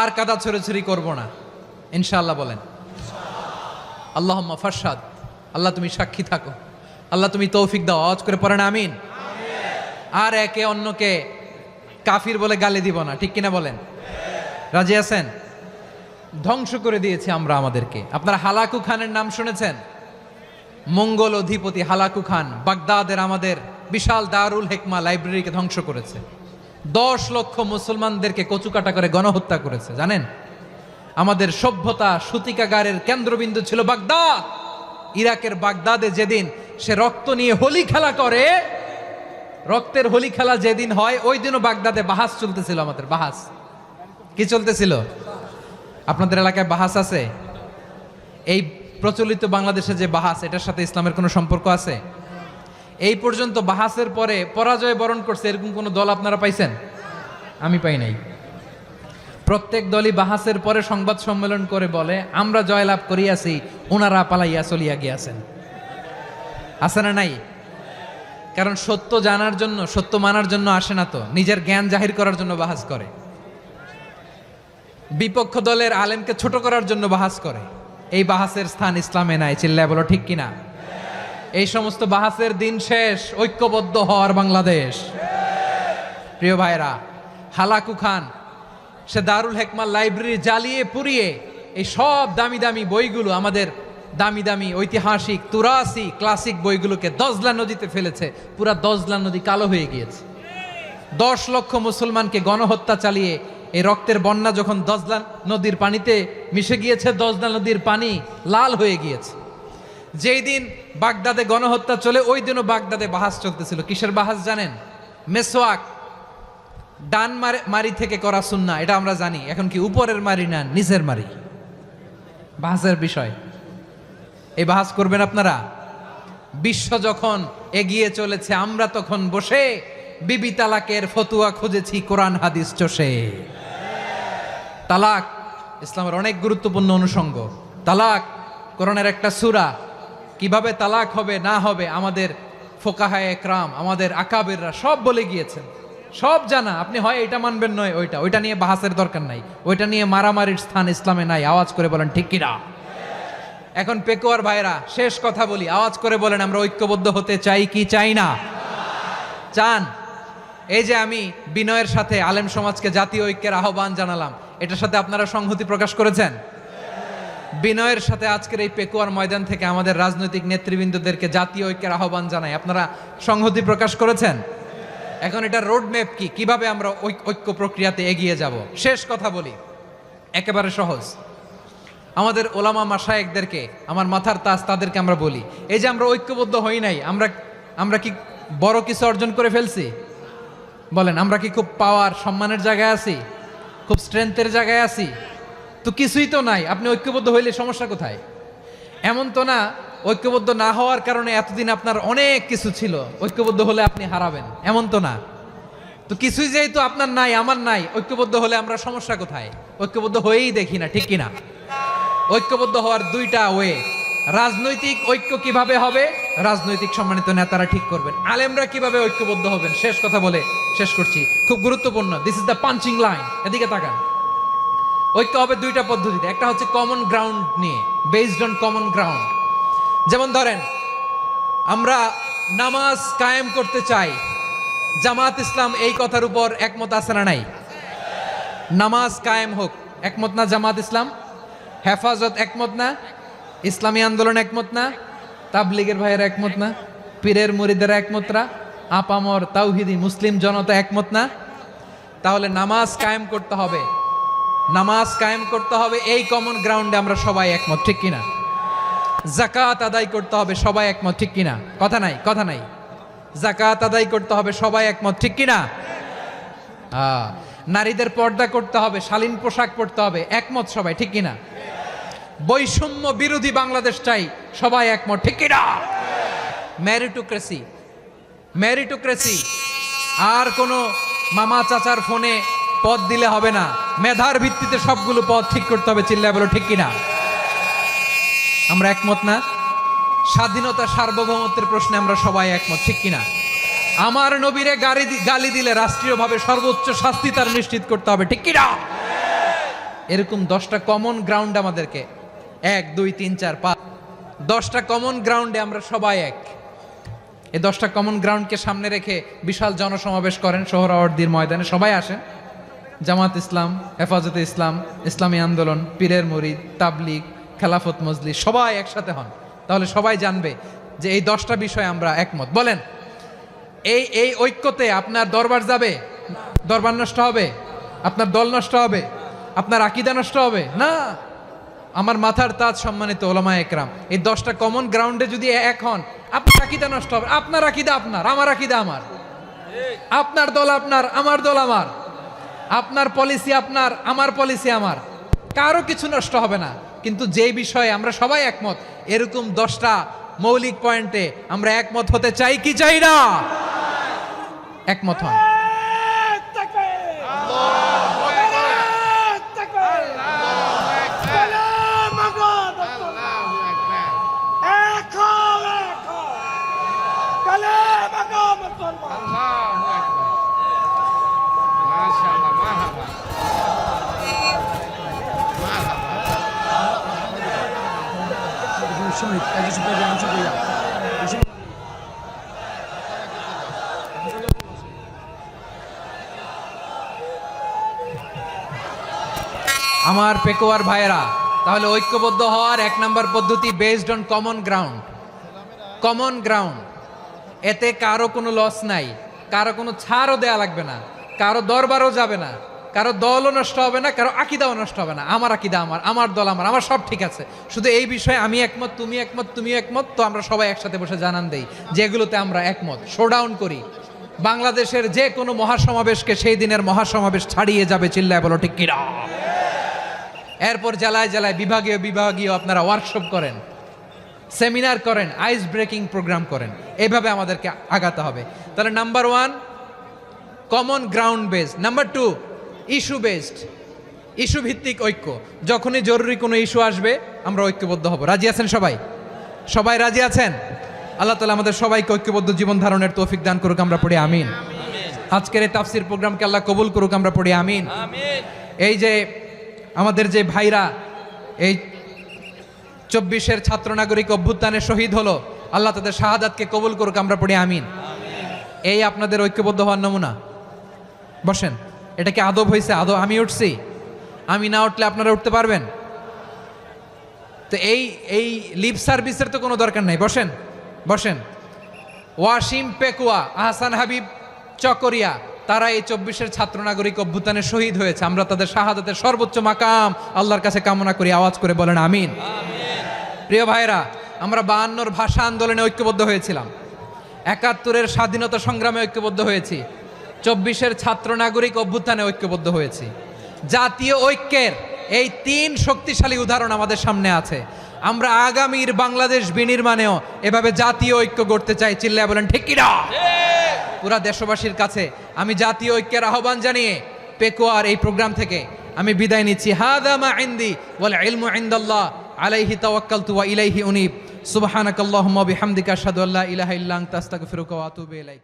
আর কাদা ছড়াছড়ি করব না ইনশাআল্লাহ বলেন। আল্লাহুম্মা ফারশাদ, আল্লাহ তুমি সাক্ষী থাকো, আল্লাহ তুমি তৌফিক দাও। আওয়াজ করে পড়েন আমিন। আর একে অন্যকে কাফির বলে গালি দিব না, ঠিক কিনা বলেন? রাজি আছেন? ধ্বংস করে দিয়েছি আমরা আমাদেরকে। আপনারা হালাকু খানের নাম শুনেছেন? মঙ্গল অধিপতি হালাকু খান বাগদাদের আমাদের বিশাল দারুল হিকমা লাইব্রেরিকে ধ্বংস করেছে। 10 লক্ষ মুসলমানদেরকে কচুকাটা করে গণহত্যা করেছে। জানেন, আমাদের সভ্যতা সূতিকাগারের কেন্দ্রবিন্দু ছিল বাগদাদ। ইরাকের বাগদাদে যেদিন সে রক্ত নিয়ে হোলি খেলা করে, রক্তের হোলি খেলা যেদিন হয়, ওই দিনও বাগদাদে বাহাস চলতেছিল। আমাদের বাহাস কি চলতেছিল? আপনাদের এলাকায় বাহাস আছে? এই প্রচলিত বাংলাদেশে যে বাহাস, এটার সাথে ইসলামের কোনো সম্পর্ক আছে? এই পর্যন্ত বাহাসের পরে পরাজয় বরণ করছে এরকম কোন দল আপনারা পাইছেন? আমি পাই নাই। প্রত্যেক দলই বাহাসের পরে সংবাদ সম্মেলন করে বলে, আমরা জয়লাভ করিয়াছি, ওনারা পালাইয়া চলিয়া গিয়াছেন। আছে না নাই? কারণ সত্য জানার জন্য, সত্য মানার জন্য আসে না তো, নিজের জ্ঞান জাহির করার জন্য বাহাস করে। বিপক্ষ দলের আলেমকে ছোট করার জন্য বাহাস করে। এই বাহাসের স্থান ইসলামে নাই। চিল্লায় বলো ঠিক কিনা? এই সমস্ত বাহাসের দিন শেষ। ঐক্যবদ্ধ হওয়ার বাংলাদেশ। প্রিয় ভাইরা, হালাকু খান সে দারুল হিকমা লাইব্রেরি জ্বালিয়ে পুড়িয়ে এই সব দামি দামি বইগুলো, আমাদের দামি দামি ঐতিহাসিক তুরাসি ক্লাসিক বইগুলোকে দজলা নদীতে ফেলেছে। পুরা দজলা নদী কালো হয়ে গিয়েছে। 10 লক্ষ মুসলমানকে গণহত্যা চালিয়ে এই রক্তের বন্যা যখন দজলা নদীর পানিতে মিশে গিয়েছে, দজলা নদীর পানি লাল হয়ে গিয়েছে। যেই দিন বাগদাদে গণহত্যা চলে, ওই দিনও বাগদাদে বাহাস চলতেছিল। কিসের বাহাস জানেন? মেসওয়াক, ডান মারি থেকে করা সুন্নাহ, এটা আমরা জানি। এখন কি উপরের মারি না নিচের মারি? বাহাসের বিষয়। এই বাহাস করবেন আপনারা? বিশ্ব যখন এগিয়ে চলেছে, আমরা তখন বসে বিবি তালাকের ফতুয়া খুঁজেছি কোরআন হাদিস চষে। তালাক ইসলামের অনেক গুরুত্বপূর্ণ অনুষঙ্গ। তালাক কোরআনের একটা সূরা, কিভাবে তালাক হবে না হবে আমাদের ফোকাহায়ে একরাম, আমাদের আকাবেররা সব বলে গিয়েছেন, সব জানা। আপনি হয় এটা মানবেন নয় ওইটা নিয়ে বাহাসের দরকার নাই, ওইটা নিয়ে মারামারির স্থান ইসলামে নাই। আওয়াজ করে বলেন ঠিক কিনা? এখন পেকুয়ার ভাইরা শেষ কথা বলি, আওয়াজ করে বলেন আমরা ঐক্যবদ্ধ হতে চাই কি চাই না? চান? এই যে আমি বিনয়ের সাথে আলেম সমাজকে জাতীয় ঐক্যের আহ্বান জানালাম, এটার সাথে আপনারা সংহতি প্রকাশ করেছেন? বিনয়ের সাথে আজকের এই পেকুয়ার ময়দান থেকে আমাদের রাজনৈতিক নেতৃবৃন্দদেরকে জাতীয় ঐক্যের আহ্বান জানাই, আপনারা সংহতি প্রকাশ করেছেন? এখন এটা রোড ম্যাপ কি, কিভাবে আমরা ঐক্য প্রক্রিয়াতে এগিয়ে যাব? শেষ কথা বলি, একেবারে সহজ। আমাদের ওলামা মাশায়েখদেরকে, আমার মাথার তাজ, তাদেরকে আমরা বলি, এই যে আমরা ঐক্যবদ্ধ হই নাই, আমরা কি বড় কিছু অর্জন করে ফেলছি? বলেন, আমরা কি খুব পাওয়ার সম্মানের জায়গায় আছি? খুব স্ট্রেংথের জায়গায় আছি? তো কিছুই তো নাই। আপনি ঐক্যবদ্ধ হইলে সমস্যা কোথায়? এমন তো না ঐক্যবদ্ধ না হওয়ার কারণে এতদিন আপনার অনেক কিছু ছিল, ঐক্যবদ্ধ হলে আপনি হারাবেন, এমন তো না। তো কিছুই যেহেতু আপনার নাই, আমার নাই, ঐক্যবদ্ধ হলে আমরা সমস্যা কোথায়? ঐক্যবদ্ধ হয়েই দেখি না, ঠিক কিনা? ঐক্যবদ্ধ হওয়ার দুইটা ওয়ে। রাজনৈতিক ঐক্য কিভাবে হবে? রাজনৈতিক সম্মানিত নেতারা ঠিক করবেন। আলেমরা কিভাবে ঐক্যবদ্ধ হবেন? শেষ কথা বলে শেষ করছি, খুব গুরুত্বপূর্ণ। This is the punching line, এদিকে তাকান। ঐক্য হবে দুইটা পদ্ধতিতে। একটা হচ্ছে কমন গ্রাউন্ড নিয়ে, বেসড অন কমন গ্রাউন্ড। যেমন ধরেন, আমরা নামাজ কায়েম করতে চাই, জামাত ইসলাম এই কথার উপর একমত আছে না নাই? নামাজ কায়েম হোক, একমত না জামাত ইসলাম? হেফাজত একমত না? ইসলামী আন্দোলন একমত না? তাবলিগের ভাইয়েরা একমত না? পীরের মুরিদেরা একমত না? আপামর তাওহিদি মুসলিম জনতা একমত না? তাহলে নামাজ কায়েম করতে হবে, নামাজ কায়েম করতে হবে এই কমন গ্রাউন্ডে আমরা সবাই একমত, ঠিক কিনা? যাকাত আদায় করতে হবে, সবাই একমত, ঠিক কিনা? কথা নাই, কথা নাই। যাকাত আদায় করতে হবে, সবাই একমত, ঠিক কিনা? নারীদের পর্দা করতে হবে, শালীন পোশাক পরতে হবে, একমত সবাই, ঠিক কিনা? বৈষম্য বিরোধী বাংলাদেশ চাই, সবাই একমত, ঠিক কিনা? মেরিটোক্রেসি, মেরিটোক্রেসি, আর কোনো মামা চাচার ফোনে পদ দিলে হবে না, মেধার ভিত্তিতে সবগুলো পদ ঠিক করতে হবে, চিল্লায় বলো ঠিক কিনা? আমরা একমত না? স্বাধীনতা সার্বভৌমত্বের প্রশ্নে আমরা সবাই একমত, ঠিক কিনা? আমার নবীরে গালি দিলে রাষ্ট্রীয়ভাবে সর্বোচ্চ শাস্তি তার নিশ্চিত করতে হবে, ঠিক কিনা? এরকম 10টা কমন গ্রাউন্ড আমাদেরকে, 1 2 3 4 5, 10টা কমন গ্রাউন্ডে আমরা সবাই এক। এই 10টা কমন গ্রাউন্ডকে সামনে রেখে বিশাল জনসমাবেশ করেন সোহরাওয়ার্দীর ময়দানে, সবাই আসেন। জামাত ইসলাম, হেফাজতে ইসলাম, ইসলামী আন্দোলন, পীরের মুরিদ, তাবলিগ, খেলাফত মজলিস, সবাই একসাথে হন। তাহলে সবাই জানবে যে এই 10টা বিষয়ে আমরা একমত। বলেন, এই ঐক্যতে আপনার দরবার যাবে? দরবার নষ্ট হবে? আপনার দল নষ্ট হবে? আপনার আকীদা নষ্ট হবে না? আমার মাথার তাজ সম্মানিত ওলামায়ে একরাম, এই 10টা কমন গ্রাউন্ডে যদি এক হন, আপনার আকীদা নষ্ট হবে? আপনার আকীদা আপনার, আমার আকীদা আমার, আপনার দল আপনার, আমার দল আমার, আপনার পলিসি আপনার, আমার পলিসি আমার, কারো কিছু নষ্ট হবে না। কিন্তু যে বিষয়ে আমরা সবাই একমত, এরকম 10টা মৌলিক পয়েন্টে আমরা একমত হতে চাই কি চাই না? একমত হন। আমার পেকুয়ার ভাইয়েরা, তাহলে ঐক্যবদ্ধ হওয়ার 1 নম্বর পদ্ধতি based on common ground. Common ground, এতে কারো কোনো লস নাই, কারো কোনো ছাড়ও দেয়া লাগবে না, কারো দরবারও যাবে না, কারো দলও নষ্ট হবে না, কারো আকীদাও নষ্ট হবে না। আমার আকীদা আমার, আমার দল আমার, আমার সব ঠিক আছে। শুধু এই বিষয়ে আমি একমত, তুমি একমত, তুমিও একমত, তো আমরা সবাই একসাথে বসে জানান দেই যে এগুলোতে আমরা একমত। শোডাউন করি, বাংলাদেশের যে কোনো মহাসমাবেশকে সেই দিনের মহাসমাবেশ ছাড়িয়ে যাবে, চিল্লায় বলো ঠিক কিনা? এরপর জেলায় জেলায় বিভাগীয় আপনারা ওয়ার্কশপ করেন, সেমিনার করেন, আইস ব্রেকিং প্রোগ্রাম করেন, এইভাবে আমাদেরকে আগাতে হবে। তাহলে number 1 common ground based. Number 2 issue based, issue ভিত্তিক ঐক্য। যখনই জরুরি কোনো ইস্যু আসবে আমরা ঐক্যবদ্ধ হব। রাজি আছেন সবাই? সবাই রাজি আছেন? আল্লাহ তাআলা আমাদের সবাইকে ঐক্যবদ্ধ জীবন ধারণের তৌফিক দান করুক, আমরা পড়ি আমিন। আজকের এই তাফসীর প্রোগ্রামকে আল্লাহ কবুল করুক, আমরা পড়ি আমিন। এই যে আমাদের যে ভাইরা এই 24-এর ছাত্র নাগরিক অভ্যুত্থানে শহীদ হলো, আল্লাহ তাদের শাহাদাতকে কবুল করুক, আমরা পড়ি আমিন। এই আপনাদের ঐক্যবদ্ধ হওয়ার নমুনা। বসেন, এটা কি আদব হয়েছে? আদব আমি উঠছি, আমি না উঠলে আপনারা উঠতে পারবেন? তো এই লিপ সার্ভিসের তো কোনো দরকার নাই। বসেন বসেন। ওয়াসিম পেকুয়া, আহসান হাবিব চকরিয়া, তারা এই 24-এর ছাত্র নাগরিক অভ্যুত্থানে শহীদ হয়েছে। আমরা তাদের শাহাদাতের সর্বোচ্চ মাকাম আল্লাহর কাছে কামনা করি। আওয়াজ করে বলেন আমিন। প্রিয় ভাইরা, আমরা 52-র ভাষা আন্দোলনে ঐক্যবদ্ধ হয়েছিলাম, 71-এর স্বাধীনতা সংগ্রামে ঐক্যবদ্ধ হয়েছি, 24-এর ছাত্র নাগরিক অভ্যুত্থানে ঐক্যবদ্ধ হয়েছি। জাতীয় ঐক্যের এই 3 শক্তিশালী উদাহরণ আমাদের সামনে আছে। আমরা আগামীর বাংলাদেশ বিনির্মাণেও এভাবে জাতীয় ঐক্য গড়তে চাই। চিল্লায় বলেন ঠিক কি না? পুরা দেশবাসীর কাছে আমি জাতীয় ঐক্যের আহ্বান জানিয়ে পেকুয়ার এই প্রোগ্রাম থেকে আমি বিদায় নিচ্ছি। হাদা মা ইনদি ওয়াল ইলমু ইনদাল্লাহ আলাইহি তাওয়াক্কালতু ওয়া ইলাইহি উনীব। সুবহানাকাল্লাহুম্মা বিহামদিকা আশহাদু আল্লা ইলাহা ইল্লা আনতা আস্তাগফিরুকা ওয়া আতুবু ইলাইক।